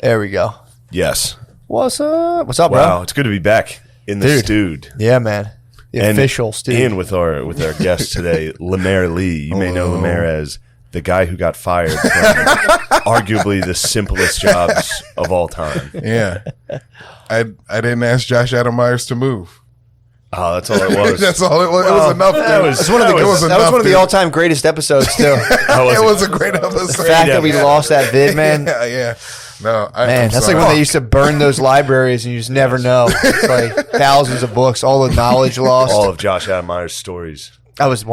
There we go. Yes. What's up? What's up, bro? Wow, it's good to be back in the stewed. Yeah, man. The official stewed. And with our guest today, Lemaire Lee. You may know Lemaire as the guy who got fired from arguably the simplest jobs of all time. Yeah. I didn't ask Josh Adam Myers to move. Oh, that's all it was. That's all it was. It was enough. That was one of the all-time greatest episodes, too. It was a great episode. The fact that we lost that vid, man. Yeah. No, man, that's like when they used to burn those libraries and you just never know. It's like thousands of books, all the knowledge lost. All of Josh Adam Myers' stories. That was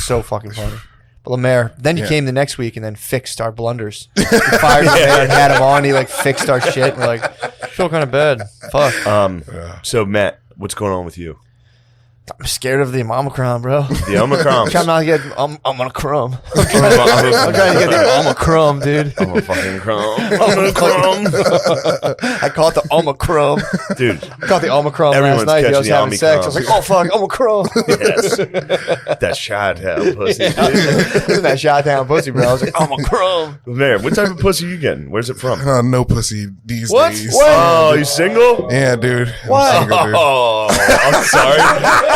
so fucking funny. But Lemaire, then you came the next week and then fixed our blunders. We fired Lemaire and had him on. He like fixed our shit. We're like, I feel kind of bad. Fuck. So Matt, what's going on with you? I'm scared of the Omicron, bro. The Omicron. I'm trying not to get Omicron. I'm trying to get the Omicron, dude. I'm a fucking crumb. Omicron. I caught the Omicron. Dude. I caught the Omicron last night. I was having sex. I was like, oh, fuck, Omicron. Yes. That Chi-Town pussy. That Chi-Town pussy, bro. I was like, Omicron. Lemaire, what type of pussy you getting? Where's it from? No pussy these days. What? Oh, you single? Yeah, dude. What? Oh, I'm sorry.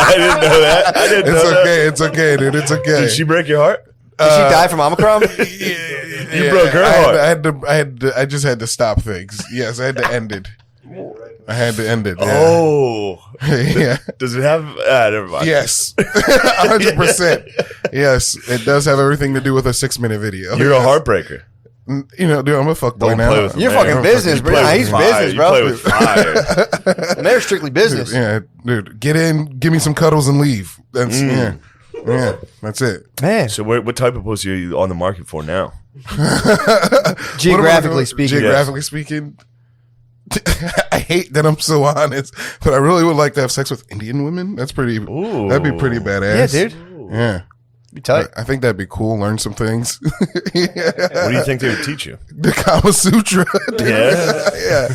I didn't know that. It's okay, dude. It's okay. Did she break your heart? Did she die from Omicron? You broke her heart. I just had to stop things. Yes, I had to end it. Yeah. Oh. Yeah. Does it have... never mind. Yes. 100%. Yes. It does have everything to do with a 6-minute video. You're a heartbreaker. You know, dude, I'm a fuckboy now. Play with You're fucking business, bro. Nah, he's business, bro. You play with fire. They're strictly business. Yeah, dude. Get in, give me some cuddles and leave. That's yeah, that's it. Man. So what type of pussy are you on the market for now? Geographically speaking. I hate that I'm so honest, but I really would like to have sex with Indian women. That'd be pretty badass. Yeah, dude. Yeah. Be tight. I think that'd be cool. Learn some things. What do you think they would teach you? The Kama Sutra. Yeah.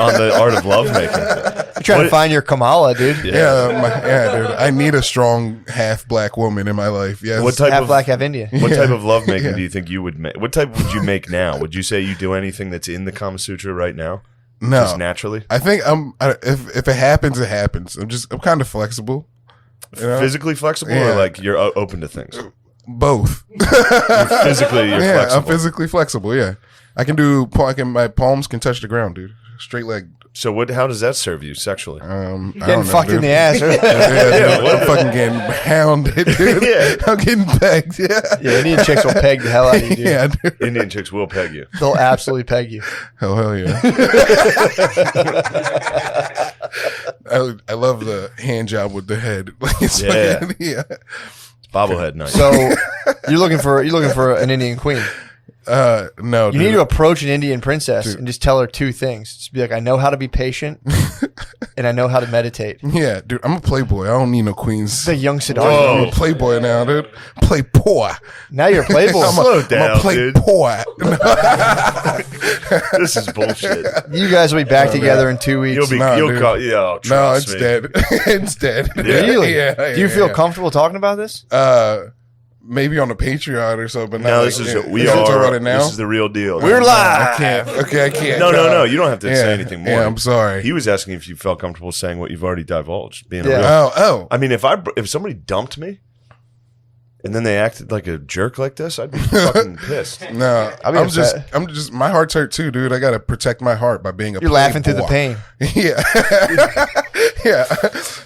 On the art of lovemaking. You're trying to find your Kamala, dude. Yeah, dude. I need a strong half black woman in my life. Yes. What type half of black, half Indian. What type of lovemaking do you think you would make? What type would you make now? Would you say you do anything that's in the Kama Sutra right now? No. Just naturally? I think if it happens, it happens. I'm kind of flexible. You know? Physically flexible or like you're open to things? Both. Physically, you're flexible. I'm physically flexible, yeah. My palms can touch the ground, dude. Straight leg. So how does that serve you sexually? Getting fucked in the ass. Right? I'm fucking getting hounded, dude. Yeah. I'm getting pegged, Yeah, Indian chicks will peg the hell out of you, dude. Yeah, dude. Indian chicks will peg you. They'll absolutely peg you. Hell yeah. I love the hand job with the head. Yeah. It's bobblehead night. So you're looking for an Indian queen. No, you need to approach an Indian princess and just tell her two things. Just be like, I know how to be patient and I know how to meditate. Yeah, dude, I'm a playboy. I don't need no queens. It's a young Siddhartha. I'm a playboy now, dude. Playboy. Now you're a playboy. Slow down, I'm a playboy. This is bullshit. You guys will be back together in 2 weeks. Trust me. Dead. It's dead. Yeah. Really? Yeah, Do you feel comfortable talking about this? Maybe on the Patreon or something. No, this is the real deal. We're live. I can't. No. You don't have to say anything more. Yeah, I'm sorry. He was asking if you felt comfortable saying what you've already divulged. Being a real. Oh. I mean, if somebody dumped me and then they acted like a jerk like this, I'd be fucking pissed. No, I'm just. My heart's hurt too, dude. I gotta protect my heart by being a. You're laughing through the pain. Yeah. Yeah,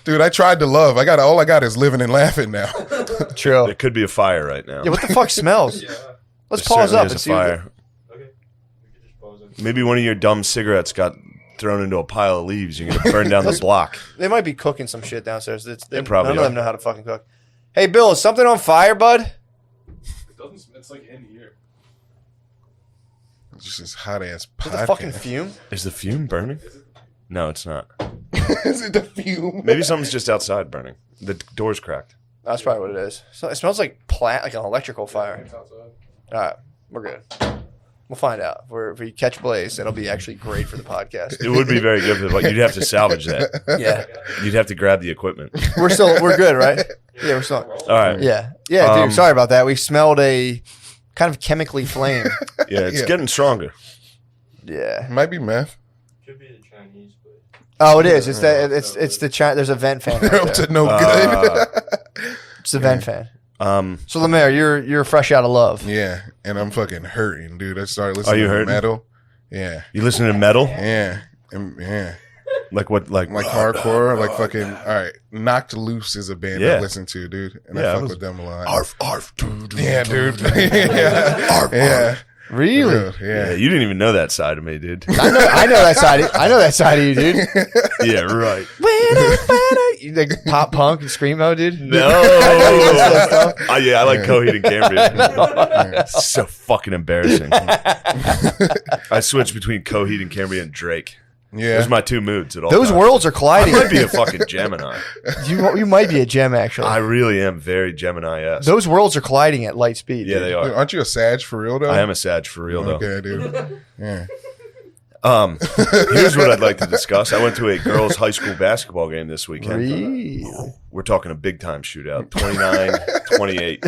dude. I tried to love. All I got is living and laughing now. True. There could be a fire right now. Yeah. What the fuck smells? Let's There pause up is and a see. fire. Okay. We can just pause it. Maybe one of your dumb cigarettes got thrown into a pile of leaves. You're gonna burn down the block. They might be cooking some shit downstairs. Probably none of them know how to fucking cook. Hey, Bill, is something on fire, bud? It doesn't. It's like in here. It's just this hot ass. Is it the fucking fume? Is the fume burning? No, it's not. Is it the fume? Maybe something's just outside burning. The door's cracked. That's probably what it is. So it smells like like an electrical fire. All right, we're good. We'll find out. If we catch blaze, that'll be actually great for the podcast. It would be very good, but you'd have to salvage that. Yeah, you'd have to grab the equipment. We're good, right? Yeah, we're still. All right. Yeah, dude. Sorry about that. We smelled a kind of chemically flame. Yeah, it's getting stronger. Yeah. It might be meth. Could be the Chinese, but Oh, it is. It's there's a vent fan. They're Right up there. to no good. It's the vent fan. So Lemaire, you're fresh out of love. Yeah, and I'm fucking hurting, dude. I started listening you to hurting? metal. Yeah, You listen to metal? yeah, yeah. Like what? Like Hardcore, like fucking. All right, Knocked Loose is a band Yeah. I listen to, dude, and Yeah, I I fuck was- with them a lot. Arf, arf, doo, doo, Yeah, doo, dude. doo. yeah, yeah. Really? Yeah, Yeah. you didn't even know that side of me, dude. I know that side. I know that side of you, dude. Yeah, right. You like pop punk and screamo, dude. No. Yeah, I like Coheed and Cambria. So fucking embarrassing. I switched between Coheed and Cambria and Drake. Yeah. Those are my two moods at all Those times. worlds are I colliding. might be a fucking Gemini. You might be a gem, actually. I really am very Gemini-esque. Those worlds are colliding at light speed. Yeah, dude. they Dude, are. aren't you a Sag for real though? I am a Sag for real, though. Okay, dude. Yeah. Here's what I'd like to discuss. I went to a girls' high school basketball game this weekend. Really? We're talking a big-time shootout, 29-28.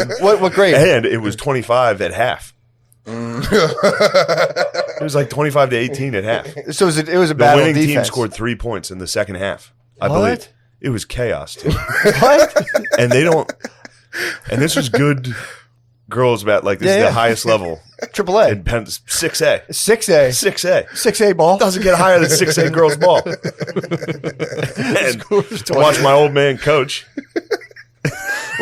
and, What grade? and it was 25 at half. It was like 25-18 at half. So it was a The battle of winning team defense. scored 3 points in the second half. I What? believe it was chaos, too. What? And they don't. And this was good girls about like this Yeah, is yeah. the highest level Triple A. in Penn 6A. 6A. 6A 6A ball. doesn't get higher than 6A girls ball. And to watch my old man coach.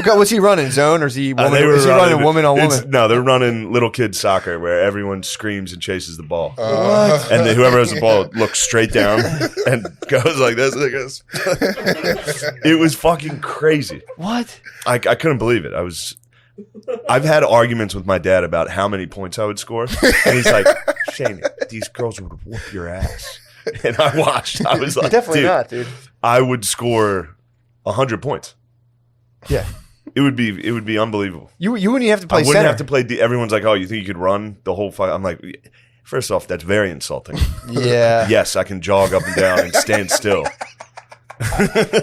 What's he running? Zone or is he woman? They were is he running woman on it's- woman? No, they're running little kid soccer where everyone screams and chases the ball. What? And whoever has the ball looks straight down and goes like this. And it goes. It was fucking crazy. What? I couldn't believe it. I've had arguments with my dad about how many points I would score. And he's like, Shane, these girls would whoop your ass. And I watched. I was like, Definitely dude, not, dude. I would score 100 points. Yeah. It would be unbelievable. You wouldn't even have to play I wouldn't center. have to play. Everyone's like, "Oh, you think you could run the whole fight?" I'm like, first off, that's very insulting. Yeah. Yes, I can jog up and down and stand still.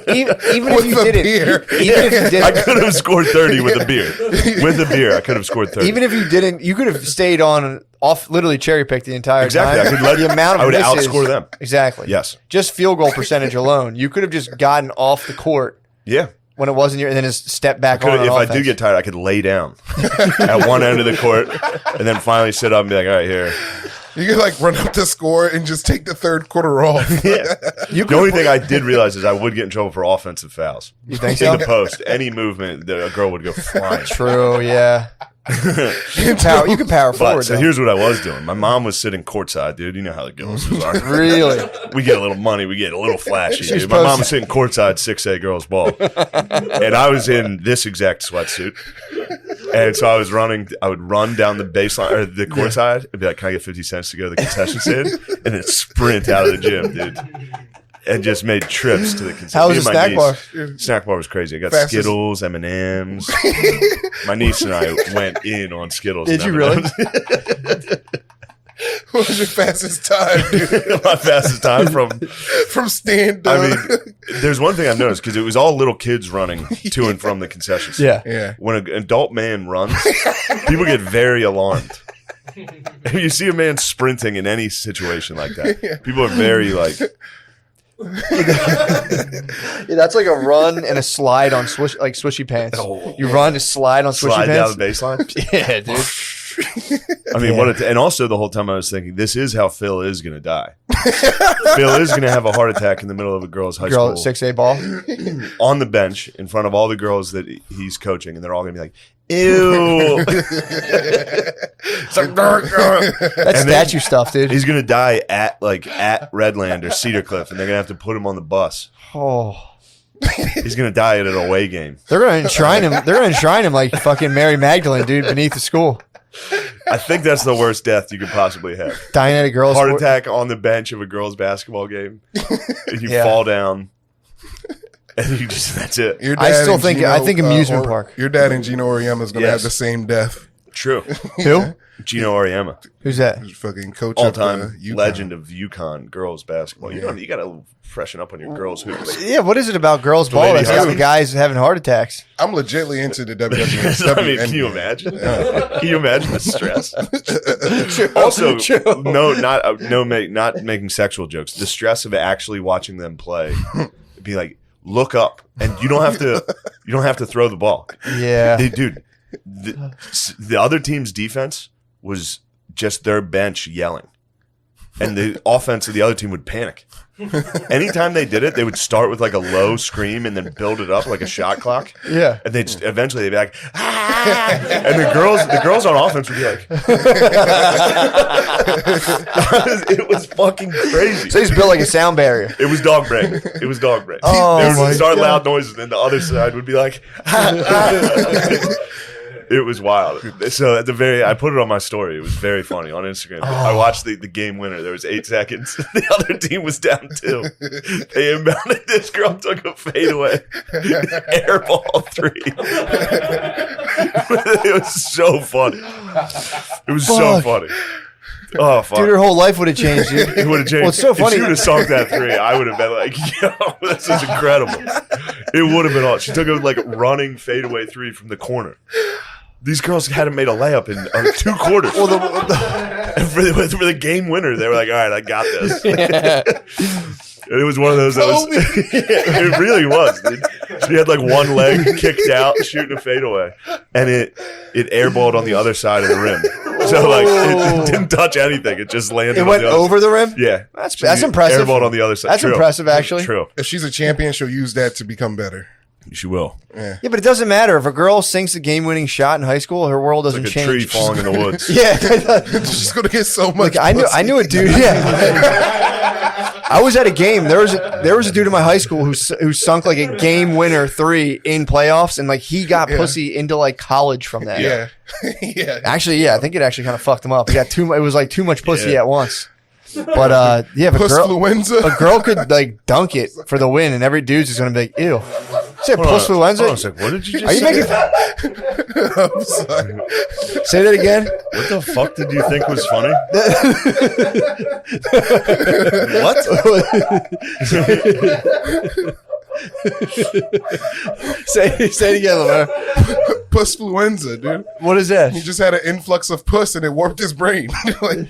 Even With if you the didn't. beer. Even if you I didn't. could have scored 30 with a beer. With a beer, I could have scored 30. Even if you didn't, you could have stayed on off, literally cherry picked the entire Exactly. time. I could let the amount of I would misses- outscore them. Exactly. Yes. Just field goal percentage alone, you could have just gotten off the court Yeah. when it wasn't your, and then just step back Could- on. if I offense. do get tired, I could lay down at one end of the court and then finally sit up and be like, "All right, here." You could like run up the score and just take the third quarter off. Yeah. You The only thing I did realize is I would get in trouble for offensive fouls. You think In so? the post, any movement, a girl would go flying. True. Yeah. You can power But forward. so though. here's what I was doing. My mom was sitting courtside, dude. You know how the Gillises are. Really. We get a little money. We get a little flashy. She's Dude. My mom posted- was sitting courtside 6A girls ball. And I was in this exact sweatsuit. And so I was running. I would run down the baseline or the courtside and be like, "Can I get 50 cents to go to the concession stand?" And then sprint out of the gym, dude. And just made trips to the concession. How was the Me and my snack bar? niece- Snack bar was crazy. I got Fastest- Skittles, M&Ms. My niece and I went in on Skittles. Did and you really? M&Ms. What was your fastest time, dude? My fastest time From stand I up. mean, there's one thing I've noticed because it was all little kids running to and from the concession stand. Yeah. Yeah. When an adult man runs, people get very alarmed. If you see a man sprinting in any situation like that, people are very like, Yeah, that's like a run and a slide on swishy pants. You run to slide on swishy slide down pants. the baseline. Yeah, dude. I mean, and also the whole time I was thinking, this is how Phil is going to die. Phil is going to have a heart attack in the middle of a girls' high Girl, school 6A ball. on the bench in front of all the girls that he's coaching, and they're all going to be like, "Ew." It's like, That's And then- statue stuff, dude. he's going to die at Redland or Cedar Cliff, and they're going to have to put him on the bus. Oh. He's going to die at an away game. They're gonna enshrine him. They're gonna enshrine him like fucking Mary Magdalene, dude, beneath the school. I think that's the worst death you could possibly have. Dying at a girl's Heart attack on the bench of a girls' basketball game. And you Yeah. fall down. And that's it. Your I dad still and think- Gino, I think amusement park. Your dad and Gino Oriema's going to Yes. have the same death. True. Who? Gino Auriemma, Who's that? Fucking coach all-time of UConn. legend of UConn girls basketball. You got to freshen up on your girls hoops. Yeah, what is it about girls ball lady that's got the husband. guys having heart attacks? I'm legitly into the WWE. I mean, can you imagine? Can you imagine the stress? Also, not making sexual jokes. The stress of actually watching them play. It'd be like, look up, and you don't have to throw the ball. Yeah. Dude, the other team's defense was just their bench yelling, and the offense of the other team would panic. Anytime they did it, they would start with like a low scream and then build it up like a shot clock. Yeah. And they'd eventually they'd be like, ah! And the girls on offense would be like, it was fucking crazy. So he's built like a sound barrier. It was dog break. Oh, They my would start God. loud noises, and then the other side would be like, It was wild. So at the I put it on my story. It was very funny on Instagram. I watched the game winner. There was 8 seconds. The other team was down 2. They inbounded. This girl took a fadeaway, airball 3. It was so funny. It was so funny. Oh fuck! Dude, her whole life would have changed, dude. It would have changed. Well, it's so funny. If she would have sunk that 3, I would have been like, yo, this is incredible. It would have been all. She took a like running fadeaway 3 from the corner. These girls hadn't made a layup in 2 quarters. Well, for the game winner, they were like, all right, I got this. It was one of those that was, it really was, dude. She had like one leg kicked out, shooting a fadeaway, and it airballed on the other side of the rim. So like it didn't touch anything. It just landed. It went over the rim? Yeah. That's impressive. Airballed on the other side. That's impressive, actually. True. If she's a champion, she'll use that to become better. She will. Yeah, but it doesn't matter. If a girl sinks a game-winning shot in high school, her world doesn't Like a change. tree falling in the woods. Yeah. She's going to get so much. Like, I knew a dude. Yeah. I was at a game. There was a dude in my high school who sunk like a game winner 3 in playoffs, and like he got pussy into like college from that. Yeah. Yeah. Actually, yeah, I think it actually kind of fucked him up. He got it was like too much pussy at once. But yeah, if Pussfluenza. a girl could like dunk it for the win, and every dude's just gonna be like, ew. Say Hold on a Pussfluenza. sec. What did you just Are you say? making? I'm sorry. Say that again. What the fuck did you think was funny? Say it again, Lamar. Pussfluenza, dude. What is that? He just had an influx of puss and it warped his brain. Like,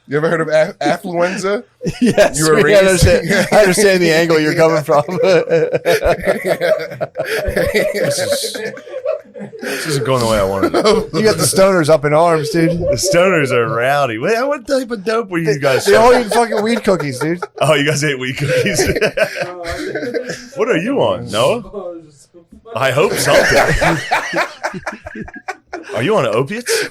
you ever heard of affluenza? Yes, You were I raised- I understand the angle you're coming from. This isn't going the way I wanted it. You got the stoners up in arms, dude. The stoners are rowdy. What type of dope were you guys They all selling? eat fucking weed cookies, dude. Oh, you guys ate wheat cookies. What are you on, Noah? I hope something. Are you on opiates?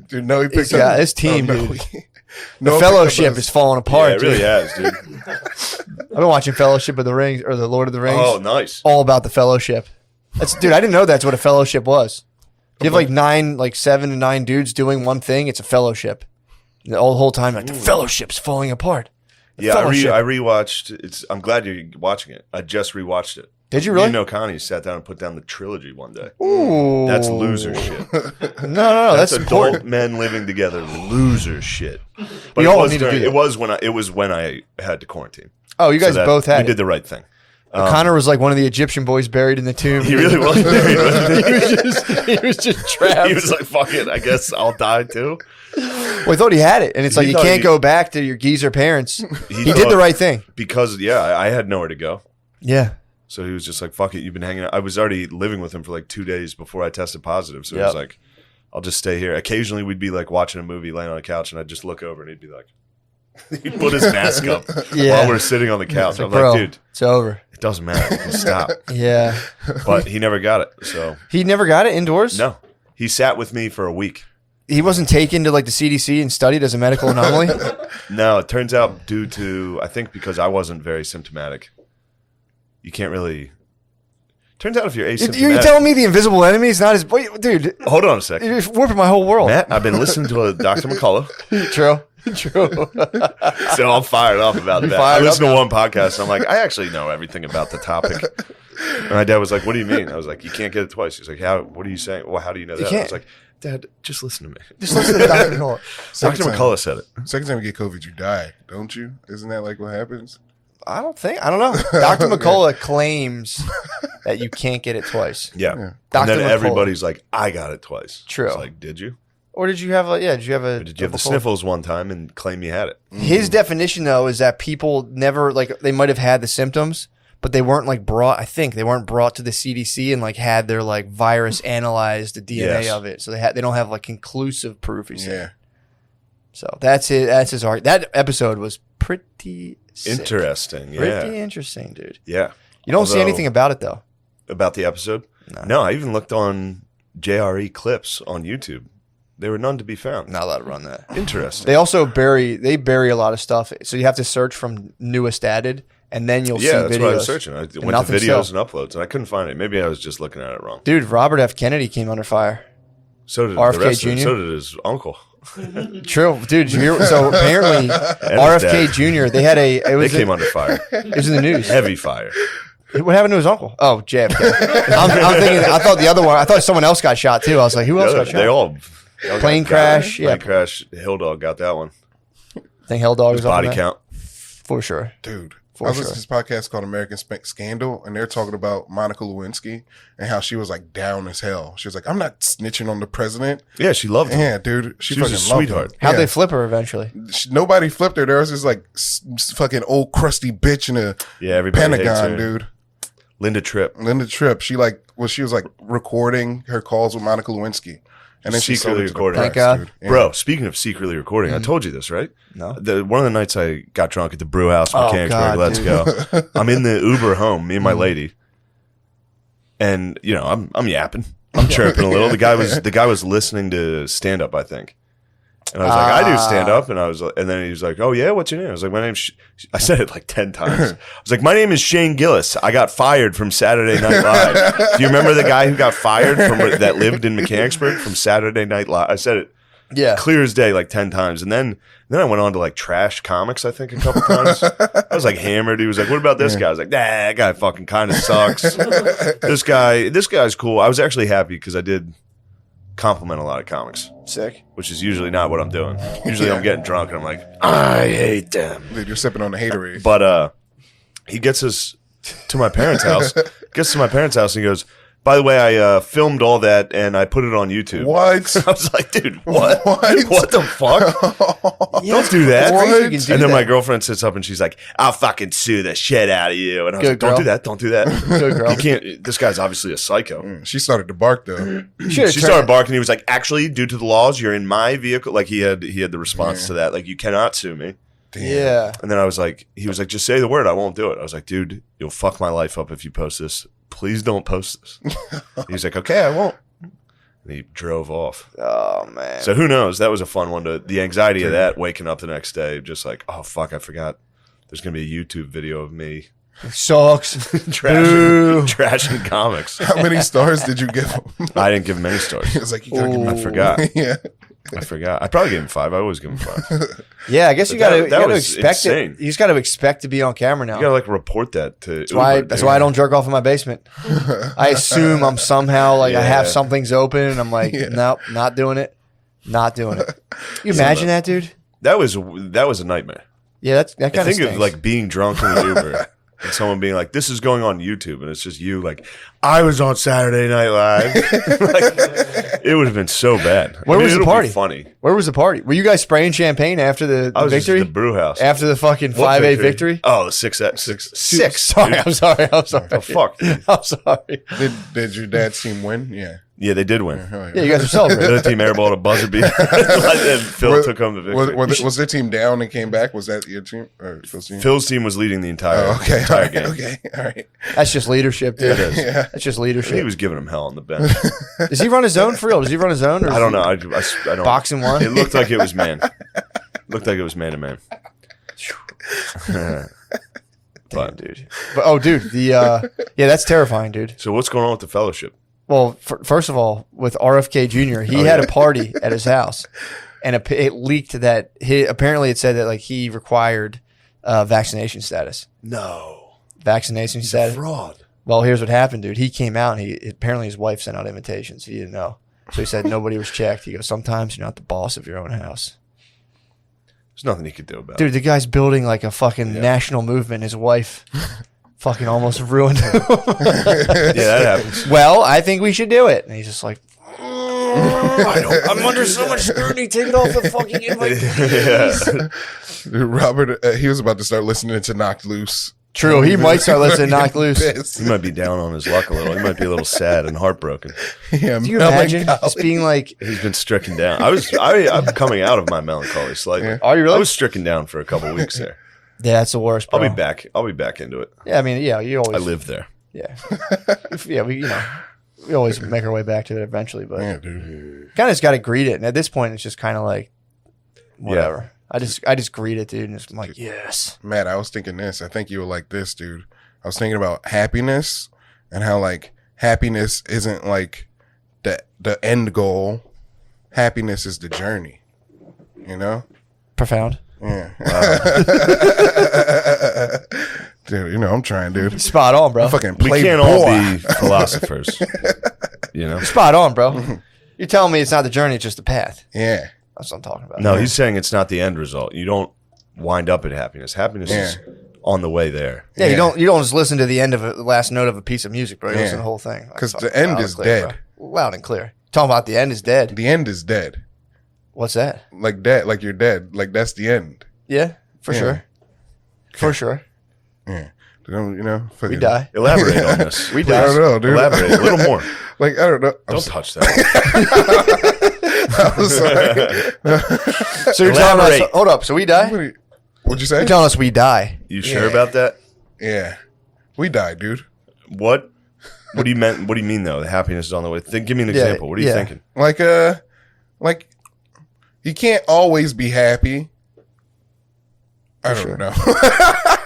Dude, no, he picked Yeah, up. this team, no. dude. No, The Fellowship is falling Yeah, apart. it really dude. has, dude. I've been watching Fellowship of the Rings or the Lord of the Rings. Oh, nice. All about the Fellowship. Dude, I didn't know that's what a fellowship was. You have like 7 to 9 dudes doing one thing. It's a fellowship. The whole time, like the fellowship's falling apart. The Yeah, I Fellowship. rewatched. I'm glad you're watching it. I just rewatched it. Did you really? You know, Connie sat down and put down the trilogy one day. Ooh. That's loser shit. No, That's that's adult important. men living together. Loser shit. But We it all was need to do that. it was when I had to quarantine. Oh, you guys So that both had we it. did the right thing. Connor was like one of the Egyptian boys buried in the tomb. He really was buried. wasn't he was just trapped. He was like, "Fuck it, I guess I'll die too." Well, he thought he had it, and it's He like you thought can't he- go back to your geezer parents. He did thought- the right thing. because I had nowhere to go. Yeah. So he was just like, "Fuck it, you've been hanging out." I was already living with him for like 2 days before I tested positive. So he was Yep. like, "I'll just stay here." Occasionally, we'd be like watching a movie, laying on a couch, and I'd just look over, and he'd be like, he'd put his mask up Yeah. while we're sitting on the couch. I'm Bro, like, "Dude, it's over. it doesn't matter. You can stop." Yeah. But he never got it. So He never got it indoors? no, he sat with me for a week. He wasn't taken to like the CDC and studied as a medical anomaly? No, it turns out due to, I think because I wasn't very symptomatic. You can't really. Turns out if you're asymptomatic. You're telling me the invisible enemy is not as... Wait, dude, Hold on a second. you're warping my whole world. Matt, I've been listening to a Dr. McCullough, True. True. so I'm fired up about that. I fired listened up to one podcast, and I'm like, I actually know everything about the topic. And my dad was like, "What do you mean?" I was like, "You can't get it twice." He's like, "How? What are you saying? Well, how do you know that?" I was like, "Dad, just listen to me." Just listen to Dr. McCullough. Dr. McCullough said it. Second time you get COVID, you die, don't you? Isn't that like what happens? I don't know. Dr. McCullough claims that you can't get it twice. Yeah. Yeah. And then Dr. McCullough. everybody's like, "I got it twice." True. It's like, did you? Or did you have did you have the sniffles one time and claim you had it? His definition though is that people never they might have had the symptoms, but they weren't brought. I think they weren't brought to the CDC and had their virus analyzed the DNA of it. So they don't have conclusive proof. He said. Yeah. So that's it. That's his argument. That episode was pretty sick. Interesting. Yeah. Pretty interesting, dude. Yeah. You don't see anything about it though. About the episode? No, I even looked on JRE clips on YouTube. There were none to be found. Not allowed to run that. Interesting. They also bury a lot of stuff. So you have to search from newest added, and then you'll see videos. That's what I was searching. I went to videos and uploads, and I couldn't find it. Maybe I was just looking at it wrong. Dude, Robert F. Kennedy came under fire. So did RFK the rest Jr.? of them. So did his uncle. True, dude. So apparently, RFK Jr. They came under fire. It was in the news. Heavy fire. What happened to his uncle? Oh, JFK. I'm thinking. I thought the other one. I thought someone else got shot too. I was like, who else got shot? They all plane crash. Plane crash. Hill Dog got that one. I think Hell Dog was body on that. count for sure, dude. I was listening to this podcast called American Scandal, and they're talking about Monica Lewinsky and how she was down as hell. She was like, "I'm not snitching on the president." Yeah, she loved him. Yeah, dude, she was fucking a sweetheart. How'd they flip her eventually? Nobody flipped her. There was this fucking old crusty bitch in a everybody hates her. Pentagon, dude. Linda Tripp. She was recording her calls with Monica Lewinsky. And then secretly recording. Thank God. Dude. Yeah. Bro, speaking of secretly recording, I told you this, right? No. One of the nights I got drunk at the brew house in Mechanicsburg, God, let's go. I'm in the Uber home, me and my lady. And, I'm yapping. I'm chirping a little. The guy was listening to stand up, I think. And I was like, I do stand up. And then he was like, "Oh yeah, what's your name?" I was like, "My name's," I said it 10 times. I was like, "My name is Shane Gillis. I got fired from Saturday Night Live." Do you remember the guy who got fired that lived in Mechanicsburg from Saturday Night Live? I said it clear as day 10 times. And then I went on to trash comics, I think, a couple times. I was hammered. He was like, "What about this guy?" I was like, "Nah, that guy fucking kind of sucks." This guy's cool. I was actually happy because I did compliment a lot of comics. Sick. Which is usually not what I'm doing. Usually I'm getting drunk and I'm like, I hate them. Dude, you're sipping on the haterade. But he gets us to my parents' house. And he goes, "By the way, I filmed all that and I put it on YouTube." What? I was like, dude, what? What the fuck? Don't do that. What? And then my girlfriend sits up and she's like, "I'll fucking sue the shit out of you." And I was like, "Don't do that. Don't do that." Good girl. You can't. This guy's obviously a psycho. She started to bark though. She started barking. He was like, "Actually, due to the laws, you're in my vehicle." He had the response to that. You cannot sue me. Damn. Yeah. And then he was like, "Just say the word. I won't do it." I was like, "Dude, you'll fuck my life up if you post this. Please don't post this." He was like, "Okay, I won't." And he drove off. Oh man. So who knows? That was a fun one. The anxiety of that, waking up the next day, just oh fuck, I forgot. There's gonna be a YouTube video of me sucks. trashing comics. How many stars did you give him? I didn't give him any stars. It was like, you gotta give him. I forgot. Yeah. I forgot. I probably gave him 5. I always give him 5. Yeah, I guess you gotta was expect insane. it. You just gotta expect to be on camera now. You gotta report that to That's why I don't jerk off in my basement. I assume I'm somehow I have something's open and I'm like, nope, not doing it. Not doing it. You imagine that, dude? That was a nightmare. Yeah, that kind of I think of being drunk in the Uber and someone being like, "This is going on YouTube," and it's just you "I was on Saturday Night Live." It would have been so bad. Where was the party? Funny. Where was the party? Were you guys spraying champagne after the I was victory? Just at the brew house After the fucking 5-8 victory? Oh, the 6. Sorry, I'm sorry. Oh, fuck. I'm sorry. Did your dad's team win? Yeah. Yeah, they did win. Yeah, you guys were celebrating. The other team airballed a buzzer beater. And Phil took home the victory. Was their team down and came back? Was that your team or Phil's team? Phil's team was leading the entire game. Okay, all right. That's just leadership, dude. It is. Yeah. That's just leadership. He was giving him hell on the bench. Does he run his own for real? Does he run his own? Or I don't know. I don't. Boxing one? It looked like it was man. Looked like it was man to man. Damn, dude. But, dude, that's terrifying, dude. So what's going on with the fellowship? Well, first of all, with RFK Jr., he had a party at his house, and it leaked that apparently it said that he required vaccination status. No. Vaccination He's status. a fraud. Well, here's what happened, dude. He came out and apparently his wife sent out invitations. He didn't know. So he said nobody was checked. He goes, sometimes you're not the boss of your own house. There's nothing he could do about it. Dude, the guy's building like a fucking national movement. His wife fucking almost ruined him. Yeah, that happens. Well, I think we should do it. And he's just like, I'm under so much scrutiny. Take it off the fucking invite, please. Dude, Robert, he was about to start listening to Knocked Loose. True, he might start listening to Knocked Loose. He might be down on his luck a little. He might be a little sad and heartbroken. Yeah, do you imagine just being like, he's been stricken down? I'm coming out of my melancholy slightly. Yeah. are you really? I was stricken down for a couple of weeks there. Yeah, that's the worst, bro. I'll be back. I'll be back into it. Yeah, I mean, yeah, you always. I live there. Yeah. Yeah, we always make our way back to it eventually, but Yeah, dude. kind of just got to greet it. And at this point, it's just kind of like, whatever. I just greet it, dude. And I'm like, yes. Matt, I was thinking this. I think you were like this, dude. I was thinking about happiness and how like happiness isn't like the end goal. Happiness is the journey. You know? Profound. Yeah. Dude, I'm trying, dude. Spot on, bro. Fucking We play can't boy. all be philosophers. Spot on, bro. You're telling me it's not the journey, it's just the path. Yeah. That's what I'm talking about. No, he's saying it's not the end result. You don't wind up at happiness. Happiness is on the way there. Yeah, you don't just listen to the end of the last note of a piece of music, bro. You listen to the whole thing. Because Like, the end loud is and clear, dead. bro. Loud and clear. Talking about the end is dead. The end is dead. What's that? Like dead. Like you're dead. Like that's the end. Yeah, for Yeah. sure. For sure. Yeah. We Fucking, die. Elaborate on this. We I die. don't know, dude. Elaborate a little more. Like, I don't know. Don't touch that. I'm sorry. So you're telling us, Elaborate. hold up, so we die? What'd you say? You're telling us we die. You sure Yeah. about that? Yeah. We died, dude. What? What do you mean though? The happiness is on the way. Give me an example. What are you thinking? Like you can't always be happy. I don't know.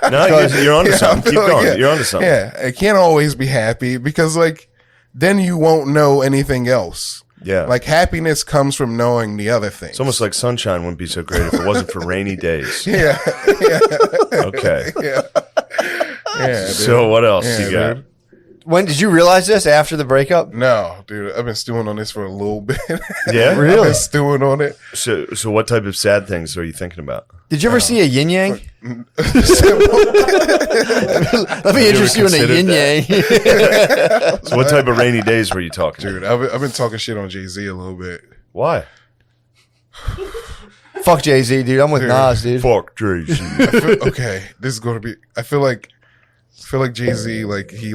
No, you're onto something. Keep I feel like, going. You're onto something. Yeah, I can't always be happy because like then you won't know anything else. Yeah. Like happiness comes from knowing the other things. It's almost like sunshine wouldn't be so great if it wasn't for rainy days. Yeah. Okay. Yeah. Yeah. Dude. So what else Yeah, you got? dude. When did you realize this? After the breakup? No, dude. I've been stewing on this for a little bit. Yeah? I've Really? been stewing on it. So what type of sad things are you thinking about? Did you ever see a yin yang? Let me interest you in a considered yin yang. So what type of rainy days were you talking? Dude, I've been talking shit on Jay-Z a little bit. Why? Fuck Jay-Z, dude. I'm with Nas, dude. Fuck Tracy. Okay, this is going to be. I feel like Jay-Z, like he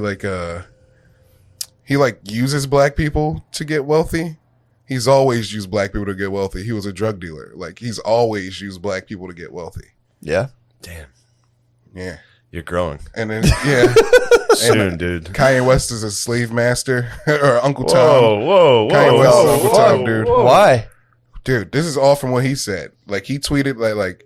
uses black people to get wealthy. He's always used black people to get wealthy. He was a drug dealer. Like he's always used black people to get wealthy. Yeah. Damn. Yeah, You're growing. and then yeah, Soon, dude. Kanye West is a slave master or Uncle Whoa, Tom. whoa, Kanye whoa, West is whoa, Uncle whoa, Tom, dude. whoa. Why? Dude, this is all from what he said. Like he tweeted like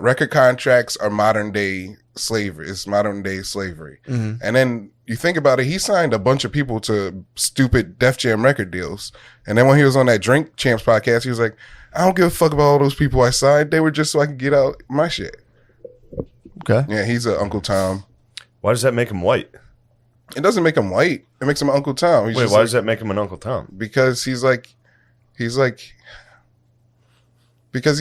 record contracts are modern day slavery. It's modern day slavery. Mm-hmm. And then you think about it, he signed a bunch of people to stupid Def Jam record deals. And then when he was on that Drink Champs podcast, he was like, I don't give a fuck about all those people I signed. They were just so I could get out my shit. Okay. Yeah, he's a Uncle Tom. Why does that make him white? It doesn't make him white. It makes him Uncle Tom. He's Wait, just why like- does that make him an Uncle Tom? Because he's like he's like using he's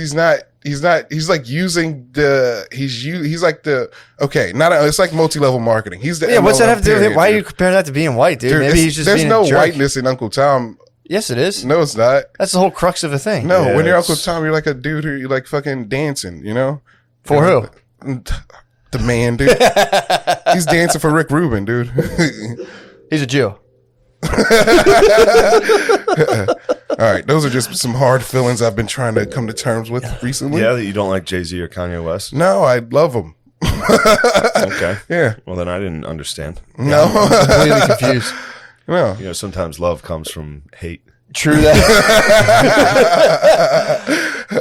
like the okay, it's like multi-level marketing. He's the Yeah, what's that MLM have to do with it? period, Why are you dude. comparing that to being white, dude? Maybe he's just there's being no a jerk. whiteness in Uncle Tom. Yes, it is. No, it's not. That's the whole crux of the thing. No, Yeah, when you're it's- Uncle Tom, you're like a dude who you like fucking dancing, you know? For who? The man, dude. He's dancing for Rick Rubin, dude. He's a Jew. All right, those are just some hard feelings I've been trying to come to terms with recently. Yeah, that you don't like Jay-Z or Kanye West? No, I love him. Okay. Yeah. Well, then I didn't understand. No. Completely confused. No. You know, sometimes love comes from hate. True that.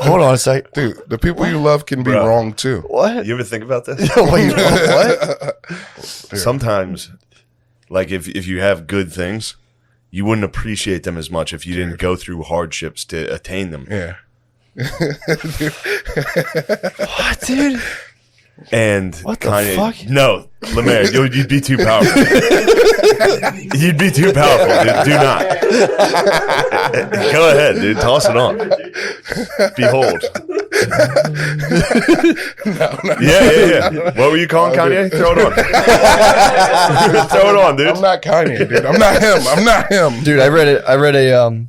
Hold on a sec. Dude, the people you love can be Bro. wrong too. What? You ever think about this? Wait, what? Sometimes, like if you have good things, you wouldn't appreciate them as much if you didn't go through hardships to attain them. Yeah. What, dude? And What the Kanye, fuck? No, Lemaire, you'd be too powerful. You'd be too powerful, dude. Do not. Go ahead, dude. Toss it on. Behold. Yeah. What were you calling Kanye? Throw it on. Throw it on, dude. I'm not Kanye, dude. I'm not him. Dude, I read a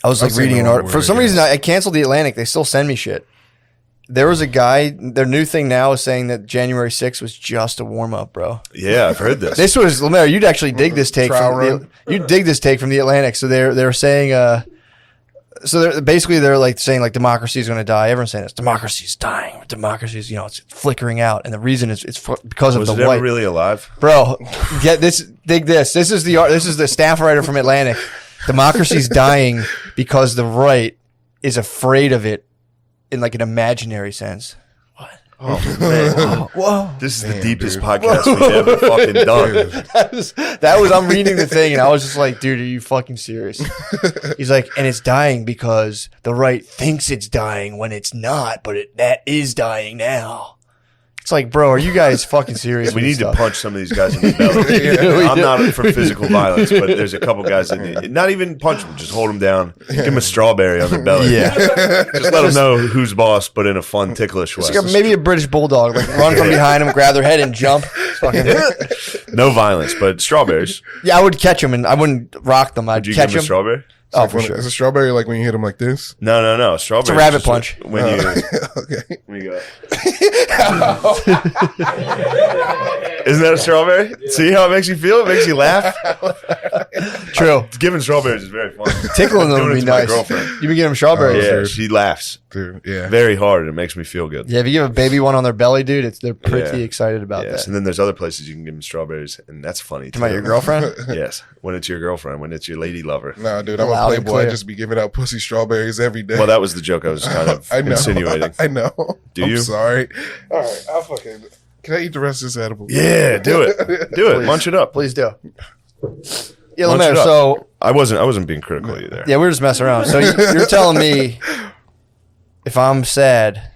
I was like saying reading an the wrong article. For word some again. reason, I canceled the Atlantic. They still send me shit. There was a guy. Their new thing now is saying that January 6th was just a warm up, bro. Yeah, I've heard this. This was Lemaire. You'd actually dig this take Trial from run. you'd dig this take from the Atlantic. So they're saying they're like saying like democracy is going to die. Everyone's saying this. Democracy is dying. Democracy is it's flickering out, and the reason is because of Was the it ever white. really alive? Bro, Get this. Dig this. This is the staff writer from Atlantic. Democracy's dying because the right is afraid of it in like an imaginary sense. Oh, man. Whoa. This is the Damn, deepest dude. podcast we've ever fucking done. That was I'm reading the thing and I was just like, dude, are you fucking serious? He's like, and it's dying because the right thinks it's dying when it's not, but that is dying now. It's like, bro, are you guys fucking serious? We with need this to stuff? punch some of these guys in the belly. We I'm do. not for physical violence, but there's a couple guys that need, not even punch them, just hold them down, give them a strawberry on their belly. Yeah. Just let them know who's boss, but in a fun, ticklish way. It's like maybe a British bulldog, like run from behind him, grab their head, and jump. It's fucking- No violence, but strawberries. yeah, I would catch them, and I wouldn't rock them. I'd Would you catch give them a them. strawberry? Oh, Like for when- sure. Is a strawberry like when you hit him like this? No. Strawberry. It's a rabbit punch. When you, Okay. when you go. Isn't that a strawberry? See how it makes you feel? It makes you laugh. True. Giving strawberries is very fun. Tickling them Doing would it be to my nice. girlfriend. You be giving them strawberries. Yeah, sure. she laughs Dude, yeah. very hard. It makes me feel good. Yeah, if you give a baby one on their belly, dude, they're pretty Yeah. excited about Yes, that. and then there's other places you can give them strawberries, and that's funny too. About your girlfriend? Yes, when it's your girlfriend, when it's your lady lover. Nah, dude, I'm a Loud and playboy. I clear. just be giving out pussy strawberries every day. Well, that was the joke I was kind of I know. insinuating. I know. Do I'm you? sorry. All right, I'll fucking. Can I eat the rest of this edible? Yeah, do it, do it, Please. munch it up. Please do. Yeah, Munch Lemaire, it up. so I wasn't being critical of you there. yeah, we were just messing around. So you're telling me if I'm sad,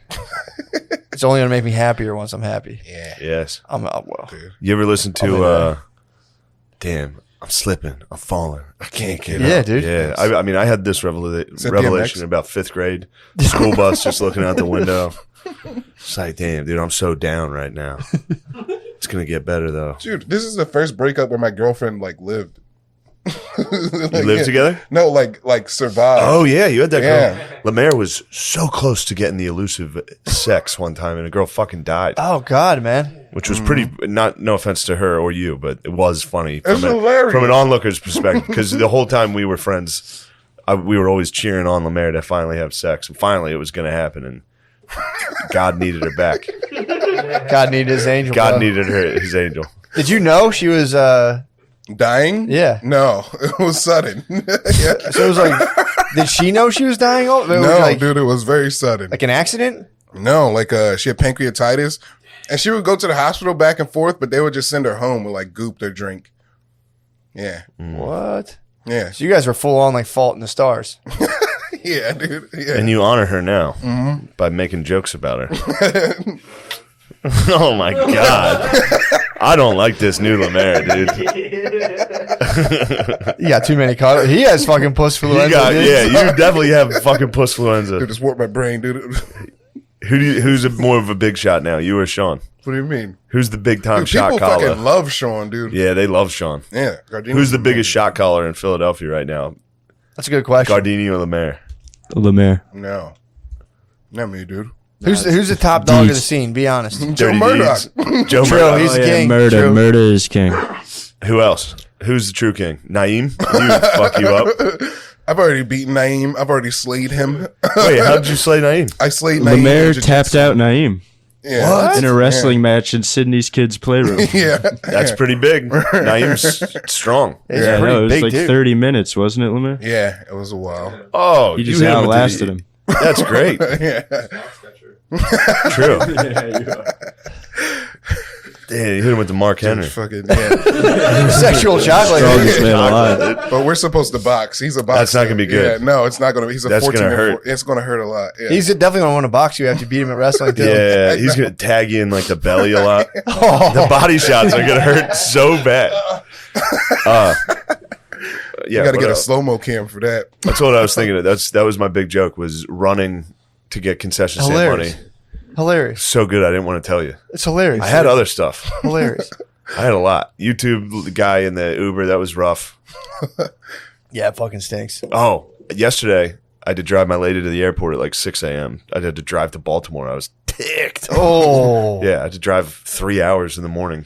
it's only gonna make me happier once I'm happy. Yeah. Yes. Well. You ever listen I'm in to? Damn, I'm slipping. I'm falling. I can't get Yeah, up. dude. Yeah, I mean, I had this that revelation DMX? in about 5th grade. School bus, just looking out the window. It's like, damn, dude, I'm so down right now. It's gonna get better though. Dude, this is the first breakup where my girlfriend like lived. You live together? No, like survived. Oh yeah, you had that Yeah. girl. Lemaire was so close to getting the elusive sex one time, and a girl fucking died, Oh God, man. which was pretty. No offense to her or you, but it was funny It's hilarious. from an onlooker's perspective. Because the whole time we were friends, we were always cheering on Lemaire to finally have sex, and finally it was going to happen, and God needed her back. God needed his angel. God bro. needed her, his angel. Did you know she was? Dying? Yeah. No, it was sudden. Yeah. So it was like, did she know she was dying? Oh, it was No, like, dude, it was very sudden. like an accident. No, like she had pancreatitis, and she would go to the hospital back and forth, but they would just send her home with like goop their drink. Yeah, What? yeah, So you guys were full on like Fault in the Stars. yeah, dude. Yeah. And you honor her now Mm-hmm. by making jokes about her. Oh my God. I don't like this new Lemaire, dude. You got too many colors. He has fucking Pussfluenza. dude. You definitely have fucking Pussfluenza. Dude, just warped my brain, dude. Who's more of a big shot now, you or Sean? What do you mean? Who's the big time Dude, shot people caller? fucking love Sean, dude. Yeah, they love Sean. Yeah. Gardini. Who's the biggest shot caller in Philadelphia right now? That's a good question. Gardini or Lemaire? Lemaire. No, not me, dude. Who's the top dog of the Deeds. scene? Be honest. Joe Dirty Murdoch. Deeds. Joe True, Murdoch. he's the king. Murder. True. Murder is king. Who else? Who's the true king? Naeem? You fuck you up. I've already beaten Naeem. I've already slayed him. Wait, how did you slay Naeem? I slayed Naeem. Lemaire in jiu-jitsu. tapped out Naeem Yeah. What? in a wrestling match in Sydney's kids' playroom. Yeah. That's pretty big. Naeem's strong. He's Yeah, pretty no, it was big like dude. 30 minutes, wasn't it, Lemaire? Yeah, it was a while. Oh, He just hit him with outlasted him. That's great. Yeah. True. Yeah, he hit him with the Mark Henry. Fucking yeah. Sexual chocolate. Strongest man alive. But we're supposed to box. He's a boxer. That's not gonna be good. Yeah, no, it's not gonna be. He's a That's 14. gonna hurt. It's gonna hurt a lot. Yeah. He's definitely gonna want to box you after you beat him at wrestling too. Yeah, he's gonna tag you in like the belly a lot. The body shots are gonna hurt so bad. Yeah, you got to what get a else? slow mo cam for that. That's what I was thinking of. That was my big joke, was running to get concession stand Hilarious. money. Hilarious. So good, I didn't want to tell you. It's hilarious. I had other stuff. hilarious. I had a lot. YouTube, the guy in the Uber, that was rough. Yeah, it fucking stinks. Oh, yesterday I had to drive my lady to the airport at like 6 a.m. I had to drive to Baltimore. I was ticked. Oh. Yeah, I had to drive 3 hours in the morning.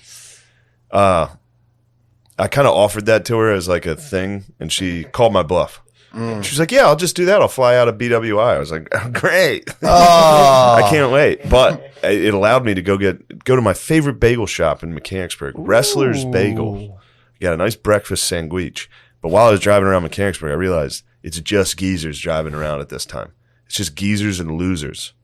I kind of offered that to her as like a thing, and she called my bluff. She was like, "Yeah, I'll just do that. I'll fly out of BWI." I was like, oh, "Great, I can't wait." But it allowed me to go to my favorite bagel shop in Mechanicsburg, Wrestler's Bagel. Got a nice breakfast sandwich. But while I was driving around Mechanicsburg, I realized it's just geezers driving around at this time. It's just geezers and losers.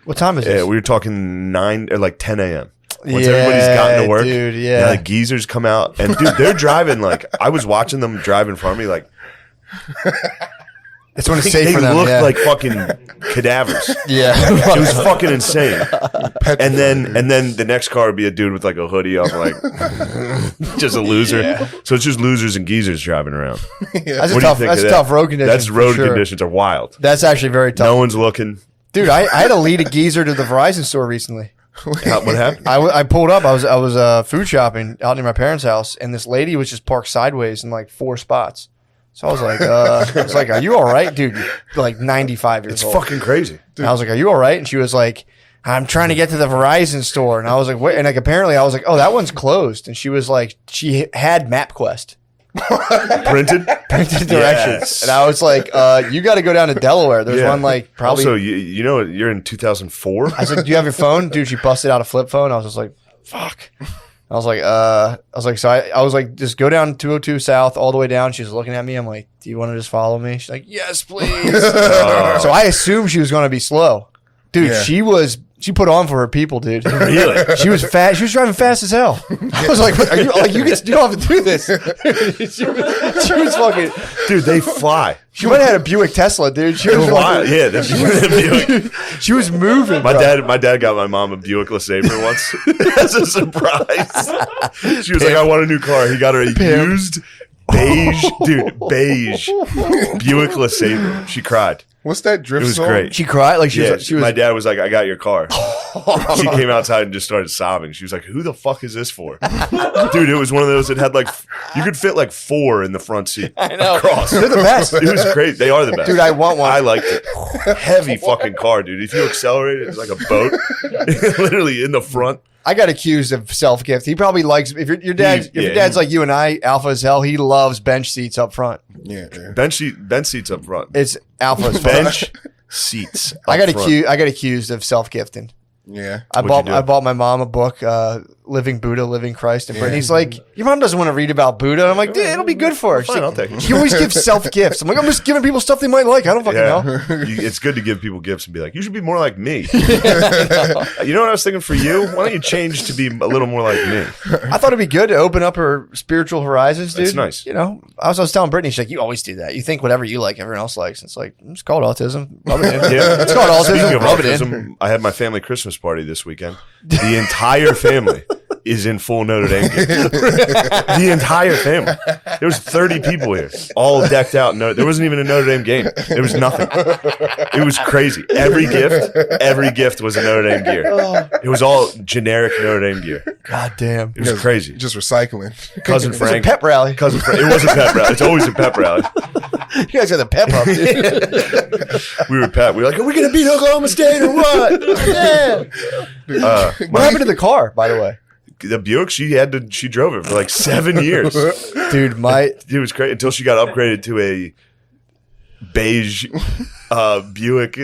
What time is it? Yeah, we were talking 9 or like 10 a.m. Once everybody's gotten to work, dude, yeah. the geezers come out, and dude, they're driving like I was watching them drive in front of me, like It's when it's safe they for them. looked Yeah. like fucking cadavers. yeah. It was fucking insane. And then the next car would be a dude with like a hoodie on, like just a loser. Yeah. So it's just losers and geezers driving around. That's What do you think that's of a that? tough road condition. That's for road sure. conditions are wild. That's actually very tough. No one's looking. Dude, I had to lead a geezer to the Verizon store recently. What happened? I pulled up. I was food shopping out near my parents' house, and this lady was just parked sideways in like 4 spots. So I was like, "Are you all right, dude? You're like 95 years It's old." fucking crazy. And I was like, "Are you all right?" And she was like, "I'm trying to get to the Verizon store." And I was like, "Wait!" And like apparently, I was like, "Oh, that one's closed." And she was like, she had MapQuest Printed. printed directions, Yes. and I was like, "You got to go down to Delaware. There's Yeah. one like probably." Also, you know, you're in 2004. I said, "Do you have your phone, dude?" She busted out a flip phone. I was just like, "Fuck." I was like, so I was like, just go down 202 South all the way down. She was looking at me. I'm like, "Do you want to just follow me?" She's like, "Yes, please." So I assumed she was going to be slow, dude. Yeah. She put on for her people, dude. Really? She was fast. She was driving fast as hell. I was like, "Are you like you don't have to do this?" she was fucking. Dude, they fly. She might have had a Buick Tesla, dude. She was Wild. like, Yeah, that's Buick. she was moving. My bro. dad got my mom a Buick LeSabre once as a surprise. She was like, "I want a new car." He got her a used beige Buick LeSabre. She cried. What's that drift It was song? great. She cried like Yeah, she was. my dad was like, "I got your car." She came outside and just started sobbing. She was like, "Who the fuck is this for?" Dude, it was one of those that had like you could fit like 4 in the front seat. I know. Across. They're the best. It was great. They are the best. Dude, I want one. I liked it. Heavy fucking car, dude. If you accelerate it, it's like a boat. Literally in the front. I got accused of self gift. He probably likes if your dad's like you and I, alpha as hell. He loves bench seats up front. Yeah. Bench seats up front. It's alpha as fuck. Bench seats. I got up front. accused. I got accused of self gifting. Yeah. What'd you do? I bought my mom a book, Living Buddha, Living Christ, and Brittany's like, "Your mom doesn't want to read about Buddha." I'm like, "Dude, it'll be good for her." She's Fine, like, I'll take it. She always gives self gifts. I'm like, I'm just giving people stuff they might like. I don't fucking know. It's good to give people gifts and be like, "You should be more like me." You know what I was thinking for you? Why don't you change to be a little more like me? I thought it'd be good to open up her spiritual horizons, dude. That's nice. You know, I was telling Brittany, she's like, "You always do that. You think whatever you like, everyone else likes." It's like, it's called autism. Rub it in. Yeah. It's called autism. Speaking of Rub it in. autism, I had my family Christmas party this weekend. The entire family is in full Notre Dame gear. The entire family. There was 30 people here, all decked out. There wasn't even a Notre Dame game. There was nothing. It was crazy. Every gift was a Notre Dame gear. It was all generic Notre Dame gear. God damn. It was crazy. Just recycling. Cousin It's a Frank. pep rally. It was a pep rally. It's always a pep rally. You guys got the pep up, dude. We were pep. We were like, "Are we going to beat Oklahoma State or what?" Yeah. What happened to the car, by the way? The Buick, she drove it for like 7 years. Dude, It was great until she got upgraded to a beige Buick.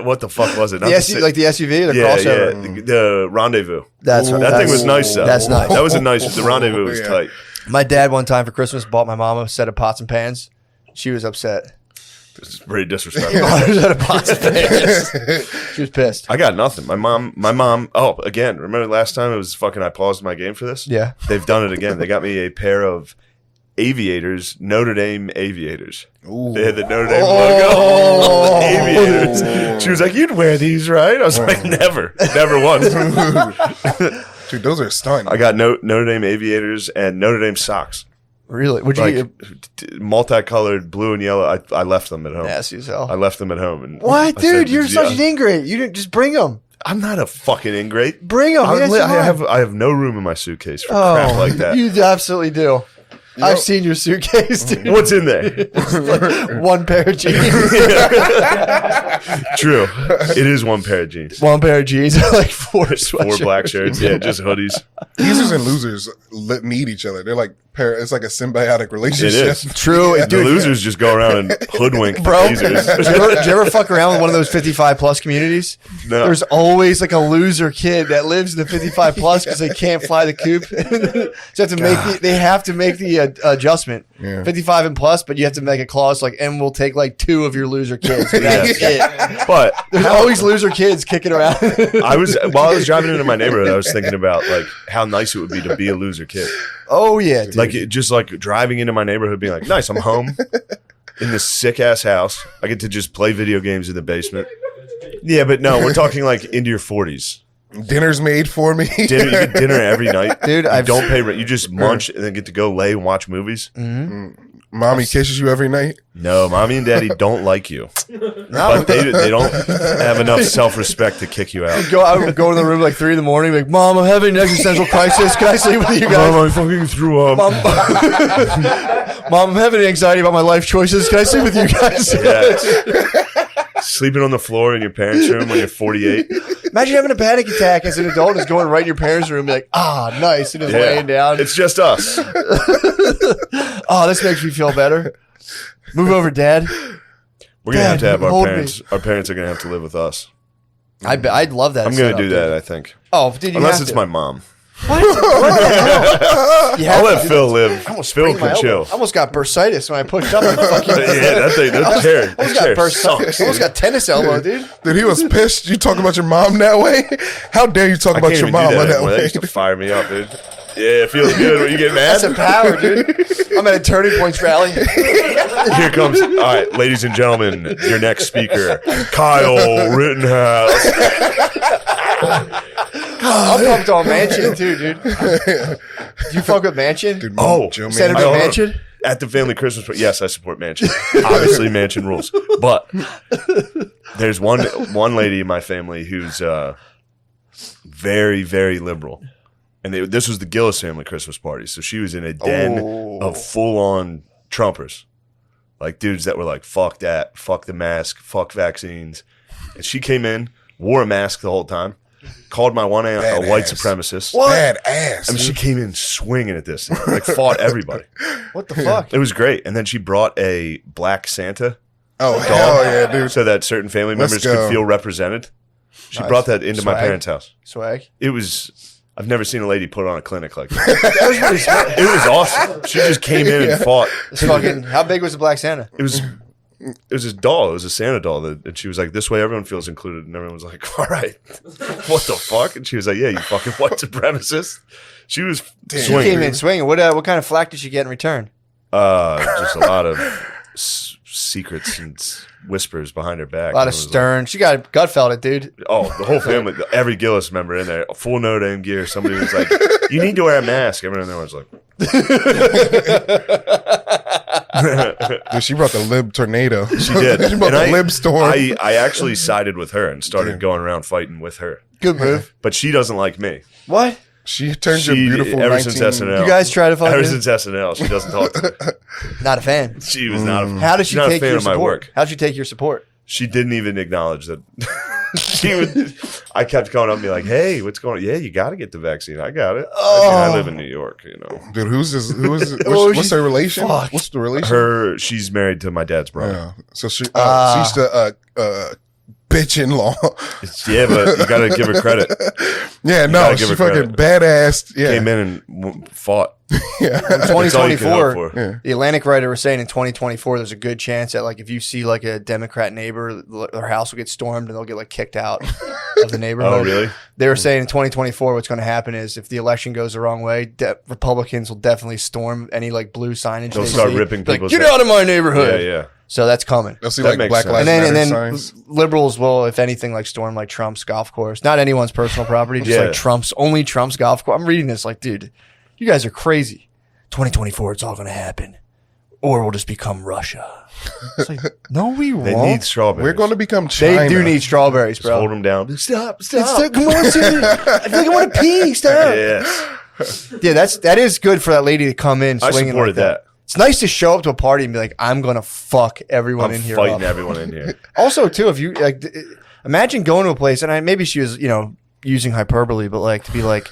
What the fuck was it? Not the SUV or the yeah, crossover? yeah, the Rendezvous. That Thing was nice though. That's nice. That was a nice. The Rendezvous was tight. My dad one time for Christmas bought my mom a set of pots and pans. She was upset. It's pretty disrespectful. Had a box of pants. She was pissed. I got nothing. My mom. Oh, again, remember last time it was fucking. I paused my game for this. Yeah. They've done it again. They got me a pair of aviators, Notre Dame aviators. Ooh. They had the Notre Dame logo. Aviators. She was like, "You'd wear these, right?" I was like, "Never, never once." Dude, those are stunning. I got Notre Dame aviators and Notre Dame socks. Really? Would you Like multicolored blue and yellow. I left them at home. nasty as hell? I left them at home. And What, I dude? said, You're such an ingrate. You didn't just bring them. I'm not a fucking ingrate. Bring them. I have no room in my suitcase for crap like that. You absolutely do. I've seen your suitcase, dude. What's in there? One pair of jeans. True. It is one pair of jeans. One pair of jeans, like four sweatshirts. 4 black shirts. Yeah, just hoodies. Users and losers need each other. They're like it's like a symbiotic relationship. It is. True. The Dude, losers just go around and hoodwink bro, the did users. you ever fuck around with one of those 55 plus communities? No. There's always like a loser kid that lives in the 55 plus because they can't fly the coop. So they have to make the adjustment. Yeah. 55 and plus, but you have to make a clause like, and we'll take like 2 of your loser kids. That's it. But There's always loser kids kicking around. while I was driving into my neighborhood, I was thinking about like how nice it would be to be a loser kid. Oh yeah, dude. Like just like driving into my neighborhood, being like, "Nice, I'm home in this sick ass house. I get to just play video games in the basement." Yeah, but no, we're talking like into your 40s. Dinner's made for me. You get dinner every night, Dude, You I've- don't pay rent. You just munch and then get to go lay and watch movies. Mommy kisses you every night. No, mommy and daddy don't like you, No. but they don't have enough self respect to kick you out. I would go in the room like 3 a.m. like, Mom, I'm having an existential crisis. Can I sleep with you guys? I fucking threw up. Mom, I'm having anxiety about my life choices. Can I sleep with you guys? Yeah. Sleeping on the floor in your parents' room when you're 48. Imagine having a panic attack as an adult and just going right in your parents' room and be like, nice, and just Yeah. laying down. It's just us. This makes me feel better. Move over, Dad. We're gonna have to have our hold parents. Our parents are gonna have to live with us. I'd love that. I'm gonna setup, do dude. that. I think, Oh, dude, you unless have it's to. my mom. What? What the hell? You have I'll to let do Phil that. live. I almost Phil sprained my can elbow. chill. I almost got bursitis when I pushed up. And fucking, Yeah, that chair. I almost That got chair burst. sucks. I almost got tennis elbow, dude. Dude, he was pissed. You talk about your mom that way? How dare you talk I about can't your even mom do that that anymore. That way? used to fire me up, dude. Yeah, it feels good when you get mad. That's a power, dude. I'm at a Turning Points rally. Here comes, all right, ladies and gentlemen, your next speaker, Kyle Rittenhouse. I'm pumped on Manchin too, dude. Do you fuck with Manchin? Dude, Oh, Joe Senator Hold on. Manchin? At the family Christmas party, yes, I support Manchin. Obviously, Manchin rules. But there's one lady in my family who's very, very liberal. And this was the Gillis family Christmas party. So she was in a den of full-on Trumpers. Like dudes that were like, fuck that, fuck the mask, fuck vaccines. And she came in, wore a mask the whole time, called my one aunt a white supremacist. Badass. I mean, she came in swinging at this thing, like fought everybody. What the fuck? It was great. And then she brought a black Santa Oh, hell yeah, dude. so that certain family Let's members go. could feel represented. She Nice. brought that into my Swag. parents' house. Swag. It was, I've never seen a lady put on a clinic like that. It was awesome. She just came in and fought. It's fucking. How big was the Black Santa? It was this doll. It was a Santa doll. And she was like, this way everyone feels included. And everyone was like, all right, what the fuck? And she was like, yeah, you fucking white supremacist. She was She swinging. came in swinging. What kind of flack did she get in return? Just a lot of secrets and whispers behind her back. A lot And of it was like, stern. She got gut felt it, dude. oh, the whole family, every Gillis member in there, full Notre Dame gear. Somebody was like, you need to wear a mask. Everyone in there was like, Dude, she brought the lib tornado. she did. She brought And the lib storm. I actually sided with her and started going around fighting with her. Good move. But she doesn't like me. What? She turned your beautiful ever 19... since SNL. You guys try to fuck Ever me? since SNL, she doesn't talk to me. Not a fan. She was not a How did she she's not a take fan your of my support? work. How'd she take your support? She didn't even acknowledge that. She would. I kept going up and be like, "Hey, what's going on? Yeah, you got to get the vaccine. I got it. I live in New York, you know." Dude, who's this? Oh, What's her relation? fuck. What's the relation? She's married to my dad's brother. Yeah. So she used to bitch-in-law. Yeah, but you got to give her credit. Yeah, no, gotta she give her fucking credit. badass. Yeah. Came in and fought. Yeah. That's all you can hope 2024, for. the Atlantic writer was saying in 2024, there's a good chance that like if you see like a Democrat neighbor, their house will get stormed and they'll get like kicked out of the neighborhood. Oh, really? They were saying in 2024, what's going to happen is if the election goes the wrong way, Republicans will definitely storm any like blue signage. They'll they start see. ripping Be like, people's get heads. out of my neighborhood. Yeah, yeah. So that's coming. They'll see That like makes Black sense. Lives And Matter then signs. liberals will, if anything, like storm like Trump's golf course. Not anyone's personal property, just Yeah. like only Trump's golf course. I'm reading this like, dude, you guys are crazy. 2024, it's all going to happen. Or we'll just become Russia. It's like, no, we They won't. need strawberries. We're going to become China. They do need strawberries, Just hold bro. them down. Stop. Come on, dude. I feel like I want to pee. Stop. Yes. Yeah, that is good for that lady to come in I swinging supported like that. that. It's nice to show up to a party and be like, I'm going to fuck everyone I'm in here fighting up. everyone in here. Also, too, if you like, imagine going to a place, and maybe she was, using hyperbole, but like to be like,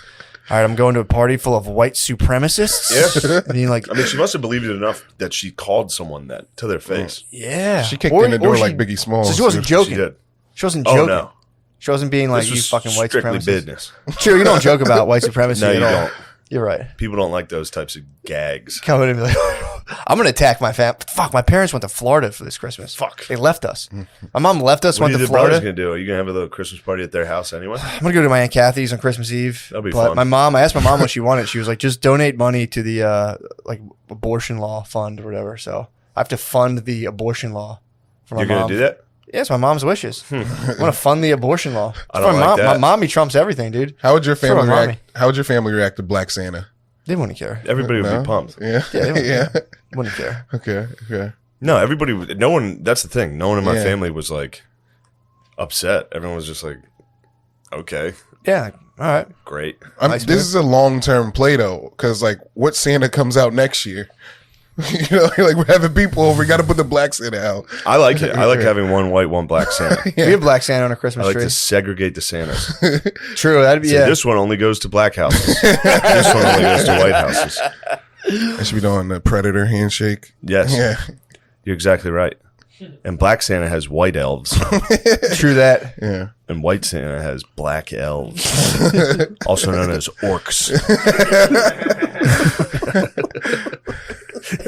all right, I'm going to a party full of white supremacists. Yeah. I mean, like, I mean, she must have believed it enough that she called someone that to their face. yeah, She kicked Or- in the or door she- like Biggie Smalls. So she wasn't dude. joking. She did. She wasn't Oh, joking. no. She wasn't being like, This you was fucking white strictly supremacists. business. True, you don't joke about white supremacy No, at you all. don't. You're right. People don't like those types of gags. Come in and be like, I'm going to attack my fam. Fuck, my parents went to Florida for this Christmas. Fuck. They left us. My mom left us, What are went to the brothers Florida. going to do? Are you going to have a little Christmas party at their house anyway? I'm gonna go to my Aunt Kathy's on Christmas Eve. That'll be but fun. I asked my mom what she wanted. She was like, just donate money to the like abortion law fund or whatever. So I have to fund the abortion law for my You're going mom. to do that? Yeah, it's my mom's wishes. I want to fund the abortion law. I don't my like mom, that. My mommy trumps everything, dude. How would your Sure, family mommy. react? How would your family react to Black Santa? They wouldn't care. Everybody would No? be pumped. Yeah. Yeah, they Yeah. Wouldn't care. Okay. Okay. No, everybody would. No one, that's the thing. No one in my Yeah. family was like upset. Everyone was just like, okay, Yeah. All right. great. Nice, This man. is a long-term play though, because like, what Santa comes out next year? Like we're having people over. We got to put the Black Santa out. I like it. I like having one white, one black Santa. We have Black Santa on a I Christmas like tree. to segregate the Santas. True. That'd be So yeah. this one only goes to black houses. This one only goes to white houses. I should be doing the Predator handshake. Yes, Yeah. you're exactly right. And black Santa has white elves, True that. Yeah. and white Santa has black elves, also known as orcs.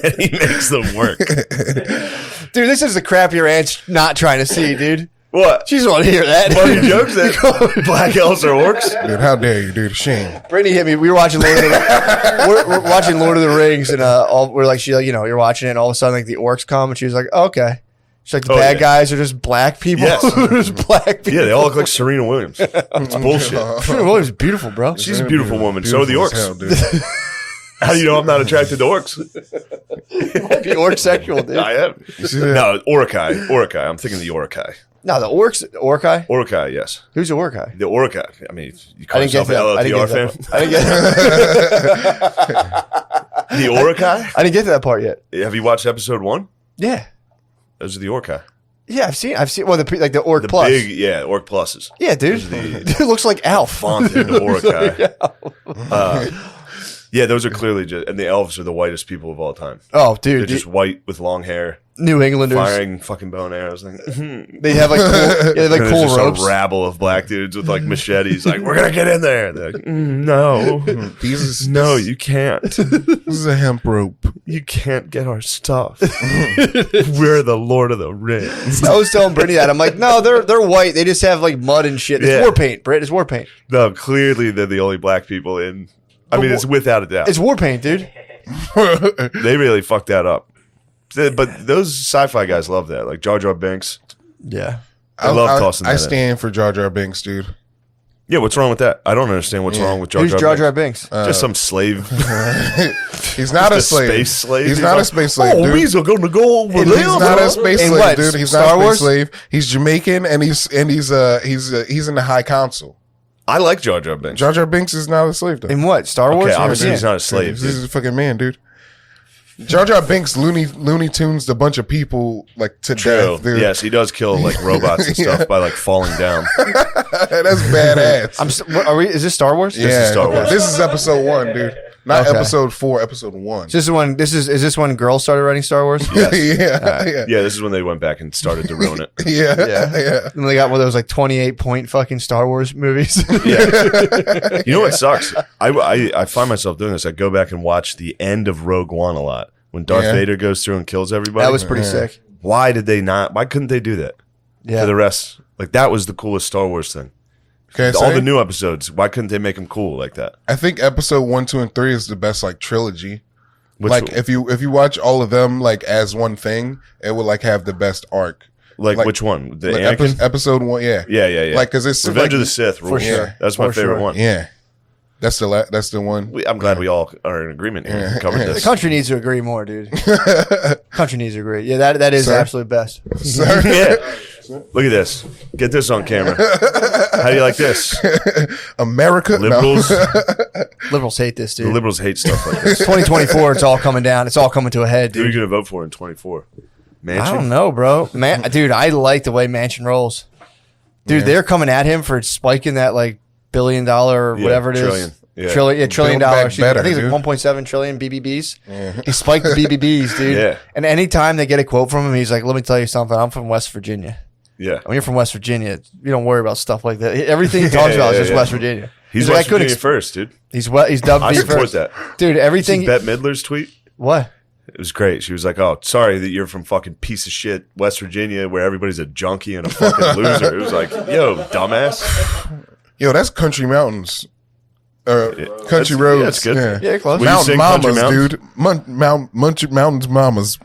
And he makes them work. Dude, this is the crap your aunt's not trying to see, dude. What? She just want to hear that. Funny jokes that black elves are orcs? Dude, how dare you, dude? Shame. Brittany hit me. We were watching Lord of the we're watching Lord of the Rings, and we're like, you're watching it, and all of a sudden, like the orcs come, and she was like, oh, okay. She's like, the Oh, bad yeah. guys are just black people. Yes. Just black people. Yeah, they all look like Serena Williams. It's bullshit. Serena Williams is beautiful, bro. She's a beautiful woman. So are the Beautiful as orcs. hell, dude. How do you know I'm not attracted to orcs? The orc sexual, dude. I am. see that? No, Orcai. Orcai. I'm thinking the Orcai. No, the orcai. Orcai, yes. Who's the orcai? The Orcai. I mean, you I call didn't get yourself that. an I LLTR didn't fan? get that. I didn't get. The Orcai? I didn't get to that part yet. Have you watched episode 1? Yeah, Those are the Orcai. yeah. I've seen. Well, the orc The plus. big, yeah, Orc pluses. Yeah, dude. Dude looks like Alf. Fonted Orcai. Yeah, those are clearly just, and the elves are the whitest people of all time. Oh, They're dude. just white with long hair, New Englanders. firing fucking bow and arrows. Like, They have like cool, yeah, they have, like and cool there's just ropes. a rabble of black dudes with like machetes. Like, we're gonna get in there. They're like, no, no, you can't. This is a hemp rope. You can't get our stuff. We're the Lord of the Rings. I was telling Brittany that. I'm like, no, they're white. They just have like mud and shit. It's Yeah. war paint, Britt. It's war paint. No, clearly they're the only black people in. I mean, it's without a doubt. It's war paint, dude. They really fucked that up. But those sci-fi guys love that. Like Jar Jar Binks. Yeah. I love tossing that I in. stand for Jar Jar Binks, dude. Yeah, what's wrong with that? I don't understand what's wrong with Jar Who's Jar. Jar Jar Binks. Binks? Just some slave. He's not a Just a slave. space slave? He's He's not a like, space slave, Oh, dude. we's gonna go over He's there. not a space In slave, what? dude. He's Star not a space Wars? slave. He's Jamaican, and he's in the High Council. I like Jar Jar Binks. Jar Jar Binks is not a slave, though. In what? Star Wars? Okay, Or- obviously yeah. he's not a slave. This dude. is a fucking man, dude. Jar Jar Binks Looney Tunes a bunch of people like to True. death, dude. Yes, he does kill like robots and stuff by like falling down. That's badass. Are we? Is this Star Wars? yeah, Star Wars. This is episode 1, dude. Not Okay. episode 4, episode 1. So is this when girls started writing Star Wars? yeah, Yeah, this is when they went back and started to ruin it. yeah. And they got one of those like 28-point fucking Star Wars movies. Yeah. You know what sucks? I find myself doing this. I go back and watch the end of Rogue One a lot when Darth Yeah. Vader goes through and kills everybody. That was pretty sick. Why did they not? Why couldn't they do that Yeah. for the rest? Like that was the coolest Star Wars thing. Okay, All the new episodes. Why couldn't they make them cool like that? I think episode 1, 2, and 3 is the best like trilogy. Which, Like if you watch all of them like as one thing, it would like have the best arc. like like- which one? The Like Anakin? episode 1, yeah. Yeah. Like because it's Revenge like, of the Sith rules. sure. That's my For favorite sure. one. Yeah, that's the one. I'm glad we all are in agreement here. We covered The this. country needs to agree more, dude. Country needs to agree. Yeah, that is Sir? absolute best. Sir? Yeah. Look at this. Get this on camera. How do you like this? America, no. Liberals. Liberals hate this, The dude. liberals hate stuff like this. 2024, it's all coming down. It's all coming to a head, Who are you dude. going to vote for in 24? Manchin? I don't know, bro. Dude, I like the way Manchin rolls. Dude, they're coming at him for spiking that like $1 billion or Yeah, whatever it is. trillion. Yeah. Trillion Build back dollars. better, I think it's dude. like 1.7 trillion BBBs. He spiked the BBBs, dude. Yeah. And anytime they get a quote from him, he's like, "Let me tell you something. I'm from West Virginia. Yeah. When you're from West Virginia, you don't worry about stuff like that. Everything he talks about is just West Virginia. He's like, West Virginia first, dude. He's dubbed I B support first. that. Dude, See everything. Bette Midler's tweet? What? It was great. She was like, "Oh, sorry that you're from fucking piece of shit West Virginia where everybody's a junkie and a fucking loser." It was like, "Yo, dumbass." Yo, that's country mountains. Country That's- roads. yeah, that's good. Yeah, close. Will you Mountain sing Country mamas, Mountains? dude. Mountains mamas.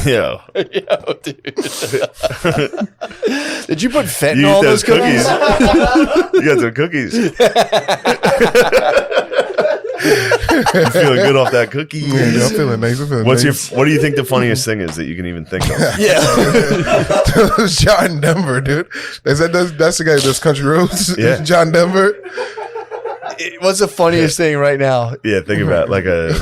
Yo, Yo, dude. Did you put you fentanyl eat in those those cookies? You got some cookies. You feeling good off that cookie? Yeah, I'm feeling nice. I'm feeling What nice. do you think the funniest thing is that you can even think of? Yeah. John Denver, dude. That's the guy that's country roads. Yeah. John Denver. What's the funniest thing right now? Yeah, think about like What's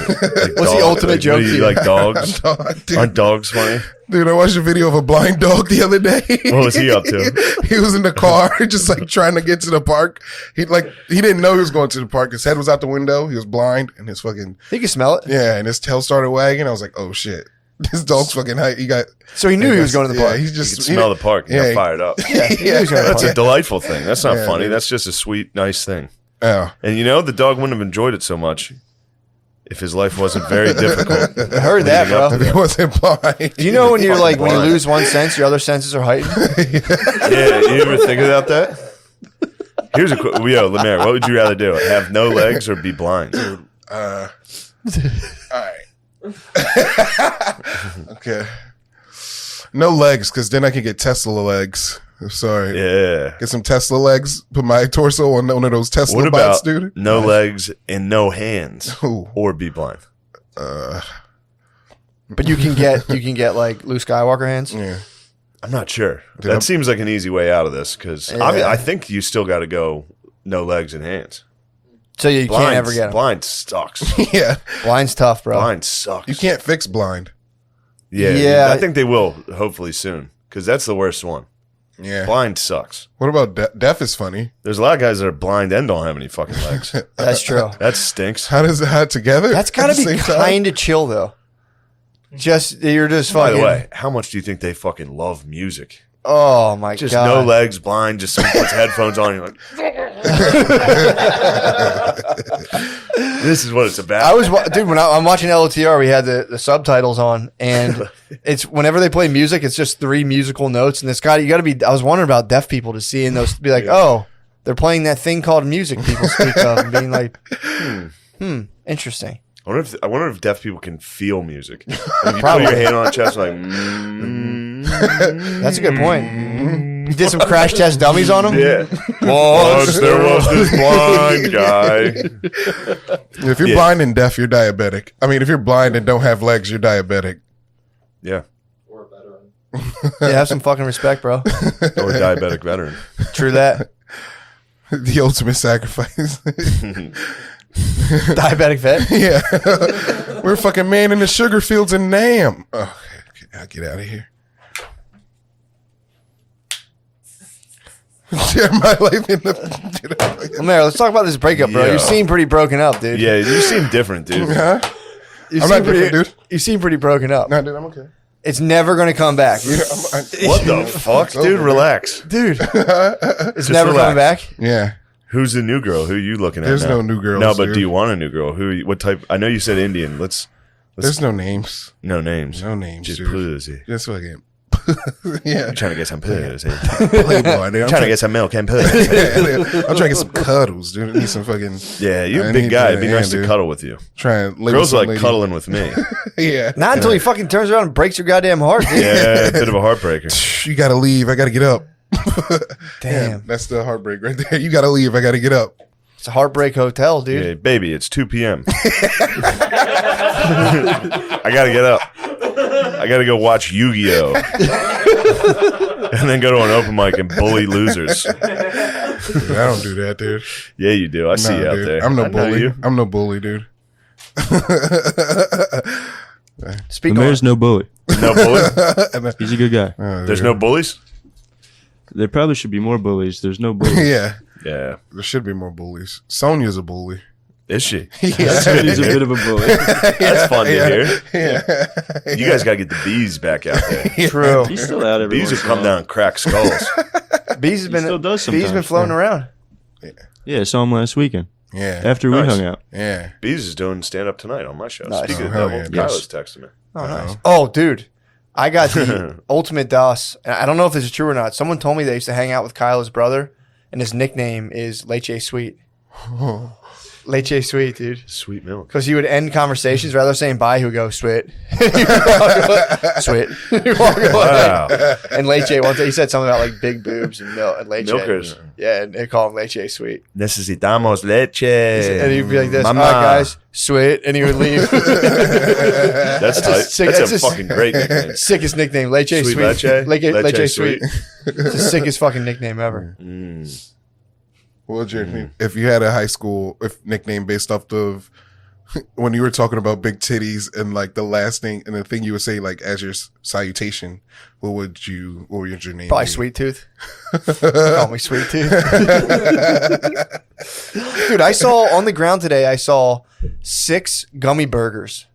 the ultimate joke Do to you you? like dogs? Dude, Aren't dogs funny? dude, I watched a video of a blind dog the other day. What was he up to? He was in the car, just like trying to get to the park. He didn't know he was going to the park. His head was out the window. He was blind, and his fucking You can smell it. and his tail started wagging. I was like, oh shit, this dog's fucking high. He got. So he knew he was going to the park. He's You just could smell the park. You yeah, got fired up. Yeah, he knew he was going to the That's a park. delightful thing. That's not Yeah, funny. dude. That's just a sweet, nice thing. Yeah. And you know, the dog wouldn't have enjoyed it so much if his life wasn't very difficult. I heard that, Leading up bro. If he wasn't blind. Do you know when you're like when you blind. lose one sense, your other senses are heightened? Yeah, you ever think about that? Here's a quick, Lemaire, what would you rather do? Have no legs or be blind? All right. Okay. No legs, because then I can get Tesla legs. I'm sorry. Yeah. Get some Tesla legs. Put my torso on one of those Tesla What bots, about dude. no legs and no hands Ooh. or be blind? But you can get like Luke Skywalker hands. Yeah. I'm not sure. Dude, That seems like an easy way out of this because Yeah. I think you still got to go no legs and hands. So you Blind, can't ever get them. blind sucks. Yeah. Blind's tough, bro. Blind sucks. You can't fix blind. Yeah, I think they will hopefully soon because that's the worst one. Yeah. Blind sucks. What about deaf is funny? There's a lot of guys that are blind and don't have any fucking legs. That's true. That stinks. How does that together? That's at got to the be same time? kind of chill, though. You're just By fucking. the way, how much do you think they fucking love music? Oh my Just god. no legs, blind, just someone puts headphones on, you're like, this is what it's about. Dude, when I'm watching LOTR, we had the subtitles on, and it's whenever they play music, it's just 3 musical notes, and I was wondering about deaf people to see in those, to be like, oh, they're playing that thing called music people speak of, and being like, interesting. I wonder if deaf people can feel music. Like you put Probably. your hand on a chest like, That's a good point. You did some crash test dummies on them? yeah. Once there was this blind guy. If you're Yeah. blind and deaf, you're diabetic. I mean, if you're blind and don't have legs, you're diabetic. Yeah. Or a veteran. Yeah, have some fucking respect, bro. Or a diabetic veteran. True that. The ultimate sacrifice. Diabetic vet. Yeah. We're a fucking man in the sugar fields in Nam. Oh, okay, I'll get out of here. Share my life in the. Lemaire, let's talk about this breakup, bro. Yeah. You seem pretty broken up, dude. Yeah, you seem different, dude. Huh? You I'm seem not different, dude. You seem pretty broken up. No, dude, I'm okay. It's never going to come back. Yeah, What the fuck, dude? Relax. Dude, it's Just never coming relax. back. yeah. Who's the new girl? Who are you looking at? There's now? no new girls, No, but dude. do you want a new girl? What type? I know you said Indian. Let's There's no names. no names. No names, Just dude. pussy. Just fucking. Yeah. I'm trying to get some pussy. Playboy, dude. I'm trying to get some milk and pussy. I'm trying to get some cuddles, dude. I need some fucking. Yeah, you're I a big need guy. that It'd be in, nice to dude. cuddle with you. Try and live Girls with like some lady. cuddling with me. Yeah. Not until he fucking turns around and breaks your goddamn heart, dude. Yeah, a bit of a heartbreaker. You gotta leave. I gotta get up. Damn. That's the heartbreak right there. You gotta leave. I gotta get up. It's a Heartbreak Hotel, dude. Yeah, baby, it's 2 p.m. I gotta get up. I gotta go watch Yu-Gi-Oh! And then go to an open mic and bully losers. Dude, I don't do that, dude. Yeah, you do. I see Nah, you out dude. there. I'm no I know bully. you. I'm no bully, dude. Speak on Lemaire's it. no bully. No bully? He's a good guy. There's no bullies? There probably should be more bullies. There's no bullies. Yeah, Yeah. there should be more bullies. Sonia's a bully. Is she? Yeah. That's good He's to a hear. bit of a bully. That's fun to hear. Yeah. You guys gotta get the bees back out there. True. He's still out every Bees once will in a come while. down and crack skulls. Bees has been still does Bees been sometimes, floating around. Yeah, I saw him last weekend Yeah. after we Nice. hung out. Yeah. Bees is doing stand up tonight on my show. Nice. Speaking Oh, of hell devil, yeah, Kyle nice. was texting me. Oh, nice. Oh, dude. I got the ultimate DOS. And I don't know if this is true or not. Someone told me they used to hang out with Kyle's brother, and his nickname is Leche Sweet. Leche Sweet, dude. Sweet milk. Because he would end conversations rather than saying bye, he would go sweet. Sweet. Wow. And Leche, one day he said something about like big boobs and milk and Leche. Milkers. Yeah, and they call him Leche Sweet. Necesitamos leche. And he'd be like this, Mama. all right, guys, sweet. And he would leave. That's tight. sick- That's that's a a- fucking great nickname. Sickest nickname, Leche Sweet. Sweet Leche? Leche Leche Sweet. It's the sickest fucking nickname ever. Mm. What was your if you had a high school nickname based off of when you were talking about big titties and like the last thing and the thing you would say like as your salutation, what would your name Probably be? Sweet Tooth. Call me Sweet Tooth. Dude, I saw on the ground today, I saw 6 gummy burgers.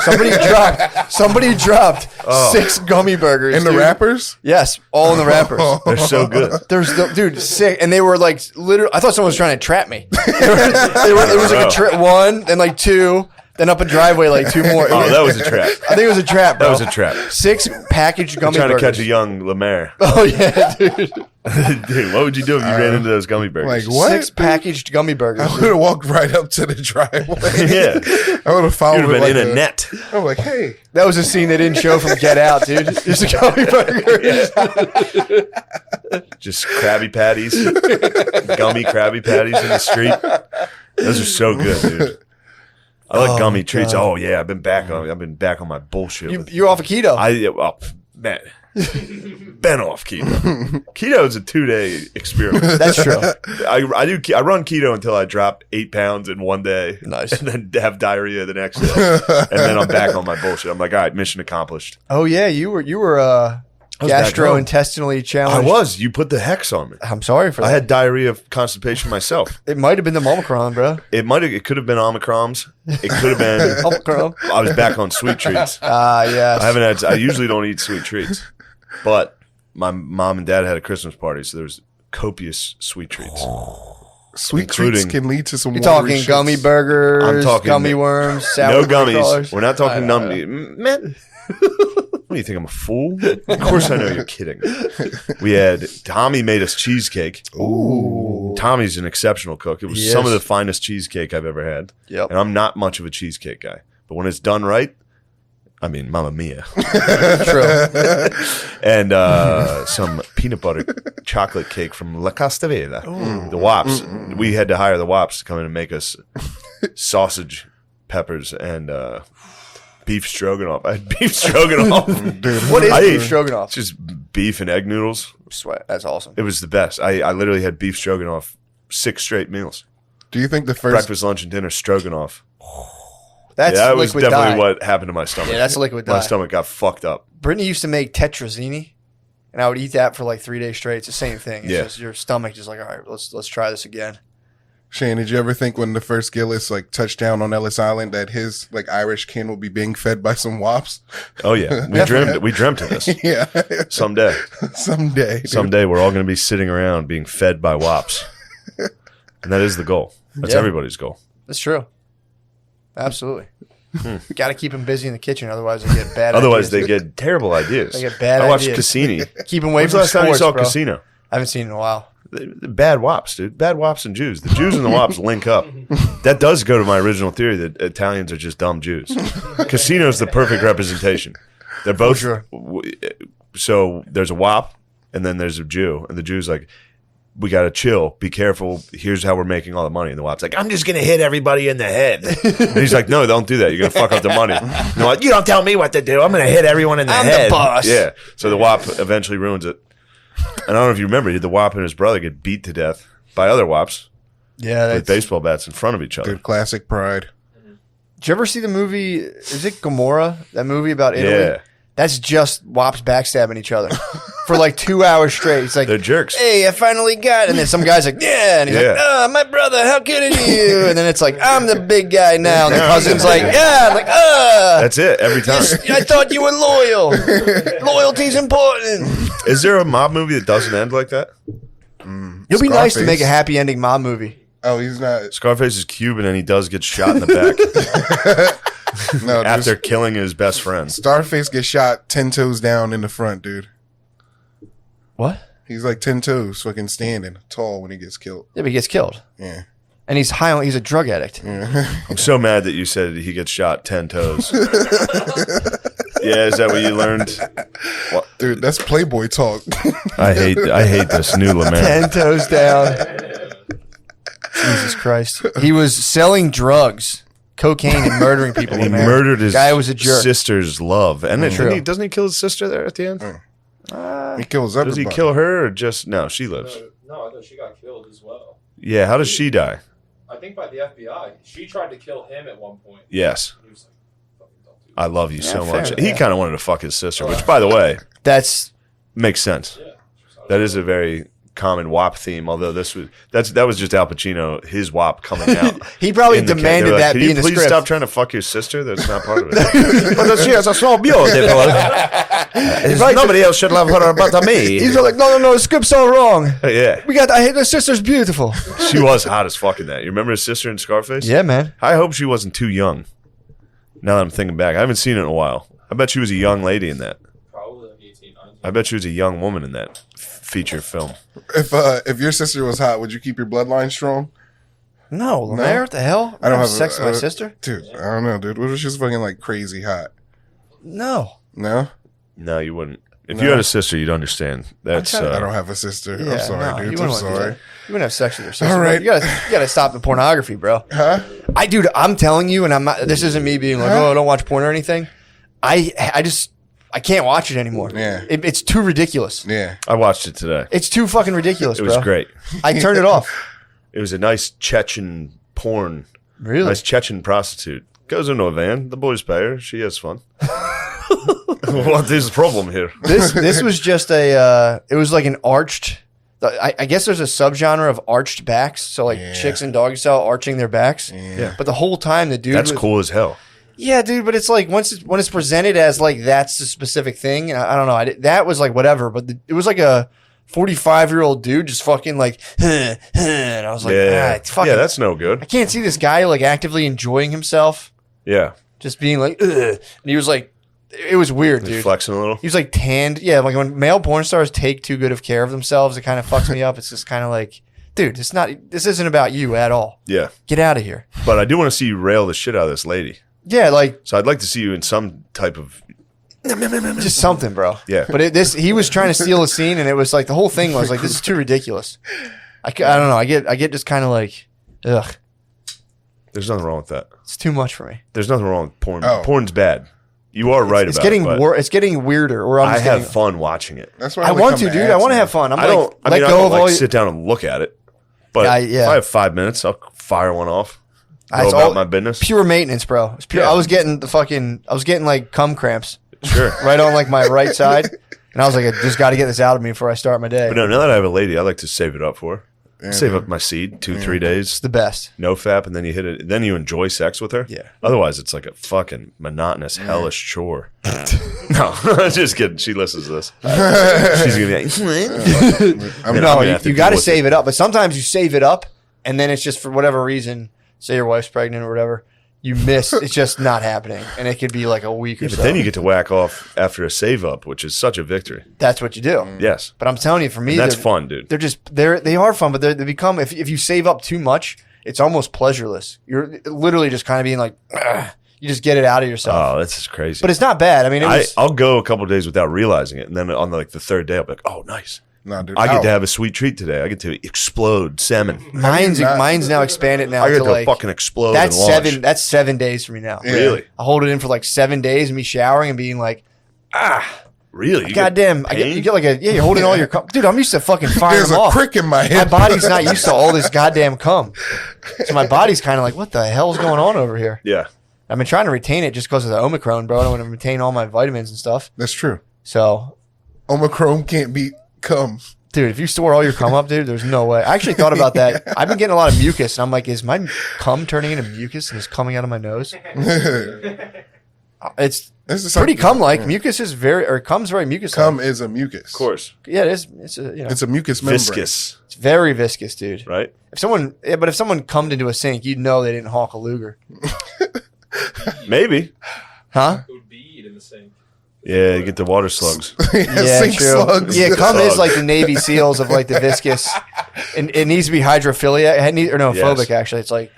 Somebody dropped 6 gummy burgers. And the dude. wrappers? Yes, all in the wrappers. They're so good. There's dude sick, and they were like literally. I thought someone was trying to trap me. It was like a one, then like 2, then up a driveway like 2 more. Oh, that was a trap. I think it was a trap. Bro. That was a trap. 6 packaged gummy Trying to burgers. catch a young Lemaire. Oh yeah, dude. Dude, what would you do if you ran into those gummy burgers? Like what? 6 packaged gummy burgers. I would have walked right up to the driveway. Yeah. I would have followed You'd have been like in a net. I'm like, hey. That was a scene they didn't show from Get Out, dude. Just a gummy burgers. Just Krabby Patties. Gummy Krabby Patties in the street. Those are so good, dude. I like gummy treats. Oh yeah, I've been back on my bullshit. You're off a keto. Man. Been off keto. Keto is a 2-day experiment. That's true. I run keto until I drop 8 pounds in one day. Nice. And then have diarrhea the next day. And then I'm back on my bullshit. I'm like, all right, mission accomplished. Oh yeah, you were was back home. gastrointestinally I challenged. was. You put the hex on me. I'm sorry for that. I had diarrhea of constipation myself. It might have been the Omicron, bro. It could have been Omicrons. It could have been. Omicron. I was back on sweet treats. Yes. I usually don't eat sweet treats, but my mom and dad had a Christmas party, so there was copious sweet treats. Sweet treats Including- can lead to some You're watery talking shits. gummy burgers, I'm talking- gummy worms, sour No cream gummies. crawlers. We're not talking I know. gummies. Man, what do you think? I'm a fool? Of course I know you're kidding. Tommy made us cheesecake. Ooh. Tommy's an exceptional cook. It was He some of is. the finest cheesecake I've ever had. Yep. And I'm not much of a cheesecake guy. But when it's done right, I mean, Mamma Mia. True. And some peanut butter chocolate cake from La Castavella. The Wops. We had to hire the Wops to come in and make us sausage, peppers, and beef stroganoff. I had beef stroganoff. Dude, What is I beef ate- stroganoff? It's just beef and egg noodles. Sweat. That's awesome. It was the best. I literally had beef stroganoff 6 straight meals. do you think the first Breakfast, lunch, and dinner stroganoff. That's That was liquid definitely dye. what happened to my stomach. Yeah, that's a liquid My dye. stomach got fucked up. Brittany used to make tetrazzini, and I would eat that for like 3 days straight. It's the same thing. It's Yeah. just your stomach just like, all right, let's try this again. Shane, did you ever think when the first Gillis like touched down on Ellis Island that his like Irish kin will be being fed by some wops? Oh yeah, we dreamt of this. Yeah, Someday dude. we're all going to be sitting around being fed by wops, and that is the goal. That's everybody's goal. That's true. Absolutely. Got to keep them busy in the kitchen, otherwise they get bad. Otherwise, ideas. they get terrible ideas. They get bad I watched ideas. Cassini. Keep them away When's from the last time you sports, saw bro. Casino? I haven't seen it in a while. The bad wops, dude. Bad wops and Jews. The Jews and the wops link up. That does go to my original theory that Italians are just dumb Jews. Casino's the perfect representation. They're both. Sure. So there's a wop, and then there's a Jew, and the Jew's like, "We gotta chill. Be careful. Here's how we're making all the money." And the wop's like, "I'm just gonna hit everybody in the head." And he's like, "No, don't do that. You're gonna fuck up the money." And they're like, "You don't tell me what to do. I'm gonna hit everyone in the head." I'm the boss. Yeah. So the wop eventually ruins it. And I don't know if you remember, the wop and his brother get beat to death by other wops Yeah, with baseball bats in front of each other. Dude, classic Pride. Did you ever see the movie? Is it Gomorrah? That movie about Italy? Yeah. That's just wops backstabbing each other for like 2 hours straight. It's like, They're jerks. "Hey, I finally got it." And then some guy's like, "Yeah." And he's Yeah. like, "Oh, my brother, how could you?" And then it's like, "I'm the big guy now." And the cousin's like, "Yeah." I'm like, That's it, every time. I thought you were loyal. Loyalty's important. Is there a mob movie that doesn't end like that? It'll be nice to Scarface. make a happy ending mob movie. Oh, he's not. Scarface is Cuban and he does get shot in the back No, after just killing his best friend. Starface gets shot 10 toes down in the front, dude. What? He's like 10 toes, fucking standing tall when he gets killed. Yeah, but he gets killed. Yeah. And he's high on, he's a drug addict. I'm so mad that you said he gets shot 10 toes. Yeah, is that what you learned? Dude, that's Playboy talk. I hate this new Lemaire. 10 toes down. Jesus Christ. He was selling drugs, cocaine, and murdering people. And he man. murdered his Guy was a jerk. sister's love. And then True. doesn't he kill his sister there at the end? He kills everybody. Does he kill her or just... No, she lives. No, I thought she got killed as well. Yeah, how does she die? I think by the FBI. She tried to kill him at one point. Yes. He was like, fucking don't do I love you so fair, much. yeah. He kind of wanted to fuck his sister, which, by the way, That's makes sense. that. Yeah. That is a very common WAP theme, although that was just Al Pacino, his WAP coming out. he probably in the demanded they were like, that "Can be you in the please script. stop trying to fuck your sister? That's not part of it. But she is so beautiful. Nobody else should love her but me. He's like, no, the script's all wrong. Yeah, I hate her sister's beautiful. she was hot as fuck in that. You remember his sister in Scarface? Yeah, man. I hope she wasn't too young. Now that I'm thinking back, I haven't seen it in a while. I bet she was a young lady in that. Probably like 18, 19. I bet she was a young woman in that feature film. If your sister was hot, would you keep your bloodline strong? No, Lemaire, what the hell? I don't have sex with my sister. Dude, I don't know, dude. What if she's fucking like crazy hot? No. No? No, you wouldn't. If No. you had a sister, you'd understand. That's I don't have a sister. Yeah, I'm sorry, no, you dude. wouldn't I'm wanna do sorry. that. You wouldn't have sex with your sister. All right. You gotta stop the pornography, bro. Huh? Dude, I'm telling you, and I'm not. This isn't me being like, oh, I don't watch porn or anything. I can't watch it anymore. Yeah. It's too ridiculous. Yeah. I watched it today. It's too fucking ridiculous, It was bro. great. I turned it off. It was a nice Chechen porn. Really? Nice Chechen prostitute. Goes into a van. The boys pay her. She has fun. What is the problem here? This was just it was like an arched. I guess there's a subgenre of arched backs. So like Yeah. chicks and doggy style arching their backs. Yeah. But the whole time the dude That's was, cool as hell. Yeah, dude, but it's like when it's presented as like that's the specific thing. I don't know. That was like whatever, but it was like a 45-year-old dude just fucking like, and I was like, it's fucking. Yeah, that's no I good. can't see this guy like actively enjoying himself, Yeah. just being like, and he was like, it was weird, dude. Flexing a little. He was like tanned. Yeah, like when male porn stars take too good of care of themselves, it kind of fucks me up. It's just kind of like, dude, this isn't about you at all. Yeah. Get out of here. But I do want to see you rail the shit out of this lady. Yeah, like So I'd like to see you in some type of... just something, bro. Yeah. But he was trying to steal a scene, and it was like the whole thing was like, this is too ridiculous. I don't know. I get just kind of like, ugh, There's nothing wrong with that. it's too much for me. There's nothing wrong with porn. Oh. Porn's bad. You are right It's about getting it. But it's getting weirder. Or I have fun watching it. That's why I only want come to, dude. ads I want to now. have fun. I'm I like, don't. I let mean, I go don't of like all. sit down and look at it. But Yeah. if I have 5 minutes, I'll fire one off. Go It's about all my business. pure maintenance, bro. It's pure. Yeah. I was getting like cum cramps Sure. right on like my right side, and I was like, I just got to get this out of me before I start my day. But no, now that I have a lady, I like to save it up for her. Yeah, Save man. up my seed 2-3 days. It's the best. No fap, and then you hit it. Then you enjoy sex with her. Yeah. Otherwise, it's like a fucking monotonous, hellish chore. No, just kidding. She listens to this. She's gonna be like, I mean, No, gonna you, have to you got to deal with save it up. But sometimes you save it up, and then it's just for whatever reason. Say your wife's pregnant or whatever. You miss. It's just not happening, and it could be like a week or but so. then you get to whack off after a save up, which is such a victory. That's what you do. Yes, But I'm telling you, for me, and that's they're- fun, dude. They are fun, but they become if you save up too much, it's almost pleasureless. You're literally just kind of being like, "Ugh." You just get it out of yourself. Oh, this is crazy. But it's not bad. I mean, I'll go a couple of days without realizing it, and then on like the third day, I'll be like, "Oh, nice! nah, dude, I get ow. to have a sweet treat today. I get to explode salmon. mine's not- now expanded now I get to to like fucking explode." that's and launch. 7. That's 7 days for me now. Yeah. Really, I hold it in for like 7 days, and me showering and being like, really. You goddamn, get you get like you're holding all your cum. Dude, I'm used to fucking firing There's them a off. crick in my My head. body's not used to all this goddamn cum, so my body's kind of like, what the hell's going on over here? Yeah. I've been trying to retain it just because of the Omicron, bro. I don't want to retain all my vitamins and stuff. That's true. So, Omicron can't beat cum. dude, if you store all your cum up, dude, there's no way. I actually thought about that. I've been getting a lot of mucus, and I'm like, is my cum turning into mucus and it's coming out of my nose? It's This is pretty something- cum-like. yeah. Mucus is cum's very mucus. Cum is a mucus. Of course. Yeah, it is. It's It's a mucus membrane. Viscous, it's very viscous, dude. right? If someone cummed into a sink, you'd know they didn't hawk a Luger, Maybe. huh? It would be in the sink. Yeah, you get the water slugs. Yeah, sink true. slugs. Yeah, cum is Slugs. like the Navy SEAls of like the viscous. And it needs to be hydrophilia. Phobic. Actually, it's like,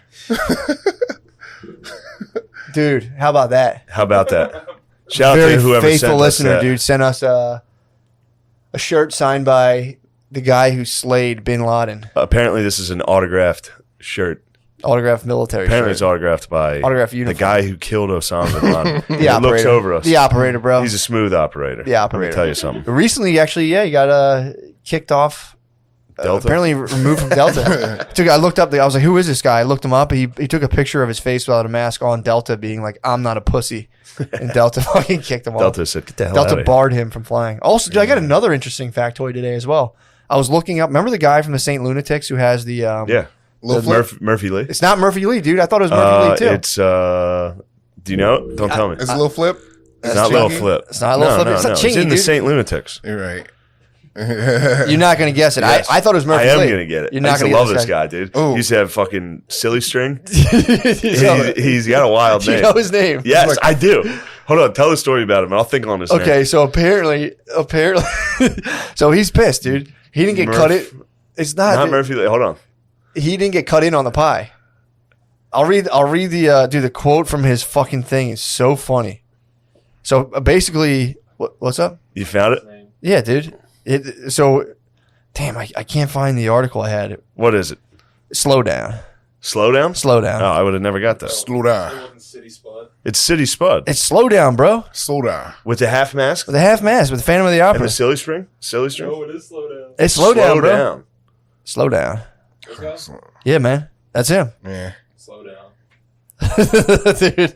dude, how about that? How about that? Shout out Very to whoever faithful sent us listener, that. dude. Sent us a shirt signed by the guy who slayed Bin Laden. Apparently, this is an autographed shirt. Autographed military Apparently, it's shirt. autographed by Autographed the uniform. guy who killed Osama bin Laden. The He operator. looks over us. The operator, bro. He's a smooth operator. The operator. Let me tell you something. Recently, actually, yeah, he got kicked off. Delta? Apparently removed from Delta. I looked up. I was like, "Who is this guy?" I looked him up. He took a picture of his face without a mask on Delta, being like, "I'm not a pussy," and Delta fucking kicked him off. Delta said, "Get the hell out Delta of barred him from flying. Also, dude, I got another interesting factoid today as well. I was looking up. Remember the guy from the St. Lunatics who has the? here." Yeah, Little flip. Murphy Lee. It's not Murphy Lee, dude. I thought it was Murphy Lee too. It's do you know it? Don't tell me. It's a little flip. It's not Little Chingy? Flip. It's not Little Flip. It's not It's Chingy, in the dude. St. Lunatics. You're right. You're not gonna guess it. Yes. I thought it was Murphy I am Lee. gonna get it. You're I not used to gonna love get this guy, dude. Ooh. He used to have fucking silly string. guy. He's got a wild Do name. you know his name? Yes, I do. Hold on, tell the story about him. I'll think on his name. Okay, so apparently, so he's pissed, dude. He didn't get cut it. It's Not Murphy Lee. Hold on. He didn't get cut in on the pie. I'll read the dude. The quote from his fucking thing is so funny. So basically, what's up? You found it? Yeah, dude. Damn, I can't find the article I had. What is it? Slow down. Slow down? Slow down. Oh, I would have never got that. Slow down. It wasn't City Spud. It's City Spud. It's slow down, bro. Slow down. With the half mask With a half mask with the Phantom of the and Opera. the silly string? Silly string? No, it is slow down. It's slow down, bro. down. Slow down. This guy? Yeah, man. That's him. Yeah. Slow down. Dude,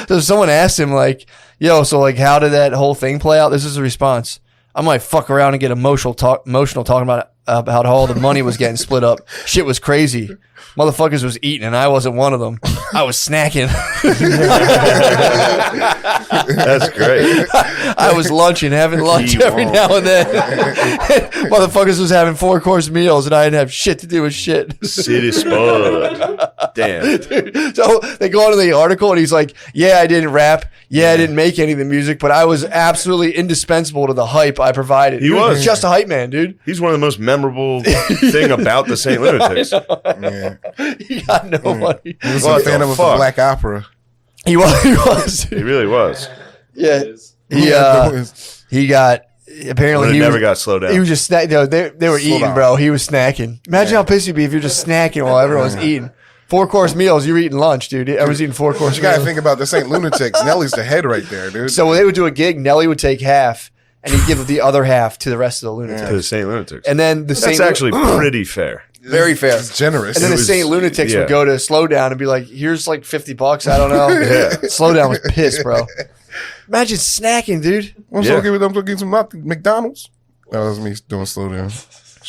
so someone asked him like, yo, so like how did that whole thing play out? This is the response. I might fuck around and get emotional talking about how all the money was getting split up. Shit was crazy. Motherfuckers was eating and I wasn't one of them. I was snacking. That's great. I was lunching, having lunch every now and then. Motherfuckers was having 4-course meals and I didn't have shit to do with shit. City Spud. Damn. So they go on to the article and he's like, yeah, I didn't rap. Yeah, I didn't make any of the music, but I was absolutely indispensable to the hype I provided. He was. just a hype man, dude. He's one of the most memorable thing about the St. Lunatics. Yeah. He got no money. He was What a fan the of the fuck? Black Opera. He was. He really was. Yeah. It is. He got apparently But it he never was, got slowed down. he was just they were Slow eating, down. bro. He was snacking. Imagine how pissed you'd be if you're just snacking while everyone's eating. 4-course meals, you're eating lunch, dude. I was eating 4-course You gotta meals. think about the St. Lunatics. Nelly's the head right there, dude. So when they would do a gig, Nelly would take half and he'd give the other half to the rest of the lunatics. to the St. Lunatics. And then the That's St. actually pretty fair. very fair. It's generous. And then It the was- St. Lunatics yeah. would go to Slow Down and be like, here's like $50. I don't know. Yeah. Slow Down was pissed, bro. Imagine snacking, dude. I'm Yeah. so good with them. Go get some McDonald's. That was me doing slow down.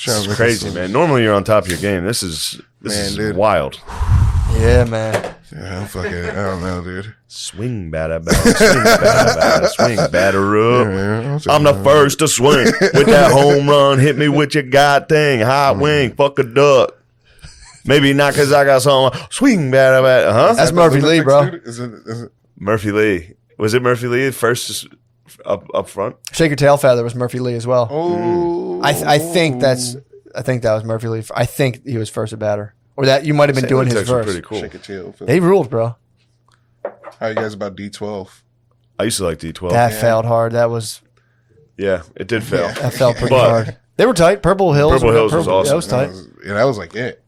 This is crazy, man. Normally you're on top of your game. This is dude. wild. Yeah, man. Yeah, I don't know, dude. Swing batter, swing batter up. Yeah, I'm the first to swing with that home run. Hit me with your god thing. Hot wing, fuck a duck. Maybe not because I got some swing batter, huh? That's Murphy Lee, bro. Is it? Murphy Lee. Was it Murphy Lee first up front? Shake Your Tail Feather was Murphy Lee as well. Oh, I think that was Murphy Lee. I think he was first at batter. Or that you might have been doing his verse. Pretty cool. Shake a tail. They ruled, bro. How you guys about D12? I used to like D12. That failed hard. That was Yeah, it did fail. that fell pretty But- hard. They were tight. Purple Hills. Purple Hills was awesome. That was tight. That was like it.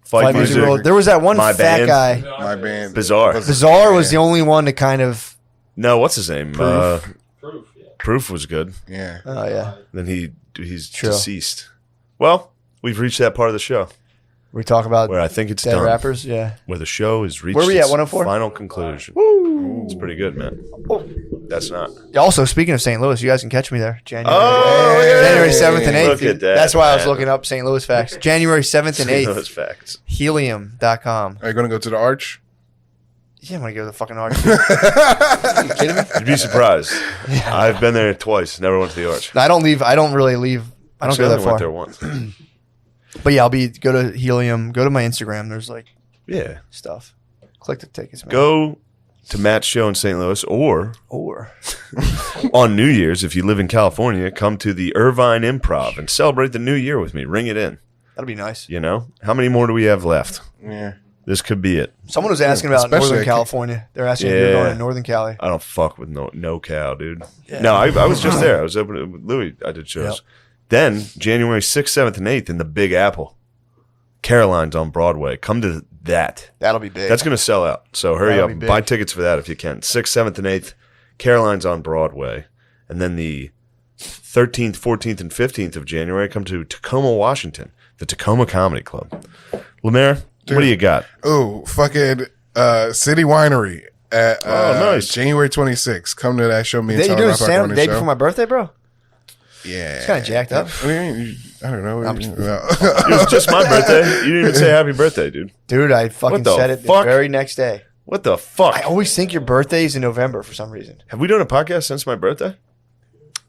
Fight music. ruled. There was that one My fat band. guy. My band. Bizarre. Bizarre was the only one to kind of. No, what's his name? Proof. Proof, yeah. Proof was good. Yeah. Oh yeah. Then he's True. deceased. Well, we've reached that part of the show We talk about where I think it's dead done. rappers. Yeah. Where the show is reached Where we at, its 104? final conclusion. It's pretty good, man. That's not. Also, speaking of St. Louis, you guys can catch me there. January. Oh, yeah. January 7th and 8th. Look at that, That's why I was man. looking up St. Louis facts. January 7th and Those 8th. facts. Helium.com. Are you going to go to the Arch? Yeah, I'm going to go to the fucking Arch. Are you kidding me? You'd be surprised. I've been there twice. Never went to the Arch. I don't leave. I don't really leave. I don't Actually, go that only went there far. once. But yeah, go to Helium. Go to my Instagram. There's like Yeah. stuff. Click the tickets, man. Go to Matt's show in St. Louis, or on New Year's, if you live in California, come to the Irvine Improv and celebrate the new year with me. Ring it in. That'll be nice. You know? How many more do we have left? Yeah. This could be it. Someone was asking about Especially Northern I California. They're asking if you're Yeah. going to Northern Cali. I don't fuck with no cow, dude. No, I was just there. I was open with Louis. I did shows. Yep. Then January 6th, 7th, and 8th in the Big Apple. Caroline's on Broadway. Come to that. That'll be big. That's going to sell out. So hurry That'll up. be big. Buy tickets for that if you can. 6th, 7th, and 8th. Caroline's on Broadway. And then the 13th, 14th, and 15th of January, come to Tacoma, Washington, the Tacoma Comedy Club. Lemaire, what do you got? Oh, fucking City Winery at nice. January 26th. Come to that show. Me and you Tyler doing Rock are stand on up the day show. before my birthday, bro? Yeah. It's kind of jacked up. I mean, I don't know. It was just my birthday. You didn't even say happy birthday, dude. Dude, I fucking What the said it fuck? the very next day. What the fuck? I always think your birthday is in November for some reason. Have we done a podcast since my birthday?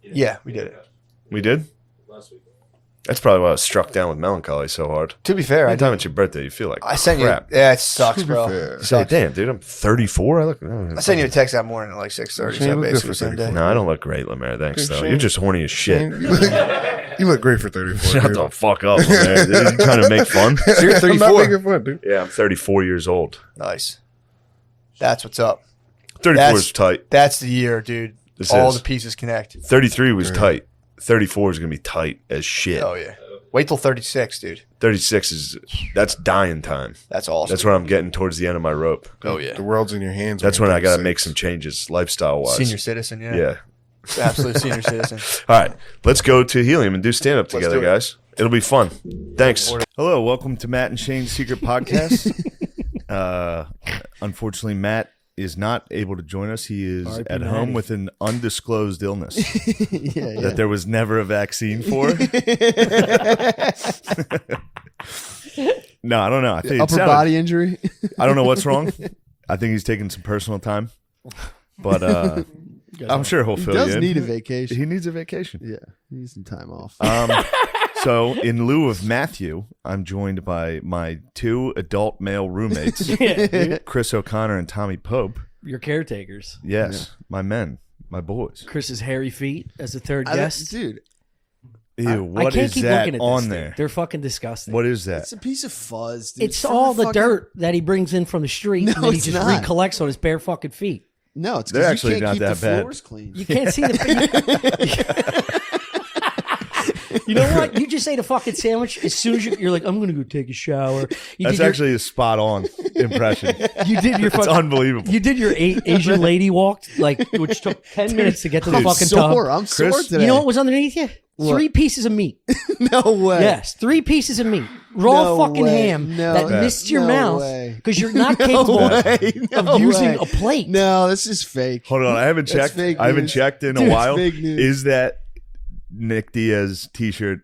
Yeah, we did it. We did? Last week. That's probably why I was struck down with melancholy so hard. To be fair, Anytime it's your birthday, you feel like I sent crap. you. Yeah, it sucks, bro. fair. It You say, sucks. damn, dude, I'm 34. I sent you a text that morning at like 6:30. Shane, So you look basically good the for same day. 34. No, I don't look great, Lemaire. Thanks, though. Shane- You're just horny as shit. You look great for 34. Shut dude. the fuck up, Lemaire. Dude, you trying to make fun? So you're I'm not 34. making fun, dude. Yeah, I'm 34 years old. Nice. That's what's up. 34 is tight. That's the year, dude. This All is. the pieces connect. 33 was tight. 34 is going to be tight as shit. Oh yeah. Wait till 36, dude. 36 that's dying time. That's awesome. That's where I'm getting towards the end of my rope. Oh yeah. The world's in your hands. That's when I got to 36. make some changes lifestyle wise. Senior citizen, yeah. Yeah. Absolute senior citizen. All right, let's go to Helium and do stand up together, do it. guys. It'll be fun. Thanks. Hello, welcome to Matt and Shane's Secret Podcast. Unfortunately, Matt is not able to join us. He is R.I.P. at Matty. home with an undisclosed illness Yeah. that there was never a vaccine for. No, I don't know. I think it Upper sounded- body injury. I don't know what's wrong. I think he's taking some personal time, but I'm sure he'll He fill does you in. need a vacation. He needs a vacation. Yeah, he needs some time off. So, in lieu of Matthew, I'm joined by my two adult male roommates, Yeah, dude. Chris O'Connor and Tommy Pope. Your caretakers. Yes, my men, my boys. Chris's hairy feet as the third I don't- guest. dude, Ew, I what can't is keep that looking at this on thing. there? They're fucking disgusting. What is that? it's a piece of fuzz. Dude. It's from all the fucking- dirt that he brings in from the street No, and then he it's just not. recollects on his bare fucking feet. No, it's They're because actually you can't not keep the that bad. floors clean. You can't see the. You know what? You just ate a fucking sandwich. As soon as you're like, I'm gonna go take a shower. You That's did actually a spot on impression. you did your It's fucking. unbelievable. You did your Asian lady walk, like which took 10 minutes to get to the I'm fucking sore. tub. I'm sore Chris, today. You know what was underneath you? What? 3 pieces of meat. No way. Yes, 3 pieces of meat, raw No fucking way. ham No. that Yeah. missed your No mouth way. because you're not No capable way. No of using way. a plate. No, this is fake. Hold on, I haven't That's checked. fake I haven't news. checked in Dude, a it's while. fake news. Is that Nick Diaz T-shirt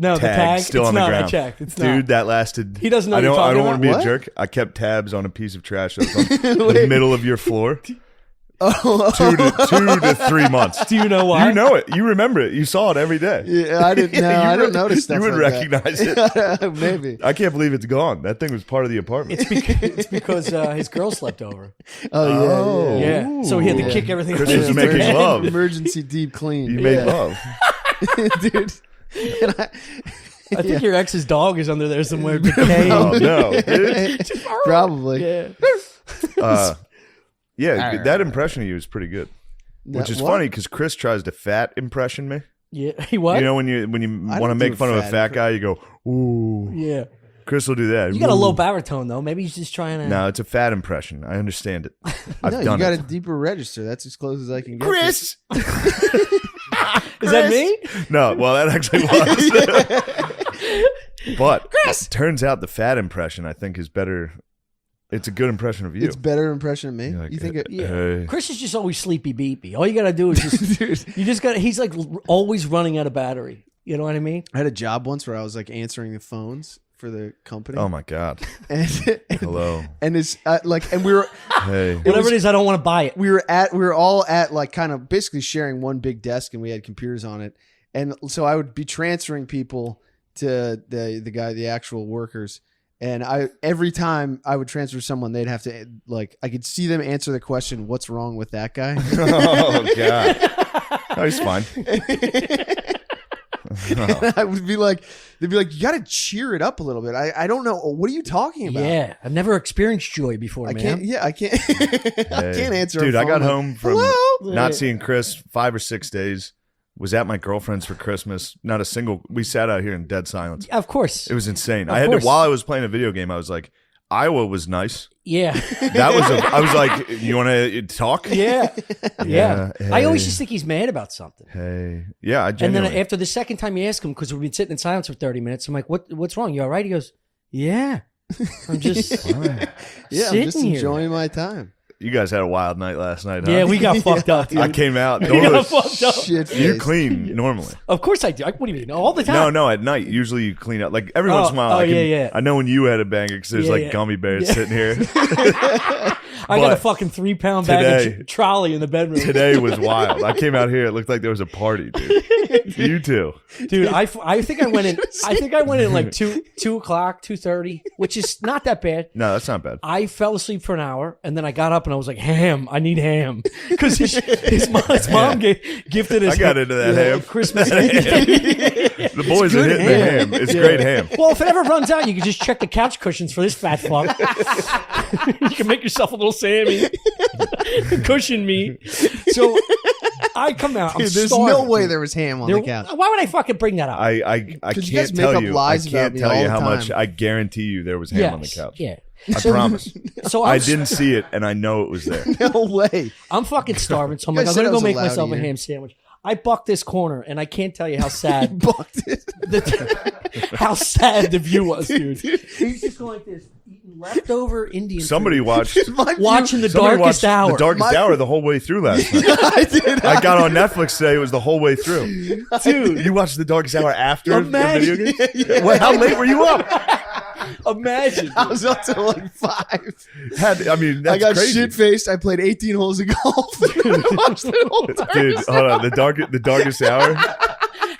No, the tag tag. still It's on the not ground. checked. It's Dude, not. that lasted. He doesn't know I what you're don't. I talking don't want to be about. a jerk. I kept tabs on a piece of trash that was on the middle of your floor. Oh, 2 to 3 months. Do you know why? You know it. You remember it. You saw it every day. yeah, I didn't. No, I didn't notice stuff. You would like recognize it. that. Maybe. I can't believe it's gone. That thing was part of the apartment. It's because his girl slept over. Oh, yeah. Yeah. So he had to Yeah. kick everything. Chris out. was making love. Emergency deep clean. You made love. dude. And I think your ex's dog is under there somewhere decaying. Oh no, dude. Probably. Yeah. Yeah, that impression of you is pretty good. Which is What? funny because Chris tries to fat impression me. Yeah. He what? You know when you I want to don't make do fun of a fat fat guy, you go, ooh. Yeah. Chris will do that. You got a Ooh. low baritone though. Maybe he's just trying to. No, it's a fat impression. I understand it. I've No, done you got it. a deeper register. That's as close as I can get. Chris. Is that me? No, well that actually was. But it turns out the fat impression I think is better. It's a good impression of you. It's better impression of me. You're like, You think it? Yeah. Hey. Chris is just always sleepy beepy. All you gotta do is just. Dude. You just gotta. He's like always running out of battery. You know what I mean? I had a job once where I was like answering the phones for the company. Oh my God. And, Hello. and it's like, and we were Hey. Whatever it is, I don't want to buy it. we were all at like kind of basically sharing one big desk, and we had computers on it. And so I would be transferring people to the actual workers. And every time I would transfer someone, they'd have to like, I could see them answer the question, "What's wrong with that guy?" Oh God. Oh, he's fine. And I would be like, they'd be like, "You got to cheer it up a little bit." I don't know. What are you talking about? Yeah, I've never experienced joy before, I man. can't. Yeah, I can't. I can't answer. Dude, a I got phone. home from Hello? not seeing Chris 5 or 6 days. Was at my girlfriend's for Christmas. Not a single. We sat out here in dead silence. Of course. It was insane. Of I had course. to while I was playing a video game. I was like, Iowa was nice. Yeah. That was. I was like, you want to talk? Yeah. Yeah. Yeah, I always hey. just think he's mad about something. Hey, yeah. I And then genuinely. after the second time you ask him, because we've been sitting in silence for 30 minutes, I'm like, what's wrong? You all right? He goes, yeah. I'm just Yeah, I'm sitting just here. enjoying my time. you guys had a wild night last night, huh? Yeah, we got fucked up, dude. I came out. We got Normally, fucked up. Shit you face. clean normally. Of course I do. What do you mean? All the time. No, at night. Usually you clean up. Like every once in a while. oh, I can, yeah. I know when you had a banger because there's Yeah, like yeah. gummy bears Yeah. sitting here. I got a But fucking 3-pound bag today- of trolley in the bedroom. Today was wild. I came out here. It looked like there was a party, dude. You too. Dude, I think I went in. I think I went in like 2 o'clock, 2:30, which is not that bad. No, that's not bad. I fell asleep for an hour, and then I got up and I was like, "Ham, I need ham," because his mom gifted us. I got into that ham. Christmas. The boys are hitting the ham. It's great ham. Well, if it ever runs out, you can just check the couch cushions for this fat fuck. You can make yourself a little Sammy cushion meat. So I come out. I'm Dude, there's starving. no way there was ham on the couch. Why would I fucking bring that up? I 'Cause you guys can't make tell up you. I lies about can't me tell all you the how time. much. I guarantee you there was ham on the couch. Yeah. I promise. So I didn't see it, and I know it was there. No way. I'm fucking starving, so I'm You like, guys I'm said gonna I go was make allowed myself a here. ham sandwich. I bucked this corner, and I can't tell you how sad Bucked it. how sad the view was, dude. He's just going like this, eating leftover Indian. Somebody food. watched. My view- watching the Somebody darkest watched hour. The darkest hour the whole way through last night. I did. I got on Netflix today. It was the whole way through. Dude, You watched the darkest hour after Imagine- the video game? Well, how late were you up? imagine. I was up till like 5. I mean, that's I got crazy. shit faced. I played 18 holes of golf. Watched the whole Dude, darkest hold on. The darkest hour.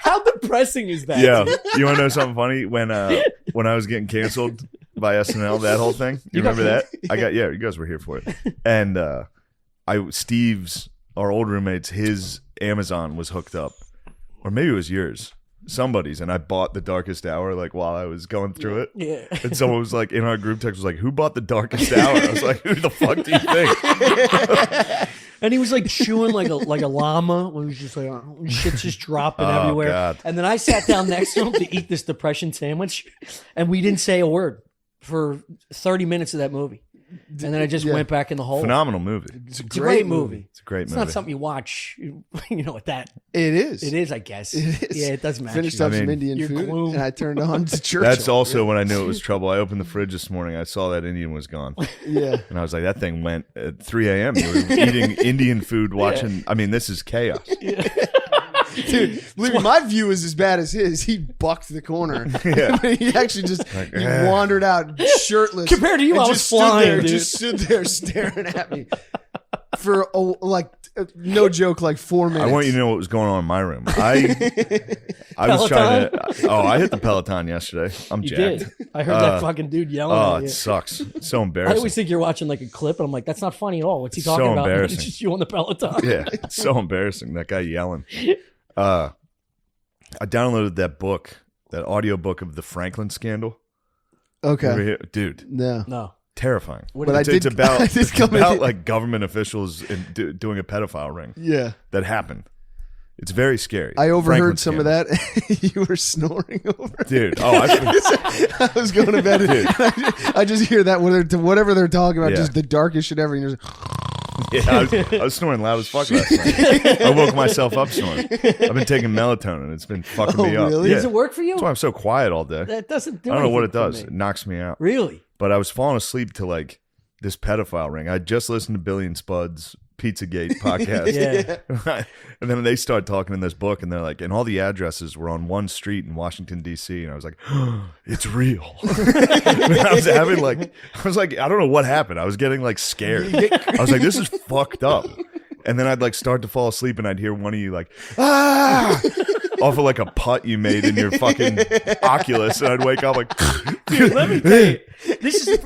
How depressing is that? Yeah, you want to know something funny? When I was getting canceled by SNL, that whole thing. You remember that? You guys were here for it. And Steve's, our old roommate's, his Amazon was hooked up, or maybe it was yours, somebody's, and I bought the darkest hour like while I was going through it. Yeah. And someone was like in our group text was like, "Who bought the darkest hour?" I was like, "Who the fuck do you think?" And he was like chewing like a llama when he was just like shit's just dropping Oh, everywhere. God. And then I sat down next to him to eat this depression sandwich, and we didn't say a word for 30 minutes of that movie. And then I just went back in the hole. Phenomenal movie. It's a great movie. It's a great It's movie. not something you watch, at that. It is. It is, I guess. It is. Yeah, it does matter. Finished up I some mean, Indian your food, gloom. and I turned on to Churchill. That's also when I knew it was trouble. I opened the fridge this morning. I saw that Indian was gone. Yeah. And I was like, that thing went at 3 a.m. You were eating Indian food, watching. I mean, this is chaos. Dude, believe me, my view is as bad as his. He bucked the corner. Yeah. He actually just he wandered out shirtless. Compared to you, and I was just stood flying, there, dude. just stood there staring at me for no joke, like 4 minutes. I want you to know what was going on in my room. I was trying to. I hit the Peloton yesterday. I'm You jacked. did. I heard that fucking dude yelling Oh, at you. it sucks. It's so I embarrassing. always think you're watching like a clip, and I'm like, that's not funny at all. What's he So talking about? embarrassing. It's just you on the Peloton. Yeah, it's so embarrassing. That guy yelling. I downloaded that book, that audio book of the Franklin scandal. Okay, Over here. Dude, no. No. terrifying. But I did- It's about, I did it's come in- about like government officials doing a pedophile ring Yeah, that happened. It's very scary. I overheard Franklin some scandal. of that. You were snoring over it. Dude, I was going to bed. Dude. I just hear that whatever they're talking about, Yeah. just the darkest shit ever. And you're just, Yeah, I was snoring loud as fuck last night. I woke myself up snoring. I've been taking melatonin. It's been fucking me up. really? Yeah. Does it work for you? That's why I'm so quiet all day. That doesn't do I don't know what anything it for does. me. It knocks me out. Really? But I was falling asleep to like this pedophile ring. I just listened to Billy and Spud's Pizzagate podcast. Yeah. And then they start talking in this book, and they're like, and all the addresses were on one street in Washington, D.C. And I was like, it's real. I was like, I don't know what happened. I was getting like scared. I was like, this is fucked up. And then I'd like start to fall asleep, and I'd hear one of you like, ah, off of like a putt you made in your fucking Oculus. And I'd wake up like, Dude, let me tell you,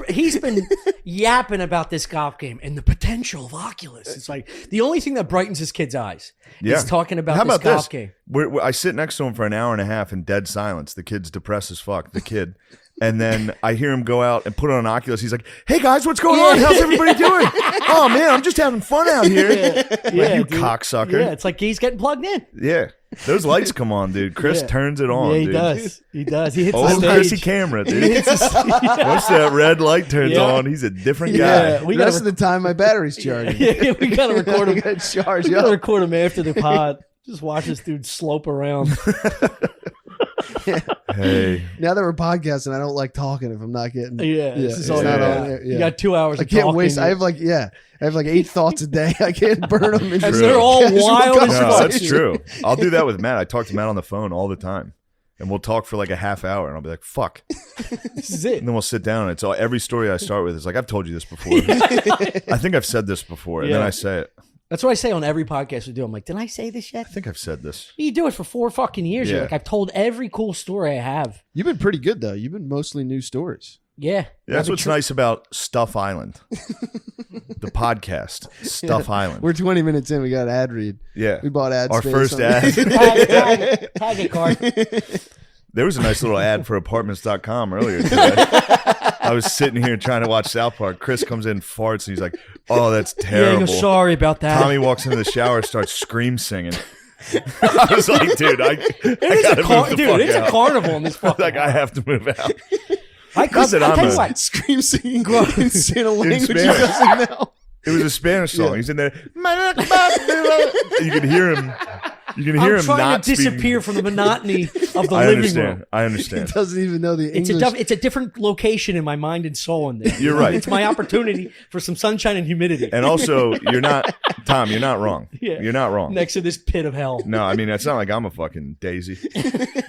he's been yapping about this golf game and the potential of Oculus. It's like the only thing that brightens his kid's eyes is talking about How this about golf this? game. I sit next to him for an hour and a half in dead silence. The kid's depressed as fuck, the kid. And then I hear him go out and put on an Oculus. He's like, hey guys, what's going on? How's everybody doing? Oh man, I'm just having fun out here. Like, you dude. cocksucker. Yeah, it's like he's getting plugged in. Yeah. Those lights come on, dude. Chris Yeah. turns it on, Yeah, he dude. does. He does. He hits Old the stage. Chrissy camera, dude. Once that red light turns Yeah. on, he's a different Yeah. guy. We the rest gotta, of the time, my battery's charging. yeah, we gotta record him. Get charged We gotta up. record him after the pod. Just watch this dude slope around. Hey. Now that we're podcasting, I don't like talking if I'm not getting. Yeah, this is it's all not you on got. there. You Yeah. got 2 hours. I of can't talking. waste. I have like 8 thoughts a day. I can't burn them. and they're all Casual wild as No, fuck. that's true. I'll do that with Matt. I talk to Matt on the phone all the time. And we'll talk for like a half hour, and I'll be like, fuck. This is it. And then we'll sit down, and it's all every story I start with is like, I've told you this before. I think I've said this before, and then Yeah. I say it. That's what I say on every podcast we do. I'm like, did I say this yet? I think I've said this. You do it for 4 fucking years. You're Yeah. like, I've told every cool story I have. You've been pretty good though. You've been mostly new stories. Yeah. Yeah, that's I've been what's nice about Stuff Island, the podcast, Stuff Island. We're 20 minutes in. We got ad read. Yeah, We bought ad our space first on- ad. Tag it, card. There was a nice little ad for apartments.com earlier today. I was sitting here trying to watch South Park. Chris comes in, farts, and he's like, "Oh, that's Yeah, terrible." go, sorry about that. Tommy walks into the shower, starts scream singing. I was like, "Dude, I It gotta is a move the dude, fuck it's out." a carnival in this fucking Like, I have to move out. I Not that I'm tell you a- what, Scream singing in a language he Spanish. doesn't know. It was a Spanish song. Yeah. He's in there. You can hear him. You can hear I'm him trying not to disappear speaking. from the monotony of the I living understand. room. I He understand. doesn't even know the It's English. it's a different location in my mind and soul in there. You're right. It's my opportunity for some sunshine and humidity And also, you're not Tom. You're not wrong. Yeah. You're not wrong. next to this pit of hell. No, I mean it's not like I'm a fucking daisy.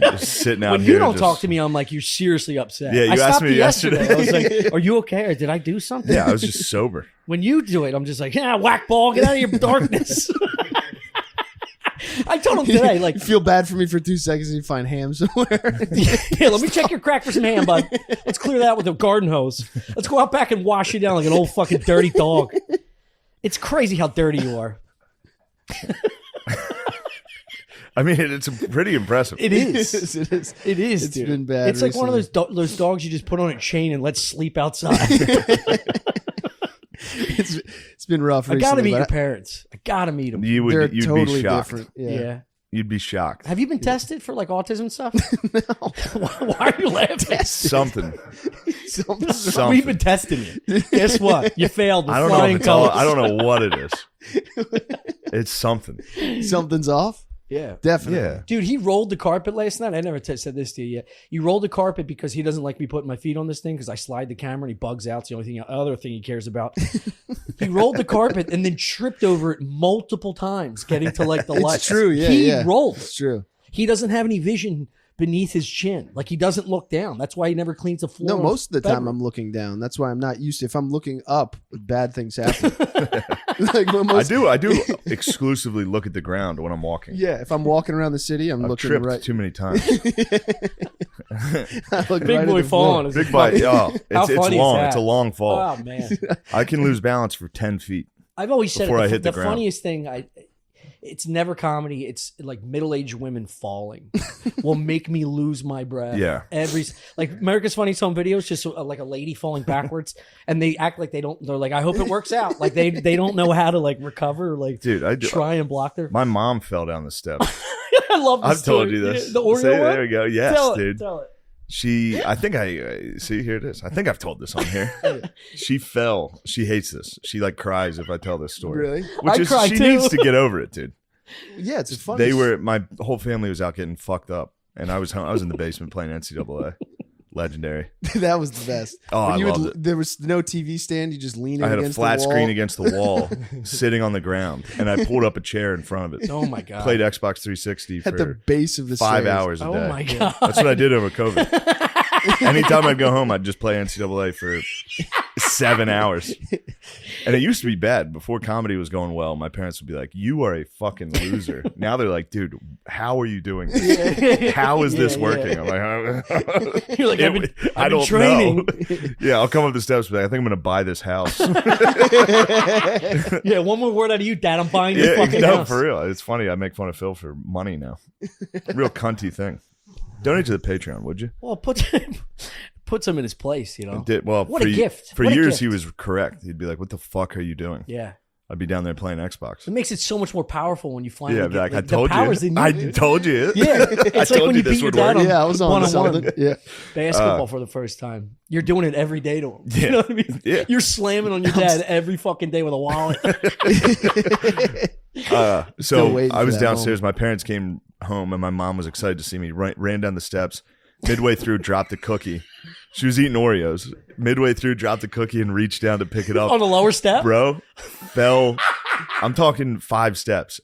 Just sitting out When here. you don't just- talk to me, I'm like, you're seriously upset. Yeah, you I asked stopped me you yesterday. I was yesterday. like, are you okay? Or did I do something? Yeah, I was just sober. When you do it, I'm just like, yeah, whack ball, get out of your darkness. I told him today, like, You feel bad for me for 2 seconds and you find ham somewhere. yeah, let me check your crack for some ham, bud. Let's clear that with a garden hose. Let's go out back and wash you down like an old fucking dirty dog. It's crazy how dirty you are. I mean, it's pretty impressive. It is. It is. It is, It's dude. been bad It's like one of recently. those dogs you just put on a chain and let sleep outside. It's been rough I recently. gotta meet but your parents. I gotta meet them. You They're would. You'd totally be shocked. different. Yeah. Yeah. You'd be shocked. Have you been tested for like autism stuff? No. Why are you laughing? Something. Something- We've been testing you. Guess what? You failed with I don't know. If flying it's all, colors. I don't know what it is. It's something. Something's off. Yeah. Definitely. Yeah. Dude, he rolled the carpet last night. I never said this to you yet. He rolled the carpet because he doesn't like me putting my feet on this thing because I slide the camera and he bugs out. It's the only other thing he cares about. He rolled the carpet and then tripped over it multiple times getting to like the lights. It's true. Yeah. He yeah. rolled. It's true. He doesn't have any vision beneath his chin. Like he doesn't look down. That's why he never cleans the floor. No, most of the time bedroom. I'm looking down. That's why I'm not used to. If I'm looking up, bad things happen. I do exclusively look at the ground when I'm walking. Yeah, if I'm walking around the city, I'm I've looking tripped right. too many times. I look Big right at boy the falling. floor. Big bite. Oh, How it's funny is long. that? It's a long fall. Oh man. I can lose balance for 10 feet. I've always said Before I it, hit the the ground. funniest thing it's never comedy. It's like middle-aged women falling will make me lose my breath. Yeah. Like America's Funniest Home Videos, just like a lady falling backwards, and they act like they don't. They're like, I hope it works out. Like they don't know how to like recover. Or, like, Dude, I do. try and block their. My mom fell down the steps. I love. This I've told story. you this. Yeah, the Oreo See, one? there we go. Yes, Tell it, dude. Tell it. I think see, here it is. I think I've told this on here. She fell. She hates this. She like cries if I tell this story. Really? Which I is, cry she too. needs to get over it, dude. Yeah, it's a funny. My whole family was out getting fucked up, and I was in the basement playing NCAA. Legendary. That was the best. Oh, I loved it. There was no TV stand. You just lean I had a against flat the wall. screen against the wall, sitting on the ground, and I pulled up a chair in front of it. Oh my god. Played Xbox 360 at the for base of the 5 stairs. hours a day. Oh my god. That's what I did over COVID. Anytime I'd go home, I'd just play NCAA for 7 hours. And it used to be bad. Before comedy was going well, my parents would be like, you are a fucking loser. Now they're like, dude, how are you doing this? How is this working? I'm like, You're like, I've been I don't training. know. Yeah, I'll come up the steps and be like, I think I'm going to buy this house. Yeah, one more word out of you, Dad. I'm buying your Yeah, fucking no, house. for real. It's funny. I make fun of Phil for money now. Real cunty thing. Donate to the Patreon, would you? Well, puts him in his place, you know. What a gift. For What a years, gift. he was correct. He'd be like, what the fuck are you doing? Yeah. I'd be down there playing Xbox. It makes it so much more powerful when you finally Yeah, get like, I the told powers you. in you, I dude. told you. Yeah, it's like told when you you this beat your would dad work. on Yeah, I was on one-on-one something. Yeah. basketball for the first time. You're doing it every day to him. You know what I mean? Yeah. You're slamming on your dad every fucking day with a wallet. So waiting I for was that downstairs. My parents came home, and my mom was excited to see me. Ran down the steps. Midway through, dropped a cookie. She was eating Oreos. Midway through, dropped a cookie and reached down to pick it up. On the lower step? Bro, fell. I'm talking 5 steps,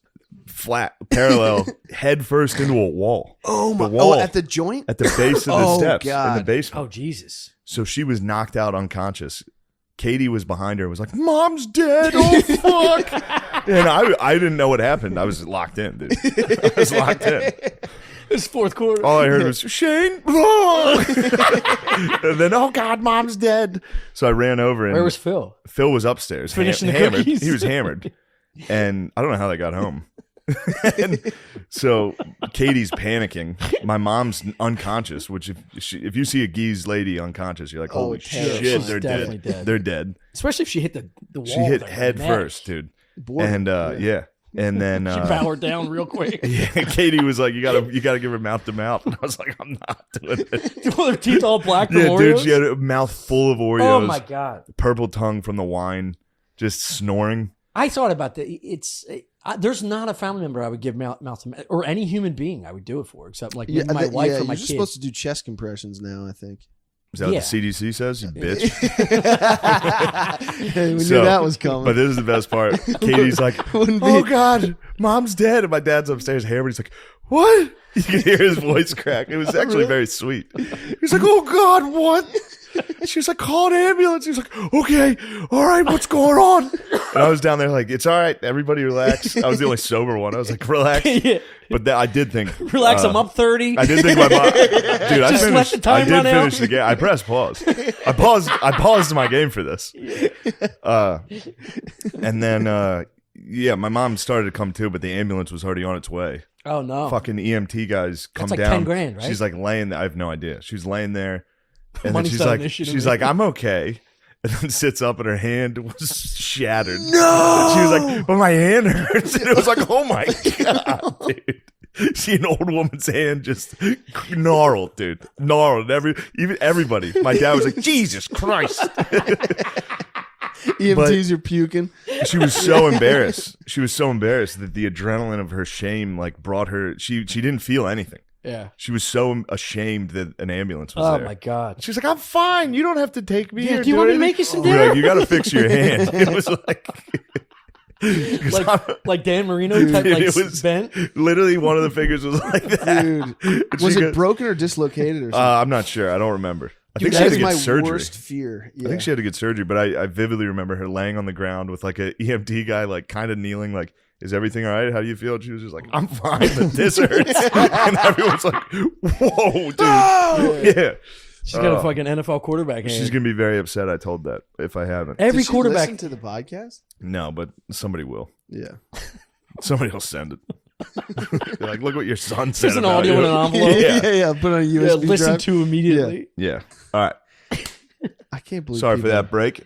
flat, parallel, head first into a wall. Oh my! The wall Oh, at the joint. at the base of the Oh, steps in the God. basement. Oh, Jesus. So she was knocked out unconscious. Katie was behind her and was like, Mom's dead. Oh, fuck. And I didn't know what happened. I was locked in, dude. I was locked in. It's fourth quarter. All I heard was, Shane. And then, oh, God, Mom's dead. So I ran over. And Where was Phil? Phil was upstairs. Finishing the hammered. cookies? He was hammered. And I don't know how they got home. And so Katie's panicking. My mom's unconscious, which if you see a geese lady unconscious, you're like, Oh, holy terrifying. shit, She's they're definitely dead. dead. They're dead. Especially if she hit the wall. She hit with her head neck. first, dude. Boredom. And yeah. And then She powered down real quick. yeah, Katie was like, you gotta give her mouth to mouth. And I was like, I'm not doing it. Well, her teeth all black from Yeah, Oreos? dude, she had a mouth full of Oreos. Oh, my God. Purple tongue from the wine, just snoring. I thought about that. There's not a family member I would give mouth to mouth, or any human being I would do it for, except like maybe my wife or my you're kid. supposed to do chest compressions now. I think. Is that what Yeah. the CDC says, you bitch? Hey, we So, knew that was coming. But this is the best part. Katie's like, Wouldn't be- oh, God, Mom's dead. And my dad's upstairs hammered. He's like, what? You can hear his voice crack. It was actually very sweet. He's like, oh, God, what? She was like, call an ambulance. He was like, okay, all right, what's going on? And I was down there like, it's all right, everybody relax. I was the only sober one. I was like, relax. Yeah. But I did think, Relax, I'm up 30. I did think my mom, dude. I Just let finished. the time I did run out. finish the game. I pressed pause. I paused my game for this. And then, yeah, my mom started to come too, but the ambulance was already on its way. Oh, no. Fucking EMT guys come That's like down. 10 grand, right? She's like laying there. I have no idea. She's laying there, and then Money's she's not an like, issue to she's me. like, I'm okay. And then sits up and her hand was shattered. No! She was like, but my hand hurts. And it was like, oh my God, dude. See an old woman's hand just gnarled, dude. Gnarled. Even everybody. My dad was like, Jesus Christ. EMTs are puking. She was so embarrassed. She was so embarrassed that the adrenaline of her shame like brought her. She didn't feel anything. Yeah. She was so ashamed that an ambulance was Oh there. my God. She was like, "I'm fine. You don't have to take me." Yeah, here, do you want me to anything." make you some We're dinner? like, you got to fix your hand. It was like Dan Marino type, like it was bent. literally one of the fingers was like that. Dude, And was she it goes, broken or dislocated or something? I'm not sure. I don't remember. I think Dude, she had that to is get my surgery. worst fear. Yeah. I think she had to get surgery, but I vividly remember her laying on the ground with like a EMT guy, like kind of kneeling, like, "Is everything all right? How do you feel?" And she was just like, "I'm fine, but this hurts." And everyone's like, "Whoa, dude!" Yeah, She's got a fucking NFL quarterback hand. she's gonna be very upset. I told that if I haven't. Every Did she quarterback. listen to the podcast? No, but somebody will. Yeah. Somebody will send it. They're like, "Look what your son said." There's an about audio you." in an envelope. Yeah. Put on a Yeah, USB listen drive. to immediately. Yeah. All right. I can't believe. Sorry for people- that break.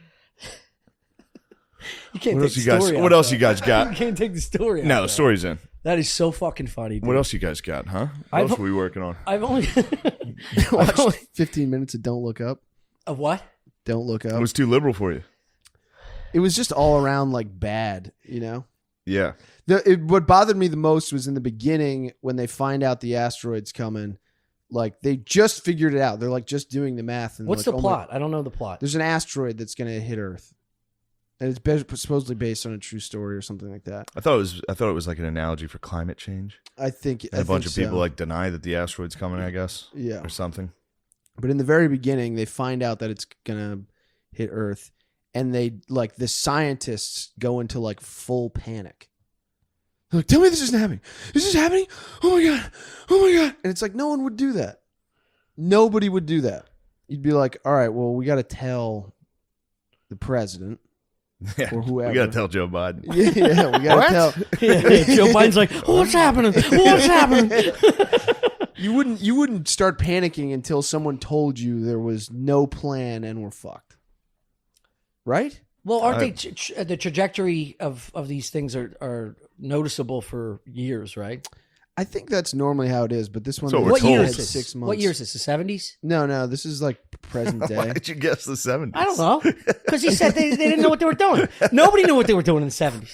You can't What take else the you guys? story What out, else though. you guys You got? can't take the story out. No, of the that. story's in. That is so fucking funny, dude. What else you guys got, huh? What I've- else are we working on? I've only. Watched 15 minutes of Don't Look Up. Of what? Don't Look It Up. was too liberal for you. It was just all around like bad, you know? Yeah. What bothered me the most was in the beginning when they find out the asteroid's coming. Like they just figured it out. They're like just doing the math. And What's like, the oh my- plot? I don't know the plot. There's an asteroid that's going to hit Earth, and it's supposedly based on a true story or something like that. I thought it was like an analogy for climate change. I think And a bunch of people like deny that the asteroid's coming, I guess, yeah. or something. But in the very beginning, they find out that it's gonna hit Earth, and they like the scientists go into like full panic. They're like, "Tell me this isn't happening. This is happening. Oh my god. Oh my god!" And it's like no one would do that. Nobody would do that. You'd be like, "All right, well, we got to tell the president Yeah. or whoever." We got to tell Joe Biden. Yeah, we got to tell. Yeah, Joe Biden's like, what's happening? What's happening? You wouldn't start panicking until someone told you there was no plan and we're fucked. Right? Well, aren't they the trajectory of these things are noticeable for years, right? I think that's normally how it is, but this one So they we're What told. year had is this? 6 months. What year is this? The 70s? No, this is like present day. Why did you guess the 70s? I don't know. Because he said they didn't know what they were doing. Nobody knew what they were doing in the 70s.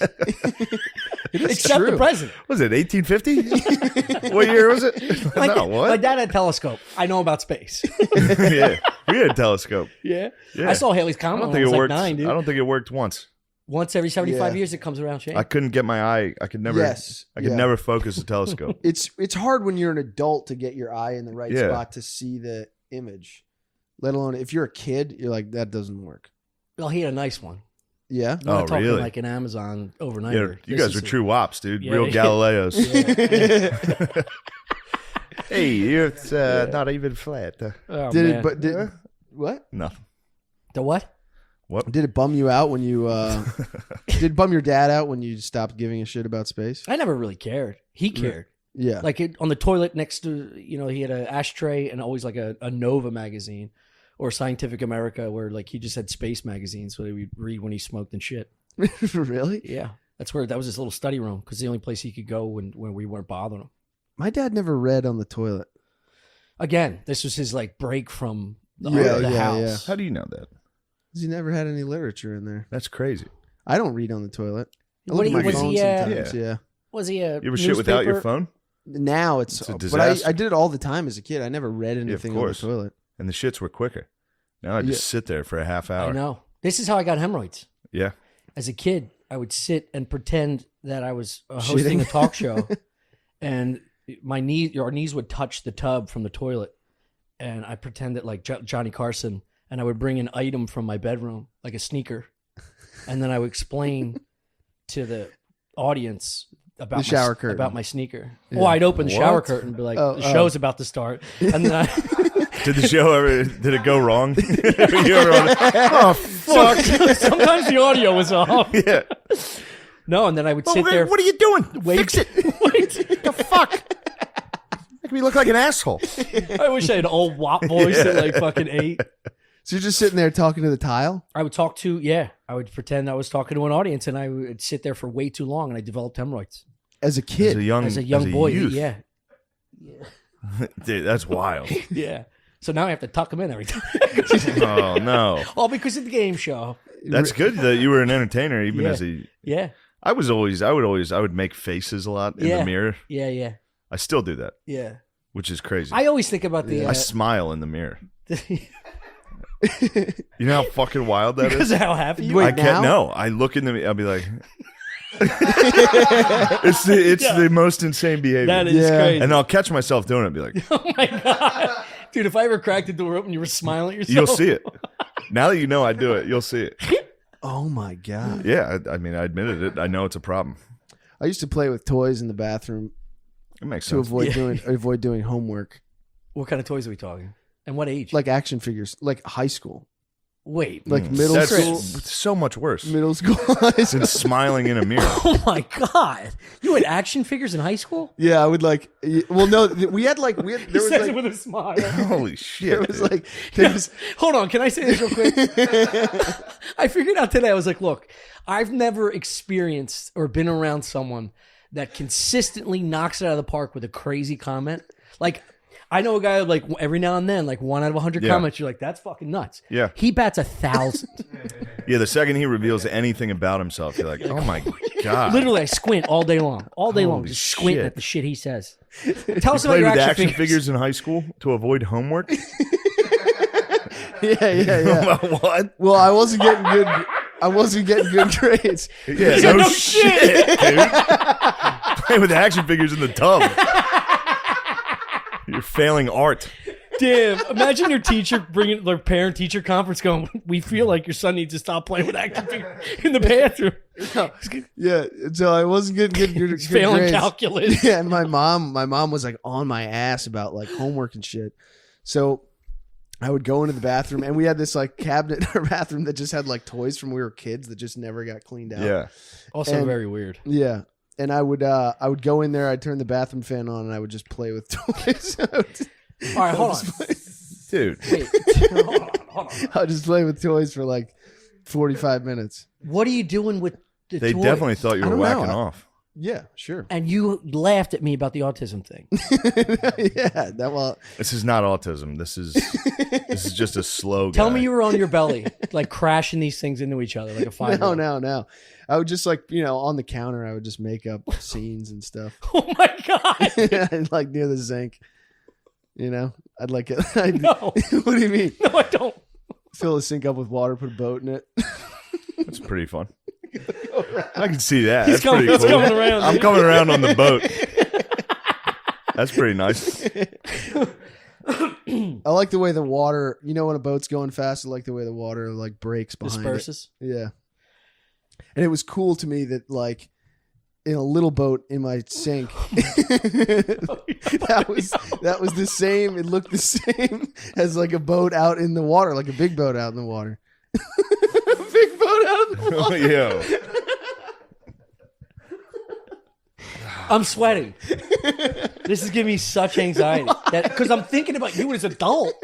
Except true. the president. Was it 1850? What year was it? My, No, my what? dad had a telescope. I know about space. Yeah. We had a telescope. Yeah. Yeah. I saw Haley's I Comet don't when I think was it like worked. 9, dude. I don't think it worked once. Once every 75 Yeah. years, it comes around, Shane. I couldn't get my eye. I could never. Yes. I could Yeah. never focus a telescope. It's hard when you're an adult to get your eye in the right Yeah. spot to see the image. Let alone if you're a kid, you're like that doesn't work. Well, he had a nice one. Yeah. I'm not Oh, talking really? like an Amazon overnighter. Yeah, you This guys is are a- true wops, dude. Yeah. Real Galileos. Yeah. Hey, it's not even flat. Oh, Did man. it? But did what? Nothing. The what? What? Did it bum you out when you? Did it bum your dad out when you stopped giving a shit about space? I never really cared. He cared. Yeah. Like on the toilet next to, he had an ashtray and always like a Nova magazine or Scientific America where like he just had space magazines so he would read when he smoked and shit. Really? Yeah. That was his little study room because the only place he could go when we weren't bothering him. My dad never read on the toilet. Again, this was his like break from the Yeah, house. How do you know that? 'Cause he never had any literature in there. That's crazy. I don't read on the toilet. I What look at was my phone he, sometimes. Yeah. Was he a You ever shit without your newspaper- phone? Now it's It's a but disaster. I did it all the time as a kid. I never read anything on the course. toilet. And the shits were quicker. Now I just sit there for a half hour. I know. This is how I got hemorrhoids. Yeah. As a kid, I would sit and pretend that I was hosting Shitting. a talk show, and our knees would touch the tub from the toilet, and I pretended like Johnny Carson, and I would bring an item from my bedroom, like a sneaker, and then I would explain to the audience about The shower curtain. about my sneaker. Yeah. Or I'd open the shower What? curtain and be like, Oh, the show's about to start, and then Did the show ever? Did it go wrong? You ever on- oh fuck! sometimes the audio was off. Yeah. No, and then I would sit there. What are you doing? Wait. Fix it. Wait. The fuck? Make me look like an asshole. I wish I had an old WAP voice at like fucking 8. So you're just sitting there talking to the tile? I would I would pretend I was talking to an audience and I would sit there for way too long and I developed hemorrhoids. As a kid. As a young boy, youth. yeah. Dude, that's wild. Yeah. So now I have to tuck them in every time. Oh no. All because of the game show. That's good that you were an entertainer, even Yeah. as a. Yeah. I would make faces a lot in the mirror. Yeah. Yeah. I still do that, Yeah. which is crazy. I always think about the. I smile in the mirror. You know how fucking wild that because is? of how happy you Wait, are. I can't. now? No, I look in the mirror. I'll be like, it's the most insane behavior. That is Yeah. crazy. And I'll catch myself doing it. And be like, Oh my god, dude! If I ever cracked the door open, you were smiling at yourself. you'll see it. Now that you know I do it, you'll see it. Oh my god! Yeah, I mean, I admitted it. I know it's a problem. I used to play with toys in the bathroom It makes to sense. avoid doing homework, What kind of toys are we talking? And what age? like action figures, like high school, Wait. like middle That's school, so much worse middle school. than smiling in a mirror. Oh my god! You had action figures in high school? Yeah, I would like. Well, no, we had there He was says like it with a smile. Holy there shit! was dude. like there was Hold on, can I say this real quick? I figured out today. I was like, look, I've never experienced or been around someone that consistently knocks it out of the park with a crazy comment. Like, I know a guy like every now and then, like 1 out of 100 Yeah. comments, you're like, that's fucking nuts. Yeah. He bats 1,000. Yeah, the second he reveals anything about himself, you're like, oh my god! Literally, I squint all day long. All day long, Holy just squinting shit. at the shit he says. Tell us about Played your with action, action figures in high school to avoid homework. yeah. What? Well, I wasn't getting good. I wasn't getting good grades. Yeah, said, no "No shit, dude. Playing with action figures in the tub. You're failing art. Damn! Imagine your teacher bringing their parent-teacher conference, going, "We feel like your son needs to stop playing with action figures in the bathroom. Yeah, so I wasn't getting good, He's good failing grades. calculus." Yeah, and my mom was like on my ass about like homework and shit. So I would go into the bathroom, and we had this like cabinet in our bathroom that just had like toys from when we were kids that just never got cleaned out. Yeah. Also, And- very weird. Yeah. And I would go in there, I'd turn the bathroom fan on, and I would just play with toys. All right, hold on. Dude. Wait, hold on. I'll just play with toys for like 45 minutes. What are you doing with the They toys? definitely thought you I were don't know. whacking off. Yeah, sure. And you laughed at me about the autism thing. Yeah, that well. This is not autism. This is just a slow guy. Tell me you were on your belly, like crashing these things into each other like a 5-year-old. No. I would just like, on the counter, I would just make up scenes and stuff. Oh my god! And like near the sink. I'd like it. No. What do you mean? No, I don't. Fill the sink up with water, put a boat in it. That's pretty fun. I can see that. He's That's pretty cool. coming around. I'm coming around on the boat. That's pretty nice. I like the way the water, when a boat's going fast, I like the way the water like breaks behind Disperses. it. Yeah. And it was cool to me that like in a little boat in my sink, that was the same. It looked the same as like a boat out in the water, like a big boat out in the water. A big boat out in the water. Yo. I'm sweating. This is giving me such anxiety because I'm thinking about you as an adult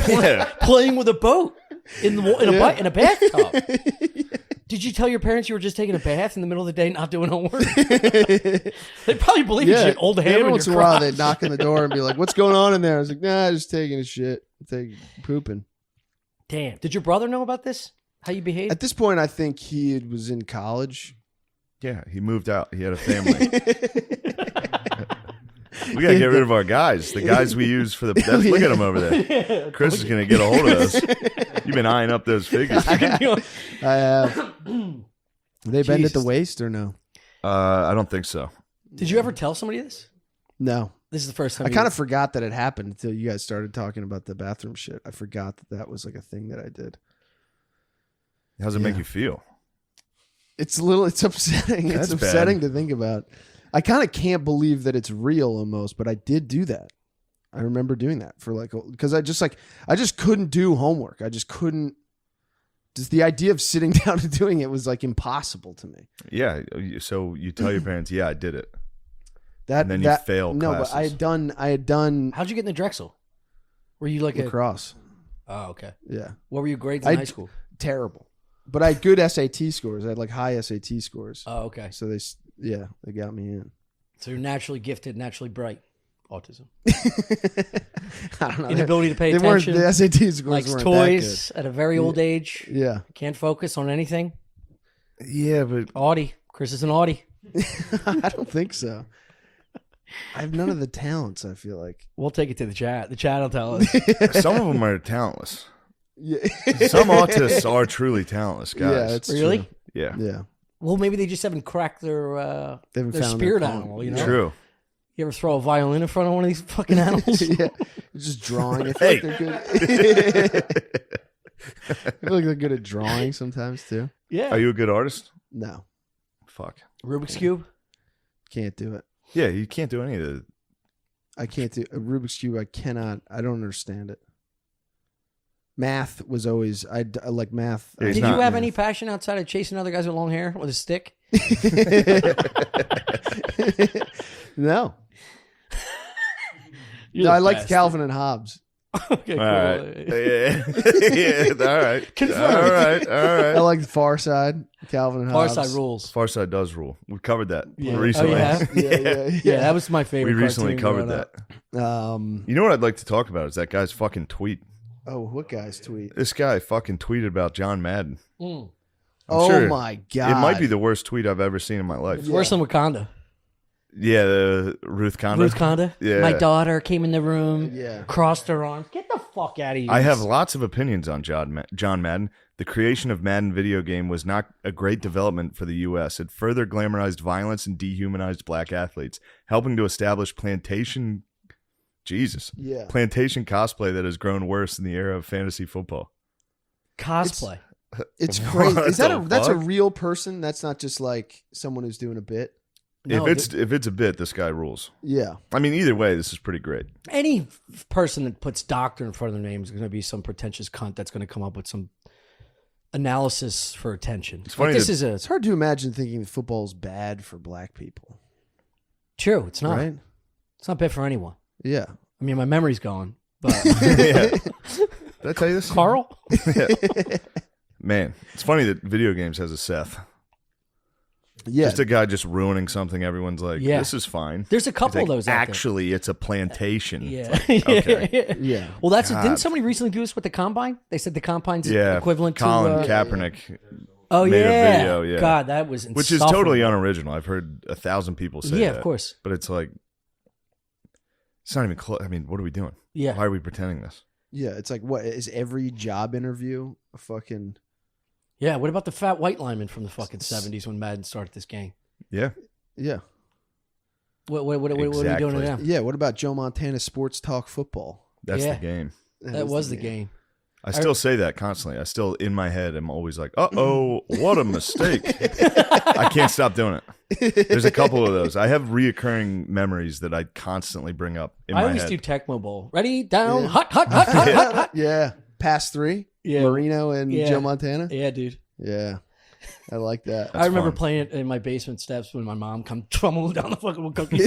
Yeah. playing with a boat in a bathtub. Did you tell your parents you were just taking a bath in the middle of the day, not doing homework? They probably believe you. Shit, old ham Every in once in your a while, crotch. they'd knock on the door and be like, "What's going on in there?" I was like, "Nah, just taking a shit, pooping." Damn. Did your brother know about this? How you behaved? At this point, I think he was in college. Yeah, he moved out. He had a family. We gotta get rid of our guys. The guys we use for the. Look at him over there. Chris is gonna get a hold of us. You've been eyeing up those figures. I have. They bend at the Jesus. waist or no? I don't think so. Did you ever tell somebody this? No. This is the first time. I kind of forgot that it happened until you guys started talking about the bathroom shit. I forgot that was like a thing that I did. How does it make you feel? It's upsetting. That's It's upsetting bad. to think about. I kind of can't believe that it's real almost, but I did do that. I remember doing that for because I just couldn't do homework. I just couldn't. Just the idea of sitting down and doing it was like impossible to me. Yeah. So you tell your parents, yeah, I did it. That And then you fail No, classes. but I had done How'd you get in the Drexel? Were you like lacrosse. Oh, okay. Yeah, What were your grades in high school? terrible. But I had good SAT scores. I had like high SAT scores. Oh, okay. So they got me in. So you're naturally gifted, naturally bright. autism. I don't know. Inability to pay They weren't, attention. the SAT scores Likes weren't toys at a very old age. that good. Yeah. Can't focus on anything. Yeah, but Audi. Chris is an Audi. I don't think so. I have none of the talents, I feel like. We'll take it to the chat. The chat will tell us. some of them are talentless. Yeah. Some autists are truly talentless guys. Yeah, it's Really? true. Yeah. Yeah. Well, maybe they just haven't cracked their They haven't their found spirit their calling. animal. You know? True. You ever throw a violin in front of one of these fucking animals? Yeah. Just drawing. I feel like they're good. I feel like they're good at drawing sometimes too. Yeah. Are you a good artist? No. Fuck. Rubik's Cube? Can't do it. Yeah, you can't do any of the. I can't do a Rubik's Cube. I cannot. I don't understand it. Math was always. I like math. Yeah, Did It's you not- have any passion outside of chasing other guys with long hair with a stick? No. You're No, the I liked best. Calvin and Hobbes. Okay, All cool. right. Yeah. All right. Confirmed. All right. All I right. liked Far Side. Calvin and Far Hobbes. Side rules. Far Side does rule. We covered that Yeah. recently. Oh, you have? Yeah. that was my We favorite. recently cartoon covered growing that. up. You know what I'd like to talk about is that guy's fucking tweet. Oh, what guy's tweet? This guy fucking tweeted about John Madden. Mm. Oh sure my god! It might be the worst tweet I've ever seen in my life. It's worse than Wakanda. Yeah, the Ruth Conda. Ruth Conda. Yeah. My daughter came in the room, Yeah. crossed her arms. Get the fuck out of here. I have lots of opinions on John Madden. The creation of Madden video game was not a great development for the U.S. It further glamorized violence and dehumanized black athletes, helping to establish plantation cosplay that has grown worse in the era of fantasy football. cosplay. It's crazy. Is that the that's a fuck? real person? That's not just like someone who's doing a bit. No, if it's a bit, this guy rules. Yeah. I mean, either way, this is pretty great. any person that puts doctor in front of their name is going to be some pretentious cunt that's going to come up with some analysis for attention. It's funny this that- is a It's hard to imagine thinking that football's bad for black people. true. It's not. Right? It's not bad for anyone. Yeah. I mean, my memory's gone. But Yeah. Did I tell you this? Carl, Man, it's funny that video games has a Seth. Yeah. Just a guy just ruining something. Everyone's like, Yeah. this is fine. there's a He's couple like, of those. out actually, it's a plantation. there. It's Yeah. like, okay. yeah. Well, that's God. didn't somebody recently do this with the combine? They said the combine's Yeah. equivalent Colin to. Kaepernick, Oh made a yeah. video, yeah. God, that was which is totally unoriginal. I've heard 1,000 people say Yeah, that. of course. But it's like, it's not even close. I mean, what are we doing? Yeah. Why are we pretending this? Yeah. It's like, what is every job interview a fucking. Yeah. What about the fat white lineman from the fucking 70s when Madden started this game? Yeah. Yeah. What are we doing to Exactly. them? Yeah. What about Joe Montana Sports Talk Football? That's Yeah. the game. That was the game. I still say that constantly. I still, in my head, am always like, uh-oh, what a mistake. I can't stop doing it. There's a couple of those. I have reoccurring memories that I constantly bring up in I my always head. do Tecmo Bowl. Ready, down, Yeah. hot, hot, hot, hot, hot, hot. Yeah. Pass three. Yeah. Marino and Yeah. Joe Montana. Yeah, dude. Yeah. I like that. I remember fun. playing it in my basement steps when my mom come trummeling down the fucking cookie.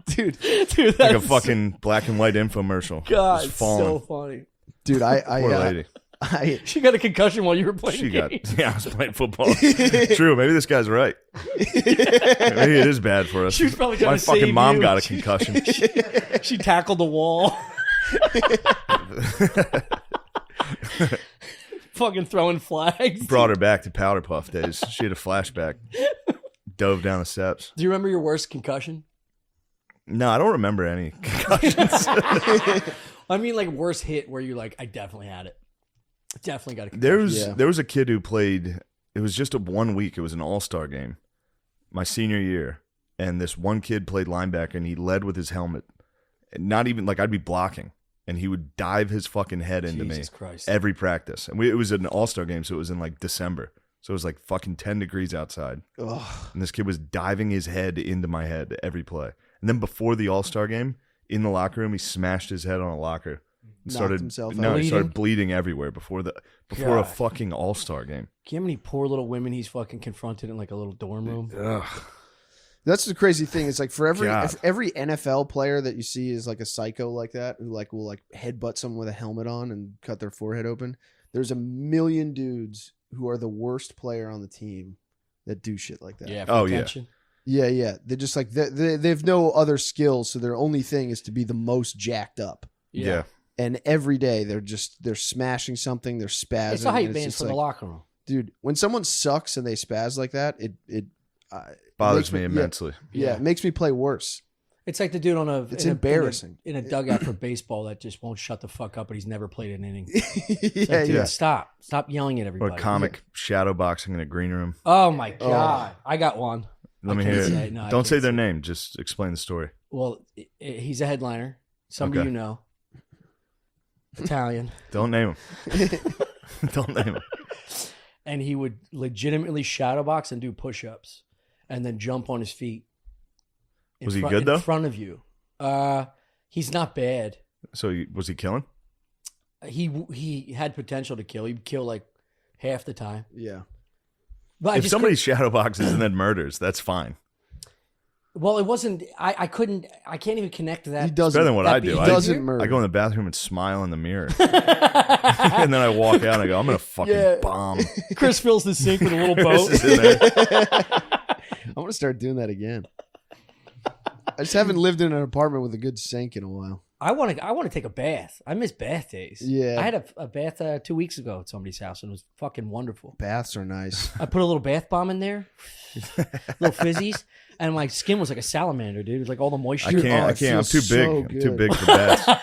Dude, Dude, Like a that's fucking black and white infomercial. God, Just falling. so funny. dude, Poor lady. I She got a concussion while you were playing She got, games. yeah, I was playing football. True. Maybe this guy's right. Maybe it is bad for us. She was probably trying My to fucking save mom you. got a concussion. She tackled the wall. Fucking throwing flags. Brought her back to Powder Puff days. She had a flashback. Dove down the steps. Do you remember your worst concussion? No, I don't remember any concussions. I mean, like worst hit where you're like, I definitely had it. Definitely got a concussion. Yeah. There was a kid who played. It was just a 1 week. It was an all-star game, my senior year, and this one kid played linebacker, and he led with his helmet. Not even like I'd be blocking, and he would dive his fucking head into Jesus me Christ. every practice. And it was an all-star game, so it was in like December. So it was like fucking 10 degrees outside, Ugh. and this kid was diving his head into my head every play. And then before the all-star game, in the locker room, he smashed his head on a locker. And Knocked himself no, out. he started bleeding everywhere before a God. fucking all-star game. Can you how many poor little women he's fucking confronted in like a little dorm room? Ugh. That's the crazy thing. It's like for every God. if every NFL player that you see is like a psycho like that who like will like headbutt someone with a helmet on and cut their forehead open. There's a million dudes who are the worst player on the team that do shit like that. Yeah, for Oh, yeah. attention. Yeah. They're just like they have no other skills, so their only thing is to be the most jacked up. Yeah. And every day they're smashing something, they're spazzing. It's a hype and man just for the locker room. dude. When someone sucks and they spaz like that, it Bothers makes me immensely. Yeah, it makes me play worse. It's like the dude on a. It's embarrassing. In a dugout for baseball that just won't shut the fuck up, but he's never played an inning. Yeah, Dude, stop yelling at Or everybody. comic shadow boxing in a green room. Oh my god, I got one. Let me can't hear say it. it. No, I Don't say can't their say it. name. Just explain the story. Well, he's a headliner. Somebody Okay. you know. Italian. Don't name him. Don't name him. And he would legitimately shadow box and do push-ups and then jump on his feet. Was he good, though? In front of you. He's not bad. So was he killing? He had potential to kill. He'd kill like half the time. yeah. But If somebody shadow boxes and then murders, that's fine. well, it wasn't. I couldn't. I can't even connect to that. He doesn't. Better than what that I do. be- I, doesn't I murder. I go in the bathroom and smile in the mirror. And then I walk out and I go, I'm going to fucking Yeah. bomb. Chris fills the sink with a little Chris boat. is in there. I want to start doing that again. I just haven't lived in an apartment with a good sink in a while. I want to take a bath. I miss bath days. Yeah. I had a bath 2 weeks ago at somebody's house and it was fucking wonderful. Baths are nice. I put a little bath bomb in there, little fizzies, and my skin was like a salamander, dude. It was like all the moisture. I can't. Oh, I it can't. I'm feels too big. so I'm too good. big for baths.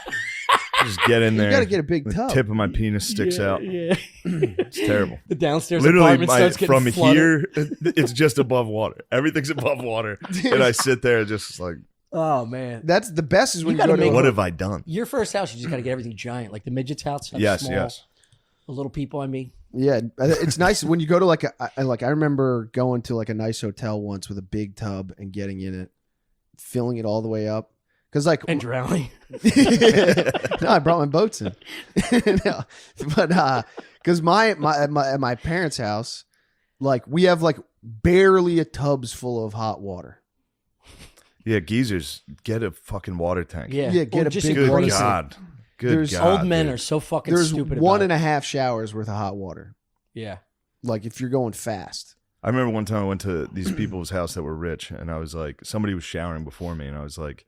Just get in there. You got to get a big The tub. tip of my penis sticks Yeah, out. Yeah. It's terrible. The downstairs Literally, apartment starts getting from flooded. here, it's just above water. Everything's above water, and I sit there just like, Oh man. That's the best is when You you, gotta go to make- what have I done? Your first house, you just got to get everything giant, like the midget's house. Have Yes, small, yes. The little people. I mean, Yeah, it's nice when you go to like I remember going to like a nice hotel once with a big tub and getting in it, filling it all the way up. Because like and drowning. no, I brought my boats in. No, but because my parents' house, like we have like barely a tubs full of hot water. Yeah, geezers, get a fucking water tank. Yeah. Yeah, get Or a just big Good water increase it. God. Good There's God. Old men dude. are so fucking There's stupid. one about and it. a half showers worth of hot water. Yeah. Like if you're going fast. I remember one time I went to these people's house that were rich, and I was like, somebody was showering before me, and I was like,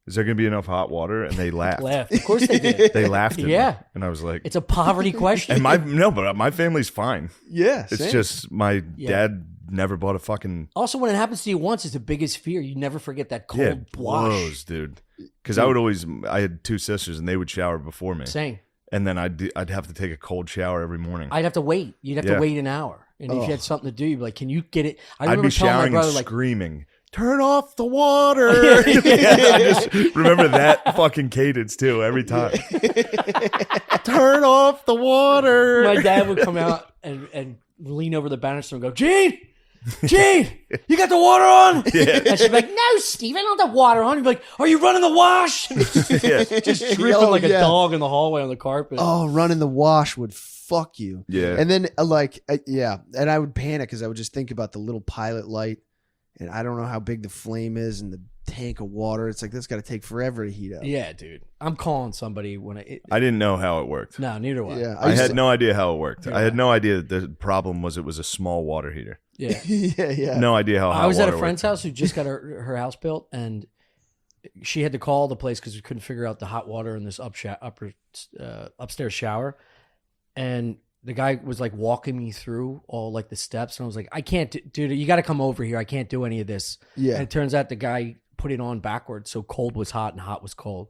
is there going to be enough hot water? And they laughed. Laughed. Of course they did. They laughed at me. Yeah. And I was like, It's a poverty question. and but my family's fine. Yeah, It's same. just my Yeah. dad never bought a fucking Also, when it happens to you once, it's the biggest fear. You never forget that cold yeah, wash. blows, dude. Because I had two sisters, and they would shower before me, Same. and then I'd have to take a cold shower every morning. I'd have to wait. You'd have Yeah. to wait an hour. And if Oh. you had something to do, you'd be like, can you get it? I I'd remember be telling my showering brother, and like, screaming, "Turn off the water!" I just remember that fucking cadence too every time. Turn off the water. my dad would come out and lean over the banister and go, Gene, you got the water on? Yeah. And she'd be like, no, Steve, I don't have the water on. He'd be like, are you running the wash? Yeah. Just dripping Oh, like a yeah. dog in the hallway on the carpet. Oh, running the wash would fuck you. Yeah. And then yeah, and I would panic because I would just think about the little pilot light, and I don't know how big the flame is and the tank of water. It's like that's got to take forever to heat up. Yeah, dude. I'm calling somebody when I didn't know how it worked. no, neither do I. Yeah, I used had to- no idea how it worked. Yeah. I had no idea the problem was it was a small water heater. Yeah. yeah. No idea how hot I was at water a friend's worked. house who just got her house built, and she had to call the place because we couldn't figure out the hot water in this upstairs shower. And the guy was like walking me through all like the steps, and I was like, I can't, dude, you got to come over here. I can't do any of this. Yeah. And it turns out the guy put it on backwards, so cold was hot and hot was cold.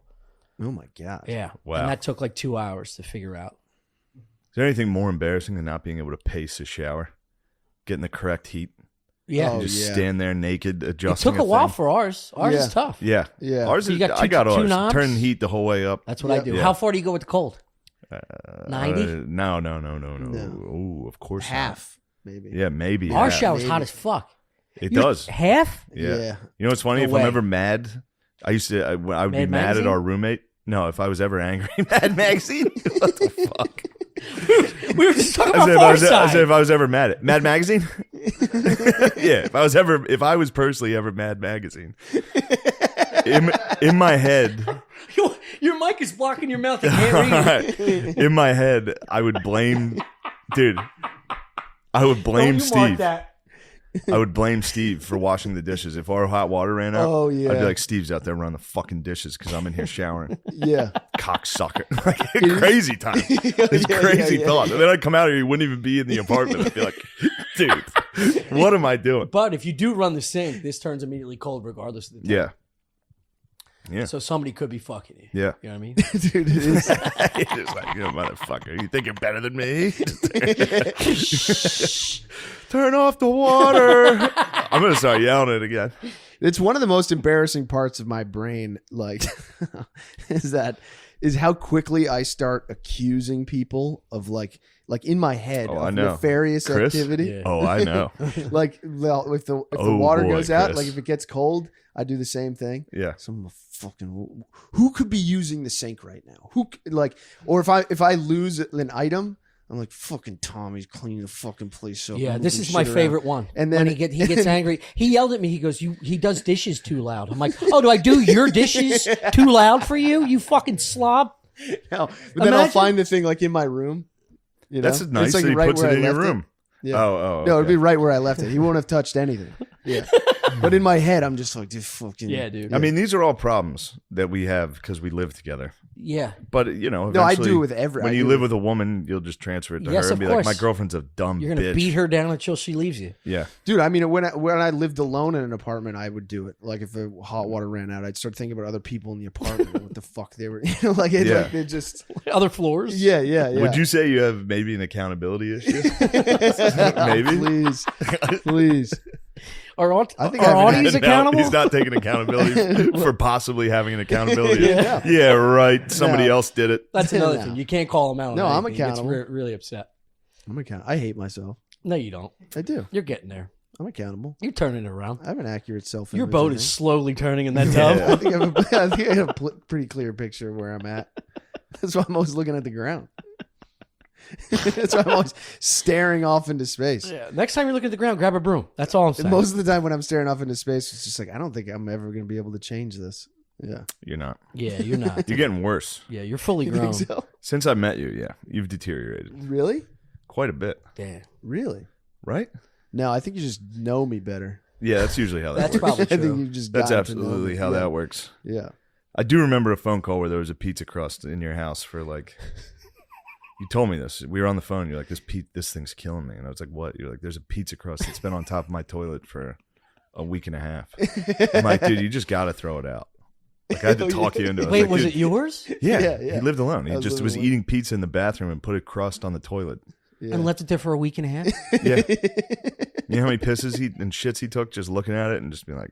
Oh my god. Yeah. Wow. And that took like 2 hours to figure out. Is there anything more embarrassing than not being able to pace a shower? Getting the correct heat? Yeah. Oh, You just yeah. stand there naked, It adjusting took a while thing. for ours. Ours Yeah. is tough. Yeah. Yeah. Ours So is, you got I got two ours. knobs? Turn heat the whole way up. That's what I do. Yeah. How far do you go with the cold? 90? No. No. Oh, of course not. Half maybe. Yeah, maybe. Our half. shower's maybe. hot as fuck. It You- does. Half? Yeah. You know what's funny? No If way. I'm ever mad, I used to. I would be Mad mad Magazine? at our roommate. No, if I was ever angry, Mad Magazine. What the fuck? We were just talking I said, about Far I Side. said if I was ever mad at Mad Magazine. Yeah, if I was personally ever Mad Magazine. In my head, Your mic is blocking your mouth. You can't read it. in my head, I would blame, dude. I would blame Don't you mark Steve. that. I would blame Steve for washing the dishes. If our hot water ran out, Oh, yeah. I'd be like, Steve's out there running the fucking dishes because I'm in here showering. Yeah. Cocksucker. Crazy time. It's crazy thought. And then I'd come out here, he wouldn't even be in the apartment. I'd be like, dude, what am I doing? But if you do run the sink, this turns immediately cold regardless of the time. Yeah. Yeah. So somebody could be fucking you. Yeah. You know what I mean? Dude, it is. It's like, you motherfucker, you think you're better than me? Turn off the water. I'm going to start yelling it again. It's one of the most embarrassing parts of my brain, like, is how quickly I start accusing people of like in my head I of know. nefarious Chris? activity. Yeah. Oh, I know. Like, well, if the Oh, water boy, goes out, Chris. like if it gets cold, I do the same thing. Yeah. So I'm a fucking who could be using the sink right now? Or if I lose an item, I'm like, fucking Tommy's cleaning the fucking place up. Yeah, and this moving is my shit around. favorite one. And then when he gets angry, he yelled at me. He goes, he does dishes too loud. I'm like, oh, do I do your dishes too loud for you? You fucking slob. No, but then I'll Imagine- find the thing like in my room. You know? That's nice It's like that he right puts where it I in your left room. Yeah. Oh, No, it'd okay. be right where I left it. He won't have touched anything. Yeah. But in my head, I'm just like, this fucking. Yeah, dude. I mean, these are all problems that we have because we live together. Yeah. But, you know, No, I eventually, do it with every. when I you do live it with a woman, you'll just transfer it to Yes, her and of be course. like, my girlfriend's a dumb You're gonna bitch. beat her down until she leaves you. Yeah. Dude, I mean, when I lived alone in an apartment, I would do it. Like if the hot water ran out, I'd start thinking about other people in the apartment and what the fuck they were, like it just. Other floors. Yeah. Would you say you have maybe an accountability issue? Maybe? please. I think are I've Audie's No, accountable? he's not taking accountability for possibly having an accountability. Yeah. Yeah, right. Somebody No. else did it. That's another No. thing. You can't call him out. on No, I'm anything. He gets accountable. really upset. I'm accountable. I hate myself. No, you don't. I do. You're getting there. I'm accountable. You're turning it around. I have an accurate self. Your boat is slowly turning in that tub. I think I have a pretty clear picture of where I'm at. That's why I'm always looking at the ground. That's why I'm always staring off into space. Yeah. Next time you look at the ground, grab a broom. That's all I'm saying. And most of the time when I'm staring off into space, it's just like, I don't think I'm ever going to be able to change this. Yeah. You're not. Yeah, you're not. You're getting worse. Yeah, you're fully You grown. think so? Since I met you, yeah, you've deteriorated Really? quite a bit, Damn. Really? right? No, I think you just know me better. Yeah, that's usually how that That's works. probably I think true. you just That's gotten to know absolutely me. how Yeah. that works. Yeah. I do remember a phone call where there was a pizza crust in your house for like. You told me this. We were on the phone. You're like, this thing's killing me, and I was like, what? You're like, there's a pizza crust that's been on top of my toilet for a week and a half. I'm like, dude, you just got to throw it out. Like I had to talk you into it. I Wait, like, was dude, it yours? Yeah, Yeah. he lived alone. He I was just living was alone. eating pizza in the bathroom and put a crust on the toilet. Yeah. And left it there for a week and a half? Yeah. You know how many pisses and shits he took just looking at it and just being like,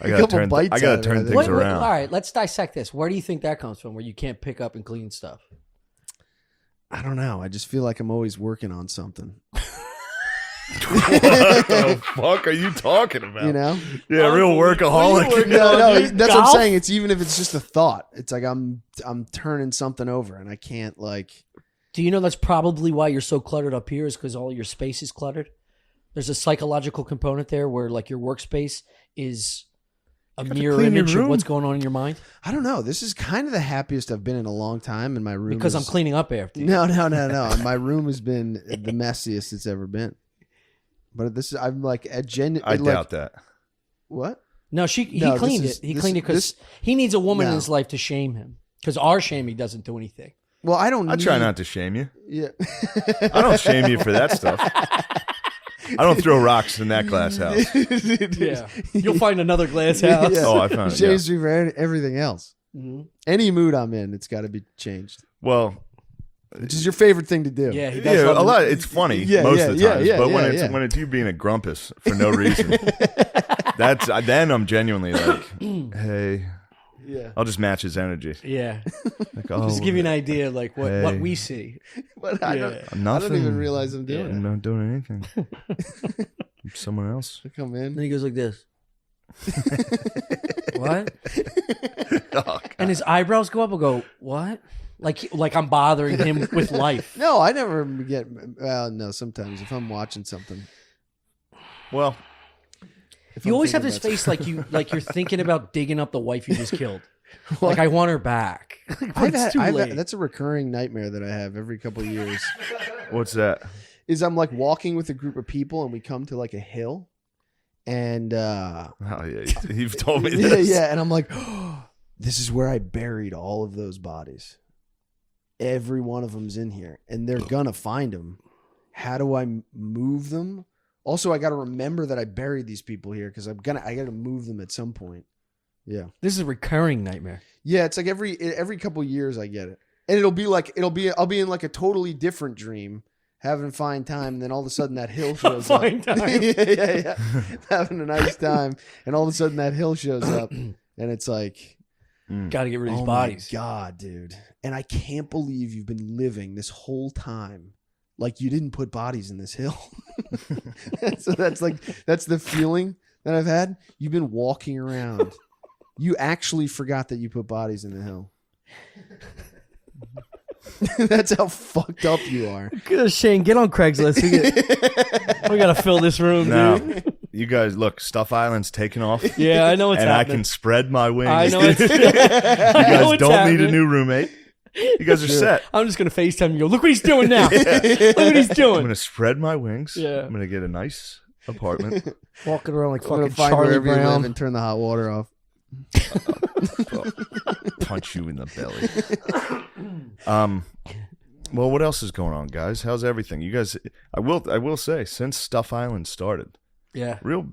I couple gotta turn, bites I out gotta of it, I turn think. things All around. right, let's dissect this. Where do you think that comes from, where you can't pick up and clean stuff? I don't know. I just feel like I'm always working on something. What the fuck are you talking about? You know? Yeah, real workaholic. No, that's what I'm Golf? saying. It's even if it's just a thought. It's like I'm turning something over and I can't like. Do you know that's probably why you're so cluttered up here is because all your space is cluttered? There's a psychological component there where like your workspace is a mirror clean your image of room. what's going on in your mind I don't know. This is kind of the happiest I've been in a long time, and my room because is, I'm cleaning up after you. No. My room has been the messiest it's ever been. But this is I'm like a I doubt that. What? No, No, he this cleaned is- it. He this- cleaned it because this- he needs a woman in No. his life to shame him. Because our shaming doesn't do anything. Well, I don't. I try need- not to shame you. Yeah. I don't shame you for that stuff. I don't throw rocks in that glass house. Yeah, you'll find another glass house. Yeah. Oh, I found it. Changed me for everything else. Mhm. Any mood I'm in, it's got to be changed. Well, Which is your favorite thing to do? Yeah, he does. yeah, love a to- lot. It's funny Yeah, most yeah, of the yeah, times, yeah, but yeah. when it's you being a grumpus for no reason, then I'm genuinely like, hey, Yeah. I'll just match his energy. Yeah, Like, oh, just to give you an idea, of, like what Hey. we see. But I don't. Yeah. I nothing. don't even realize I'm doing I'm it. not doing anything. I'm someone else. I come in. And he goes like this. What? Oh, God. And his eyebrows go up and go, what? Like I'm bothering him with life. No, I never get. Well, no. Sometimes if I'm watching something, Well, if You I'm always have thinking this about face like you're thinking about digging up the wife you just killed. What? Like I want her back. But it's too late. that's a recurring nightmare that I have every couple of years. what's that? Is I'm like walking with a group of people and we come to like a hill And Oh yeah, you've told me yeah, this. yeah. And I'm like, oh, this is where I buried all of those bodies. Every one of them's in here, and they're gonna find them. How do I move them? Also, I got to remember that I buried these people here because I got to move them at some point. Yeah, This is a recurring nightmare. yeah. It's like every couple years I get it, and I'll be in like a totally different dream, having fine time, and then all of a sudden that hill shows up. Fine time. yeah, having a nice time, and all of a sudden that hill shows up, and it's like, Got to get rid of these oh bodies. my God, dude. And I can't believe you've been living this whole time like you didn't put bodies in this hill. So that's the feeling that I've had. You've been walking around. You actually forgot that you put bodies in the hill. That's how fucked up you are. Shane, get on Craigslist. We got to fill this room, Now, dude. you guys look. Stuff Island's taking off, Yeah, I know what's and happening. I can spread my wings. I know it's you guys don't need a new roommate. You guys are set. I'm just gonna FaceTime you. And go, look what he's doing now. Look what he's I'm doing. gonna spread my wings. Yeah. I'm gonna get a nice apartment. Walking around like I'm gonna fucking find Charlie wherever you live Brown. and turn the hot water off. Punch you in the belly. Well, what else is going on, guys? How's everything? You guys, I will say, since Stuff Island started, Yeah. real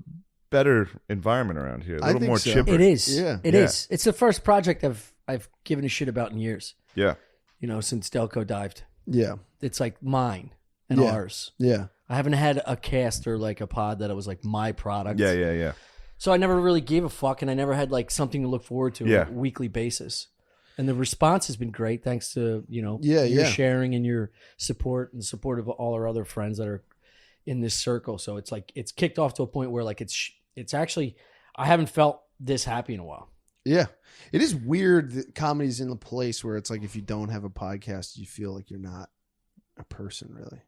better environment around here. A I little think more so. chipper. It is. Yeah. It is. It's the first project I've given a shit about in years. Yeah. You know, since Delco dived. Yeah. It's like mine and Yeah. ours. Yeah. I haven't had a cast or like a pod that it was like my product. Yeah. So I never really gave a fuck, and I never had like something to look forward to Yeah. on a weekly basis. And the response has been great, thanks to your Yeah. sharing and your support and support of all our other friends that are in this circle. So it's like it's kicked off to a point where like it's actually I haven't felt this happy in a while. Yeah. It is weird that comedy's in the place where it's like if you don't have a podcast, you feel like you're not a person, really.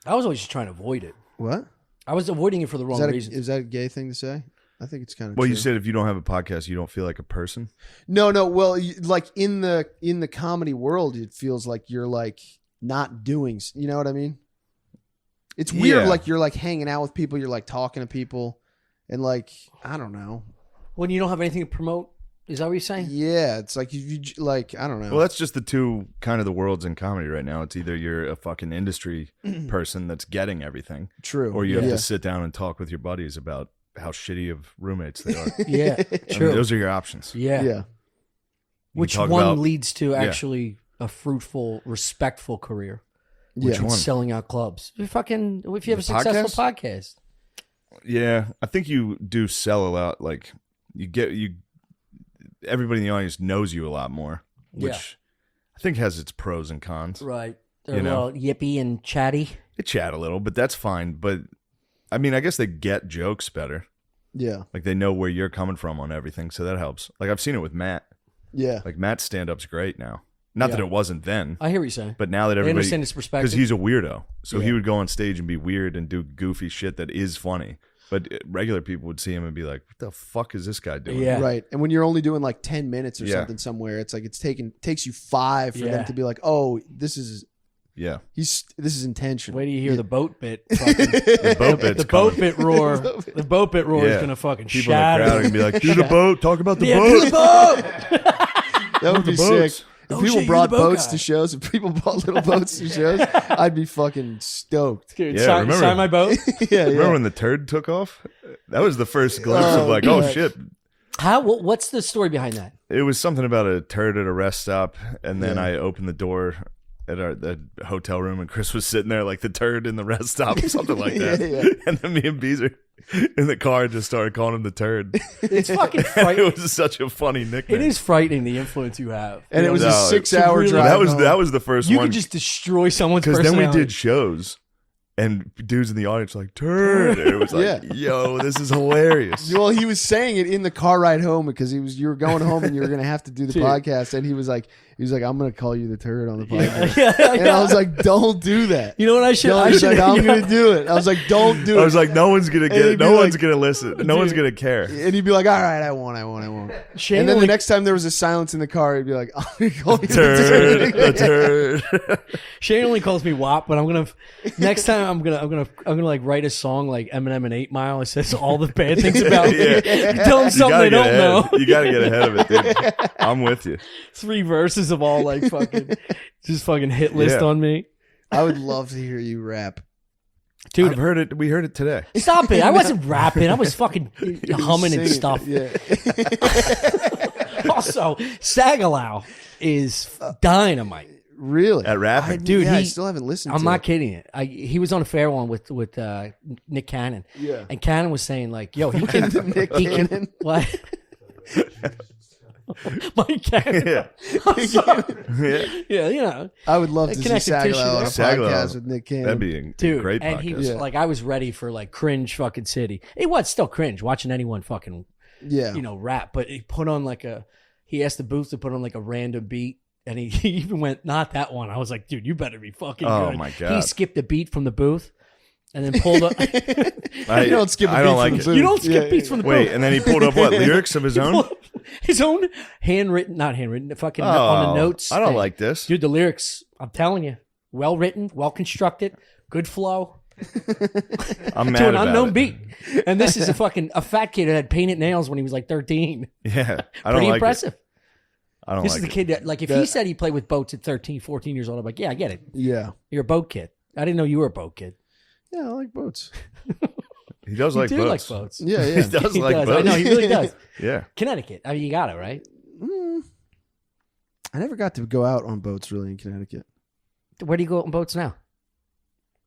I was always just trying to avoid it. What? I was avoiding it for the wrong reasons. Is that a gay thing to say? I think it's kind of Well, true. you said if you don't have a podcast, you don't feel like a person. No. Well, like in the comedy world, it feels like you're like not doing. You know what I mean? It's weird. Yeah. Like you're like hanging out with people. You're like talking to people, and like I don't know. When you don't have anything to promote, is that what you're saying? Yeah, it's like you like I don't know. Well, that's just the two kind of the worlds in comedy right now. It's either you're a fucking industry person that's getting everything, True. or you have Yeah. to sit down and talk with your buddies about how shitty of roommates they are. Yeah, I mean, true. those are your options. Yeah. Yeah. Which talk one about- leads to Yeah. actually a fruitful, respectful career? Yeah. Which one? Selling out clubs. If you have a successful podcast. Yeah, I think you do sell a lot. Like everybody in the audience knows you a lot more, which Yeah. I think has its pros and cons. Right. They're You a know. little yippy and chatty. They chat a little, but that's fine. But I mean, I guess they get jokes better. Yeah. Like they know where you're coming from on everything, so that helps. Like I've seen it with Matt. Yeah. Like Matt's stand-up's great now. Not that Yeah. it wasn't then, I hear what you're saying. but now that I everybody, understand his perspective. because he's a weirdo, so he Yeah. would go on stage and be weird and do goofy shit that is funny. But regular people would see him and be like, "What the fuck is this guy doing?" Yeah. Right. And when you're only doing like 10 minutes or Yeah. something somewhere, it's like takes you 5 for Yeah. them to be like, "Oh, this is Yeah. this is intentional." Wait till you hear the boat bit. Fucking, The boat bit's the boat coming. bit roar. The boat bit roar is Yeah. going to fucking People in the shatter. crowd are gonna be like, "Do the boat, talk about the Yeah, boat." do the boat. That would The be boats. sick. If Oh, people shit, you're brought the boat boats guy. to shows, if people brought little boats to shows, I'd be fucking stoked. Dude, Yeah, sign, remember- sign my boat. Yeah, Remember yeah. when the turd took off? That was the first glimpse of like, oh God. shit. What's the story behind that? It was something about a turd at a rest stop, and then Yeah. I opened the door at the hotel room, and Chris was sitting there like the turd in the rest stop, something like that. Yeah. And then me and Beezer in the car just started calling him the turd. It's fucking it frightening. was such a funny nickname. It is frightening the influence you have. And it was No, a it's 6-hour really- drive. that was the first You one could just destroy someone's because then personality. we did shows. And dudes in the audience were like, turd. And it was like, Yeah. yo, this is hilarious. Well, he was saying it in the car ride home because you were going home and you were going to have to do the Dude. podcast, and he was like, He's like, I'm gonna call you the turd on the podcast. Yeah. And I was like, don't do that. You know what I should? He's like, I'm gonna do it. I was like, don't do it. I was like, no one's gonna get he'd it. be No like- one's gonna listen. No one's gonna care. And he'd be like, all right, I won't. Shane And then only, the next time there was a silence in the car, he'd be like, I'm gonna call you Turd, the a turd. turd. Shane only calls me WAP, but I'm gonna next time I'm gonna like write a song like Eminem and 8 Mile. It says all the bad things about me. Yeah. Tell them something they don't know. You gotta get ahead of it, dude. I'm with you. 3 verses of all like fucking just fucking hit list Yeah. on me. I would love to hear you rap. Dude, I've heard it. We heard it today. stop it. I wasn't rapping. I was fucking humming and Sing it. stuff. Yeah. Also, Sagalow is dynamite. Really? At rapping? Dude, I he- still haven't listened I'm to not it. kidding you. He was on a fair one with Nick Cannon. Yeah. And Cannon was saying like, yo, he can Nick he can- Cannon? what? Mike Cannon. Yeah. I'm sorry. Yeah. Yeah, you know. I would love to see Connective tissue Sagalow on a there. Sagalow. podcast with Nick Cannon. That'd be a Dude, great and podcast. he was Yeah. like, I was ready for like cringe fucking city. It was still cringe watching anyone fucking, Yeah. rap. But he put on he asked the booth to put on like a random beat. And he even went, not that one. I was like, dude, you better be fucking Oh, good. my He God. skipped the beat from the booth and then pulled up. You don't skip a I beat don't from like the it. booth. You don't skip Yeah, beats from the Wait, booth. and then he pulled up what? Lyrics of his He own? pulled up his own not handwritten, fucking Oh, on the notes. I don't thing. like this. Dude, the lyrics, I'm telling you, well written, well constructed, good flow. I'm mad To an about unknown it. beat. And this is a fat kid that had painted nails when he was like 13. Yeah. I don't Pretty like impressive. it. I don't This like is the it. kid that, like, if he said he played with boats at 13, 14 years old, I'm like, yeah, I get it. Yeah. You're a boat kid. I didn't know you were a boat kid. Yeah, I like boats. He does You like do boats. like boats. Yeah, He yeah. does He like does. boats. I know, he really does. Yeah. Connecticut. I mean, you got it, right? I never got to go out on boats really in Connecticut. Where do you go on boats now?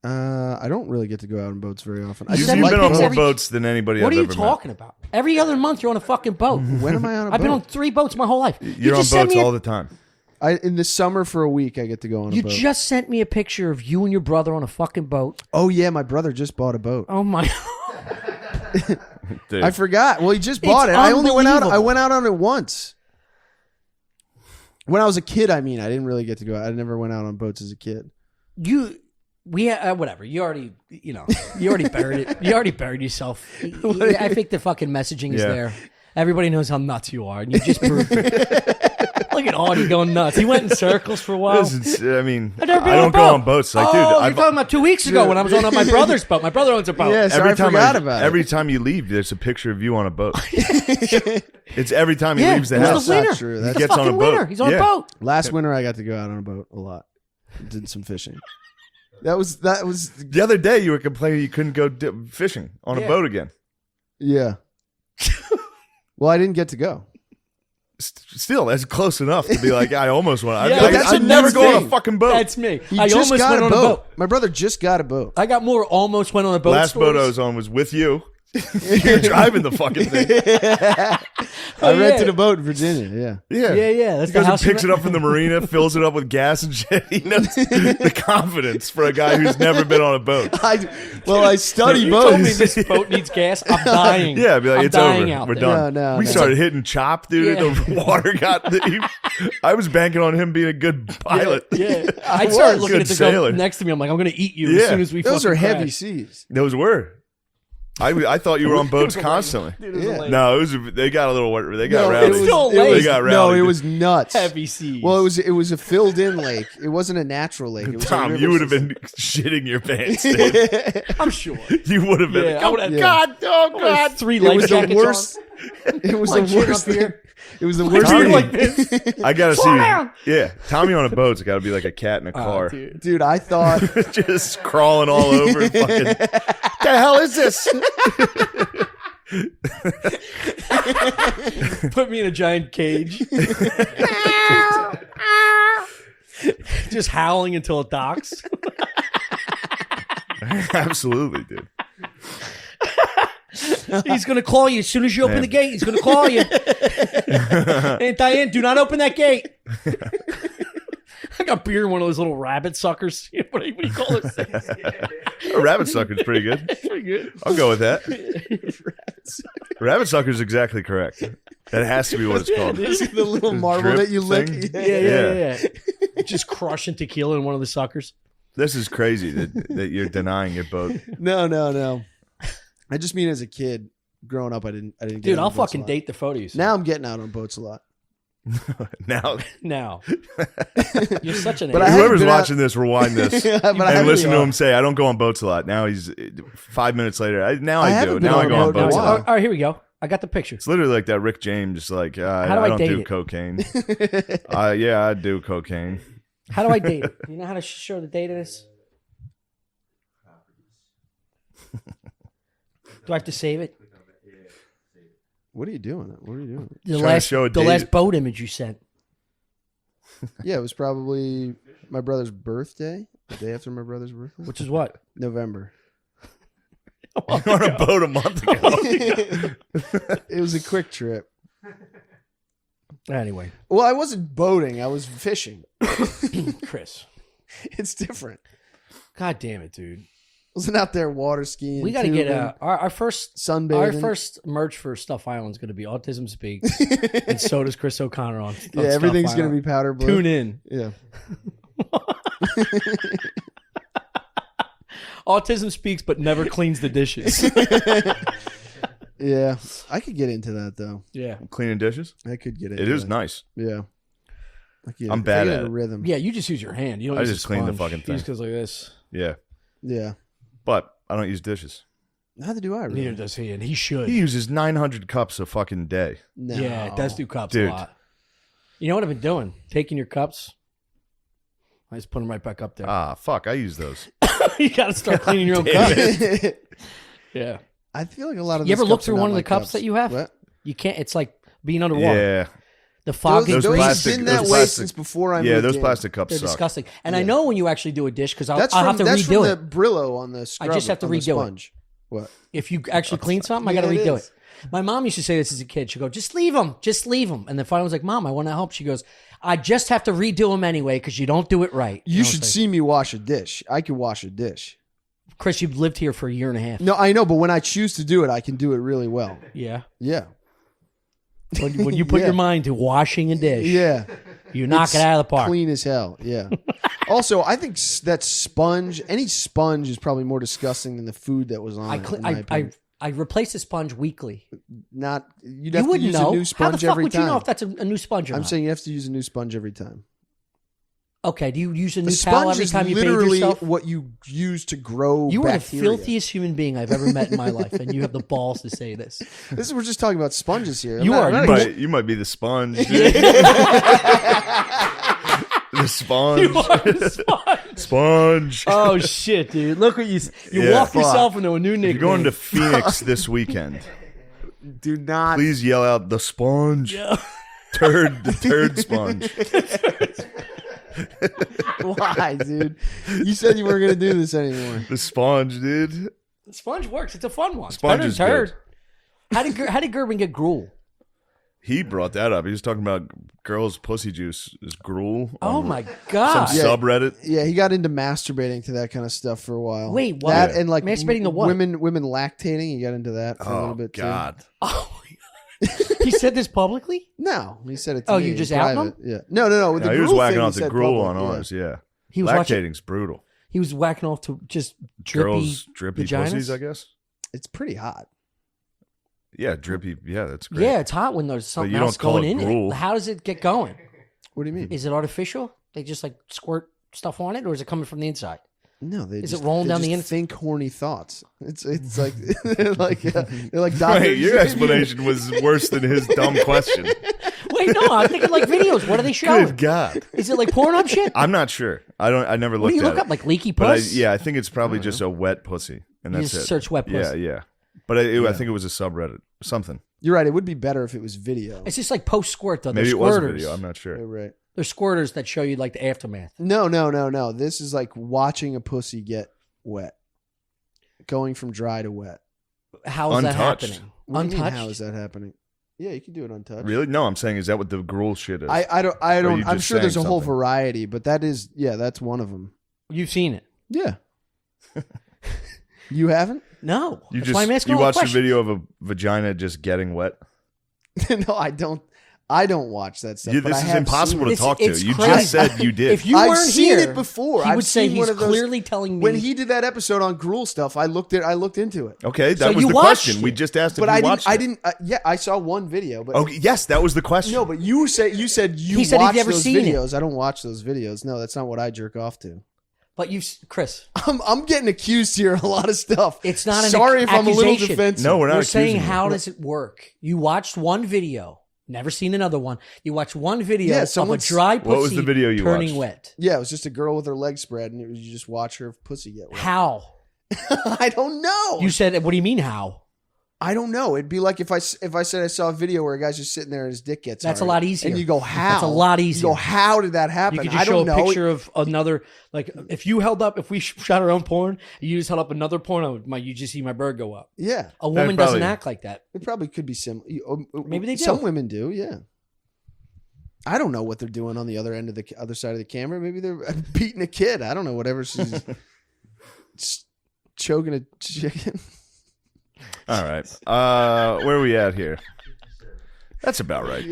I don't really get to go out on boats very often. I You've just send been me like on pics more every- boats than anybody What I've are you ever talking about? Every other month you're on a fucking boat. When am I on a I've been on boat? 3 boats my whole life. met. You You're on just sent boats me a- all the time. In the summer for a week, I get to go on a You boat. just sent me a picture of you and your brother on a fucking boat. Oh yeah, my brother just bought a boat. Oh my! Dude. I forgot. Well, he just bought it. I only went out. I unbelievable. went out on it once. When I was a kid, I mean, I didn't really get to go out. I never went out on boats as a kid. Whatever. You already buried it. You already buried yourself. I think the fucking messaging is Yeah. there. Everybody knows how nuts you are, and you just proved it. Look at Audie going nuts. He went in circles for a while. I mean, I I've never been on a don't go boat. on boats. Like, dude, you're I've, talking about 2 weeks ago when I was on my brother's boat. My brother owns a boat. Yes, every I time forgot about it. every time you leave, there's a picture of you on a boat. It's every time he Yeah, leaves the it was house. the winter. That's true. He That's gets on a fucking boat. winter. He's on Yeah. a boat. Last winter, I got to go out on a boat a lot. Did some fishing. That was The other day, you were complaining you couldn't go fishing on a Yeah. boat again. yeah. Well, I didn't get to go. Still, that's close enough to be like, I almost went. Yeah, I, that's I, a never nuts go on thing. a fucking boat. That's me. He I just almost got went a on boat. a boat. My brother just got a boat. I got more almost went on a boat. Last boat I stories. was on was with you. You're driving the fucking thing. I rented yeah. a boat in Virginia. Yeah. Yeah. That's He the goes and house. picks it up from the marina, fills it up with gas and shit. He knows the confidence for a guy who's never been on a boat. I study You told me boats. this boat needs gas. I'm dying. Yeah, be like, I'm it's dying over. out We're there. done. No, we no. started hitting chop, dude. Yeah. The water got. I was banking on him being a good pilot. Yeah, I started looking Good at the sailor. girl next to me. I'm like, I'm going to eat you Yeah. as soon as we. Those are fucking heavy crash. seas. Those were. I thought you were on boats constantly. Dude, it was Yeah. lame. No, it was. They got a little. They got No, rowdy. it was still it lame. They got rowdy. no, it was nuts. heavy seas. Well, it was a filled in lake. It wasn't a natural lake. It was a Tom, river you would have system. been shitting your pants. Dude. I'm sure. You would have been. Yeah, I would've- God, oh God. 3 It life was the jackets worst. It was Like the shit worst up here. thing. It was the worst Tommy, thing. like this. I gotta Slow see. down. Yeah, Tommy on a boat's got to be like a cat in a car, dude. Dude, I thought just crawling all over. Fucking, the hell is this? Put me in a giant cage. Just howling until it docks. Absolutely, dude. He's going to call you as soon as you open the gate. He's going to call you. Hey, Diane, do not open that gate. I got beer in one of those little rabbit suckers. What do you call those things? A rabbit sucker's pretty good. Pretty good. I'll go with that. Rabbit sucker's exactly correct. That has to be what it's called. The little marble drip that you lick. thing? Yeah. Just crushing tequila in one of the suckers. This is crazy that you're denying your boat. No. I just mean as a kid, growing up, I didn't. Get Dude, out I'll on boats fucking a lot. date the photo you sent. Now I'm getting out on boats a lot. Now, Now. You're such an But I idiot. haven't whoever's been watching this, rewind this But I and haven't listen been- to him say, "I don't go on boats a lot." Now he's 5 minutes later. I do. haven't been Now I on go a on boat in a boats a while. lot. All right, here we go. I got the picture. It's literally like that Rick James, like I How do I don't date do it? cocaine. Yeah, I do cocaine. How do I date it? Do you know how to show the date of this? Do I have to save it? What are you doing? What are you doing? The Trying to last, show a the date. last boat image you sent. Yeah, it was probably my brother's birthday. The day after my brother's birthday. Which is what? November. On a boat a month ago. It was a quick trip. Anyway, Well, I wasn't boating. I was fishing. Chris. It's different. God damn it, dude. I wasn't out there water skiing. We got to get tubing, our first sunbathing. Our first merch for Stuff Island is going to be Autism Speaks, and so does Chris O'Connor on. Yeah, everything's going to be powder blue. Tune in. Yeah. Autism Speaks, but never cleans the dishes. Yeah. I could get into that though. Yeah, Cleaning dishes. I could get into It is that. nice. Yeah. I'm bad I get at a it. rhythm. yeah. You just use your hand. You don't. I use just a clean the sponge. fucking You thing. just goes like this. Yeah, Yeah. but I don't use dishes. Neither do I. Really. Neither does he, and he should. He uses 900 cups a fucking day. No. Yeah, it does do cups Dude. a lot. You know what I've been doing? Taking your cups. I just put them right back up there. Ah, fuck. I use those. You got to start cleaning your own Damn cups. Yeah. I feel like a lot of. You those ever look cups through are not one of the my cups that you have? What? You can't. It's like being underwater. Yeah. The fog Those Those plastic- been that those way plastic- since before I Yeah, moved those in. plastic cups They're suck. disgusting. And I Yeah. know when you actually do a dish because I'll That's have from to that's redo from it. the Brillo on the scrub. just have to on the redo it. sponge. What? If you actually clean something, I got to Yeah, it redo is. it. My mom used to say this as a kid. She'd go, just leave them. Just leave them. And then finally I was like, Mom, I want to help. She goes, I just have to redo them anyway because you don't do it right. And You I was should like, see me wash a dish. I can wash a dish. Chris, you've lived here for a year and a half. No, I know, but when I choose to do it, I can do it really well. Yeah. Yeah. When you put Yeah. your mind to washing a dish, Yeah. you knock It's it out of the park. Clean as hell. Yeah. Also, I think that sponge, any sponge is probably more disgusting than the food that was on I, it. cle- in my I opinion. replace the sponge weekly. Not you'd You have to wouldn't use know. a new How the sponge fuck every would time. you know if that's a new sponge or I'm not? saying you have to use a new sponge every time. Okay, do you use a The new towel sponge every is time you bathe literally yourself? what you use to grow You are the bacteria. filthiest human being I've ever met in my life, and you have the balls to say this. This is we're just talking about sponges here. You are. I'm You not might, you might be the sponge. dude. The sponge. You are the sponge. Sponge. Oh shit, dude! Look what you Yeah. walk Fuck. yourself into a new If nickname. you're going to Phoenix this weekend, do not. please yell out the sponge. Yeah. The turd sponge. Why, dude? You said you weren't going to do this anymore. The sponge, dude. The sponge works. It's a fun one. It's Sponge better is than turd. good. How did Gerben get gruel? He brought that up. He was talking about girls' pussy juice is gruel. Oh on my Some god! Yeah. subreddit. Yeah, he got into masturbating to that kind of stuff for a while. Wait, what? That and like Masturbating to what? Women lactating. He got into that for a little Oh bit God. Oh, he said this publicly. too. No, he said it to Oh, me you in just outing private. Yeah. No. With No, the he was gruel whacking thing, off he the said gruel public, on yeah. ours. Yeah. He was watching. Lactating's brutal. He was whacking off to just drippy Girls drippy vaginas? pussies, I guess. It's pretty hot. Yeah, drippy. Yeah, that's great. Yeah, it's hot when there's something you don't else call going it in gruel. it. How does it get going? What do you mean? Is it artificial? They just like squirt stuff on it, or is it coming from the inside? No, they Is just, it rolling they down the just inside? think horny thoughts. It's like they're like doctors. Wait, your explanation was worse than his dumb question. Wait, no, I'm thinking like videos. What are they showing? Good God. Is it like Pornhub shit? I'm not sure. I never What looked do you at look it. up? Like leaky But puss? I think it's probably just a wet pussy, and You that's just it. search wet pussy. Yeah. But I think it was a subreddit, something. You're right. It would be better if it was video. It's just like post squirt though. Maybe There's it was a squirters. video. I'm not Right, sure. right. There's squirters that show you like the aftermath. No. This is like watching a pussy get wet, going from dry to wet. How is that Untouched. happening? What do you mean, Untouched? how is that happening? Yeah, you can do it untouched. Really? No, I'm saying, is that what the gruel shit is? I don't. Or you I'm just sure there's a saying whole something? variety, but that's one of them. You've seen it? Yeah. You haven't? No. you That's why I'm asking all the watched a questions. video of a vagina just getting wet? No, I don't. I don't watch that stuff. but This I is have impossible to It's- talk to. it's You crazy. just said you did. If you I've weren't seen here, it before. he I've would say seen one he's of those- clearly telling me. When he did that episode on Gruel stuff, I looked into it. Okay, So that was you the watched question. it. We just asked if But you I watched didn't. it. Yeah, I saw one video. But Okay, yes, that was the question. no, but you said you He said he'd watch never those seen it. videos. I don't watch those videos. No, that's not what I jerk off to. But Chris, I'm getting accused here of a lot of stuff. it's not an Sorry if I'm a little accusation. defensive. No, we're not We're saying accusing you. how does it work? You watched one video, never seen another one. You watched one video Yeah, of a someone's- dry pussy What was the video you turning watched? wet. Yeah, it was just a girl with her legs spread, and it was, you just watch her pussy get wet. How? I don't know. You said, what do you mean how? I don't know. It'd be like if I said I saw a video where a guy's just sitting there and his dick gets That's hard. a lot easier. And you go, how? That's a lot You easier. go, how did that happen? You could I just show don't a know. picture of another, like if we shot our own porn, you just held up another porn, you just see my bird go up. Yeah, A woman probably- doesn't act like that. it probably could be similar. Maybe they do. Some women do. Yeah. I don't know what they're doing on the other end of the other side of the camera. Maybe they're beating a kid. I don't know. Whatever. She's choking a chicken. All right. Where are we at here? That's about right.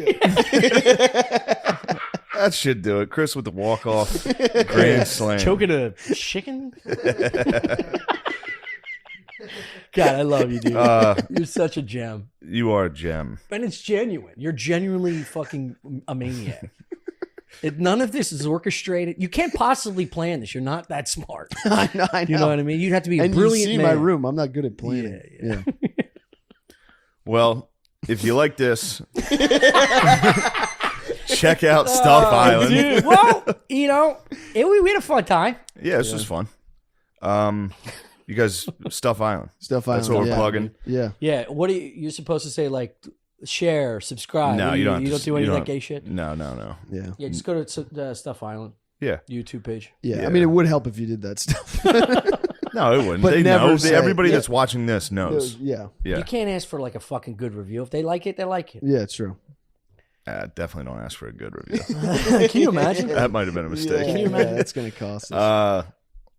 That should do it. Chris with the walk-off grand slam. Choking a chicken? God, I love you, dude. You're such a gem. You are a gem. And it's genuine. You're genuinely fucking a maniac. None of this is orchestrated. You can't possibly plan this. You're not that smart. I know. You know what I mean? You'd have to be a And brilliant you see man. my room. I'm not good at planning. Yeah. Well, if you like this, check out Stuff Island. Dude, well, we had a fun time. Yeah, this was fun. You guys, Stuff Island. Stuff That's Island, what we're yeah. plugging. Yeah. Yeah. What are you're supposed to say? Like, share, subscribe. No, What you don't. have You to- don't do any of don't- that gay shit. No. Yeah. Yeah, just go to Stuff Island Yeah. YouTube page. Yeah. Yeah. I mean, it would help if you did that stuff. No, it wouldn't. But They never know. say- Everybody yeah. that's watching this knows. Yeah. Yeah. You can't ask for like a fucking good review. If they like it, they like it. Yeah, it's true. Definitely don't ask for a good review. Can you imagine? That might have been a mistake. Yeah, you imagine? That's going to cost us.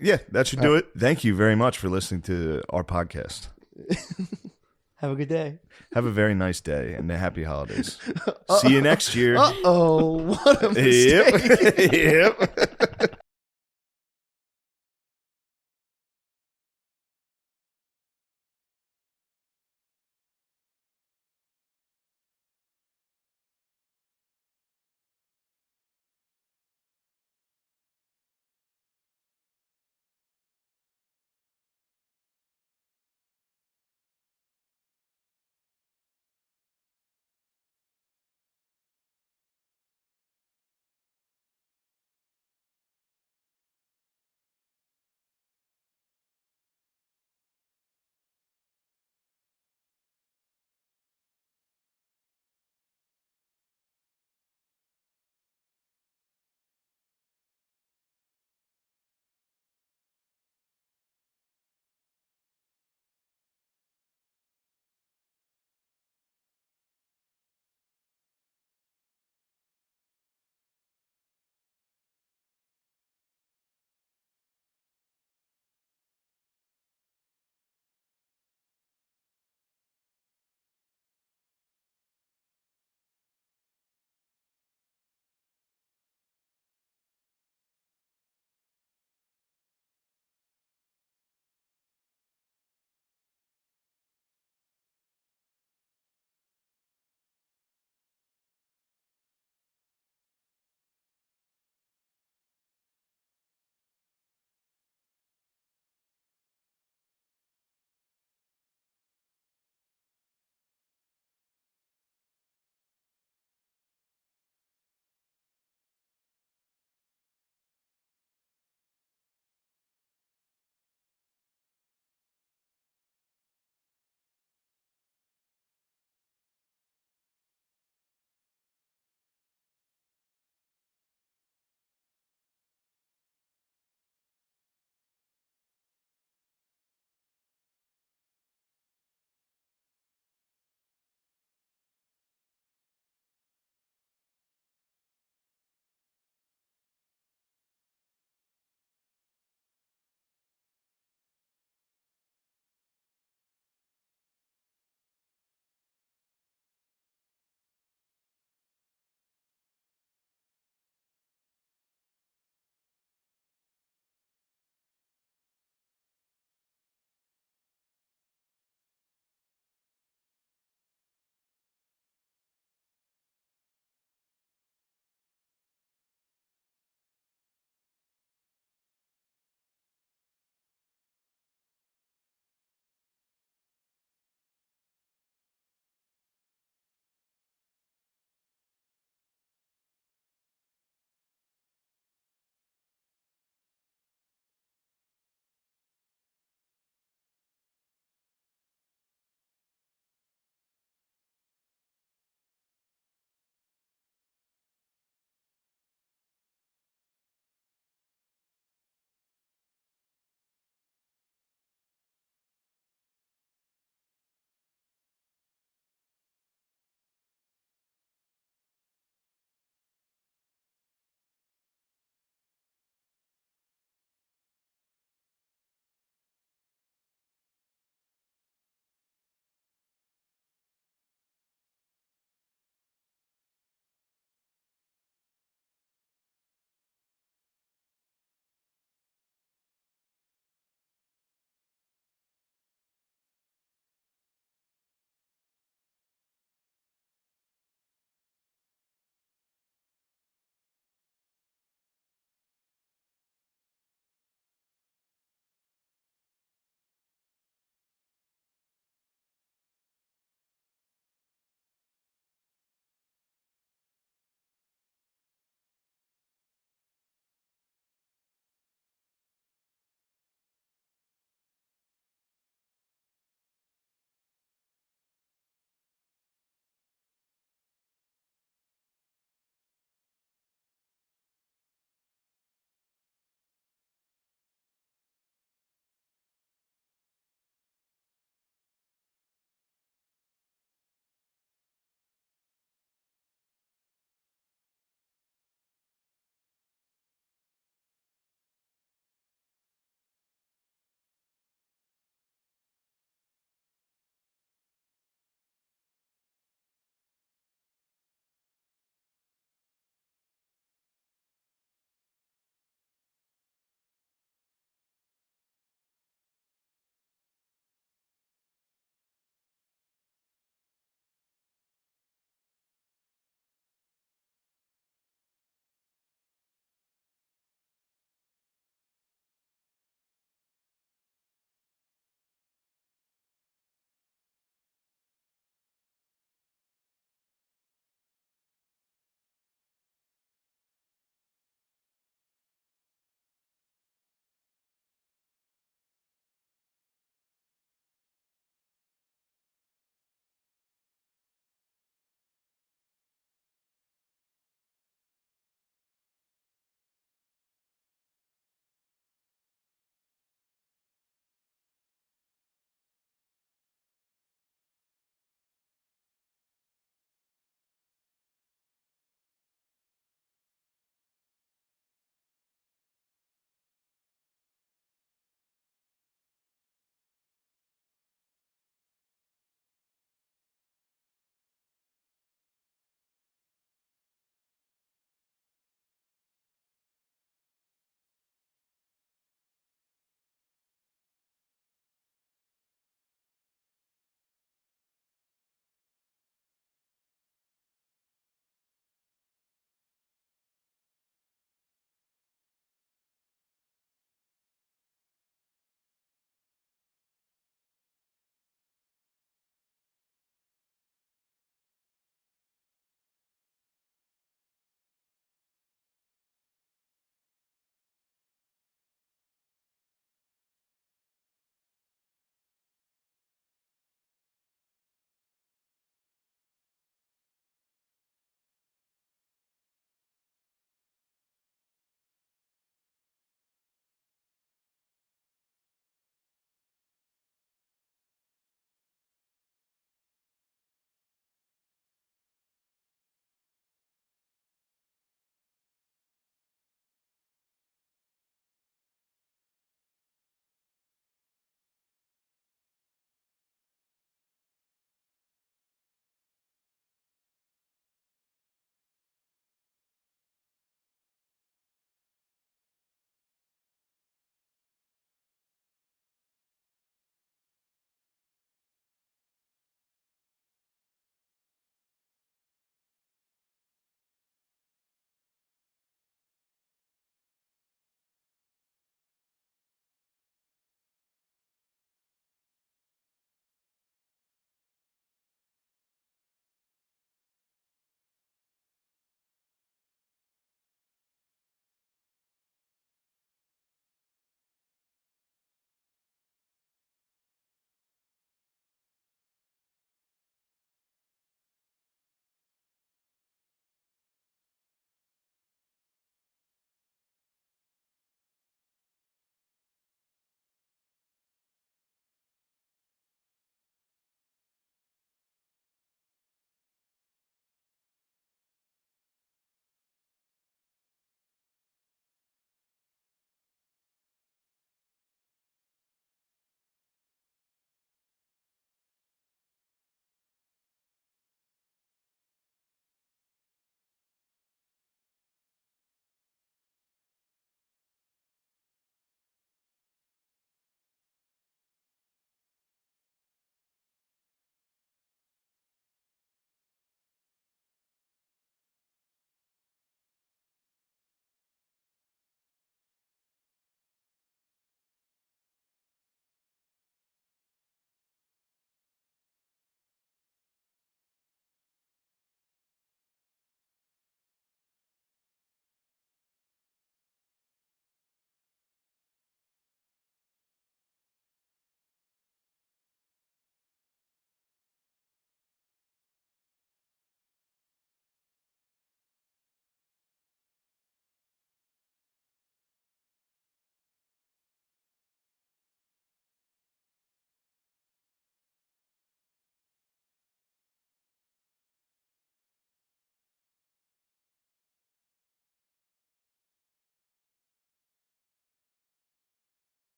Yeah, that should do it. Thank you very much for listening to our podcast. Have a good day. Have a very nice day and happy holidays. See you next year. Uh-oh. What a mistake. Yep. Yep.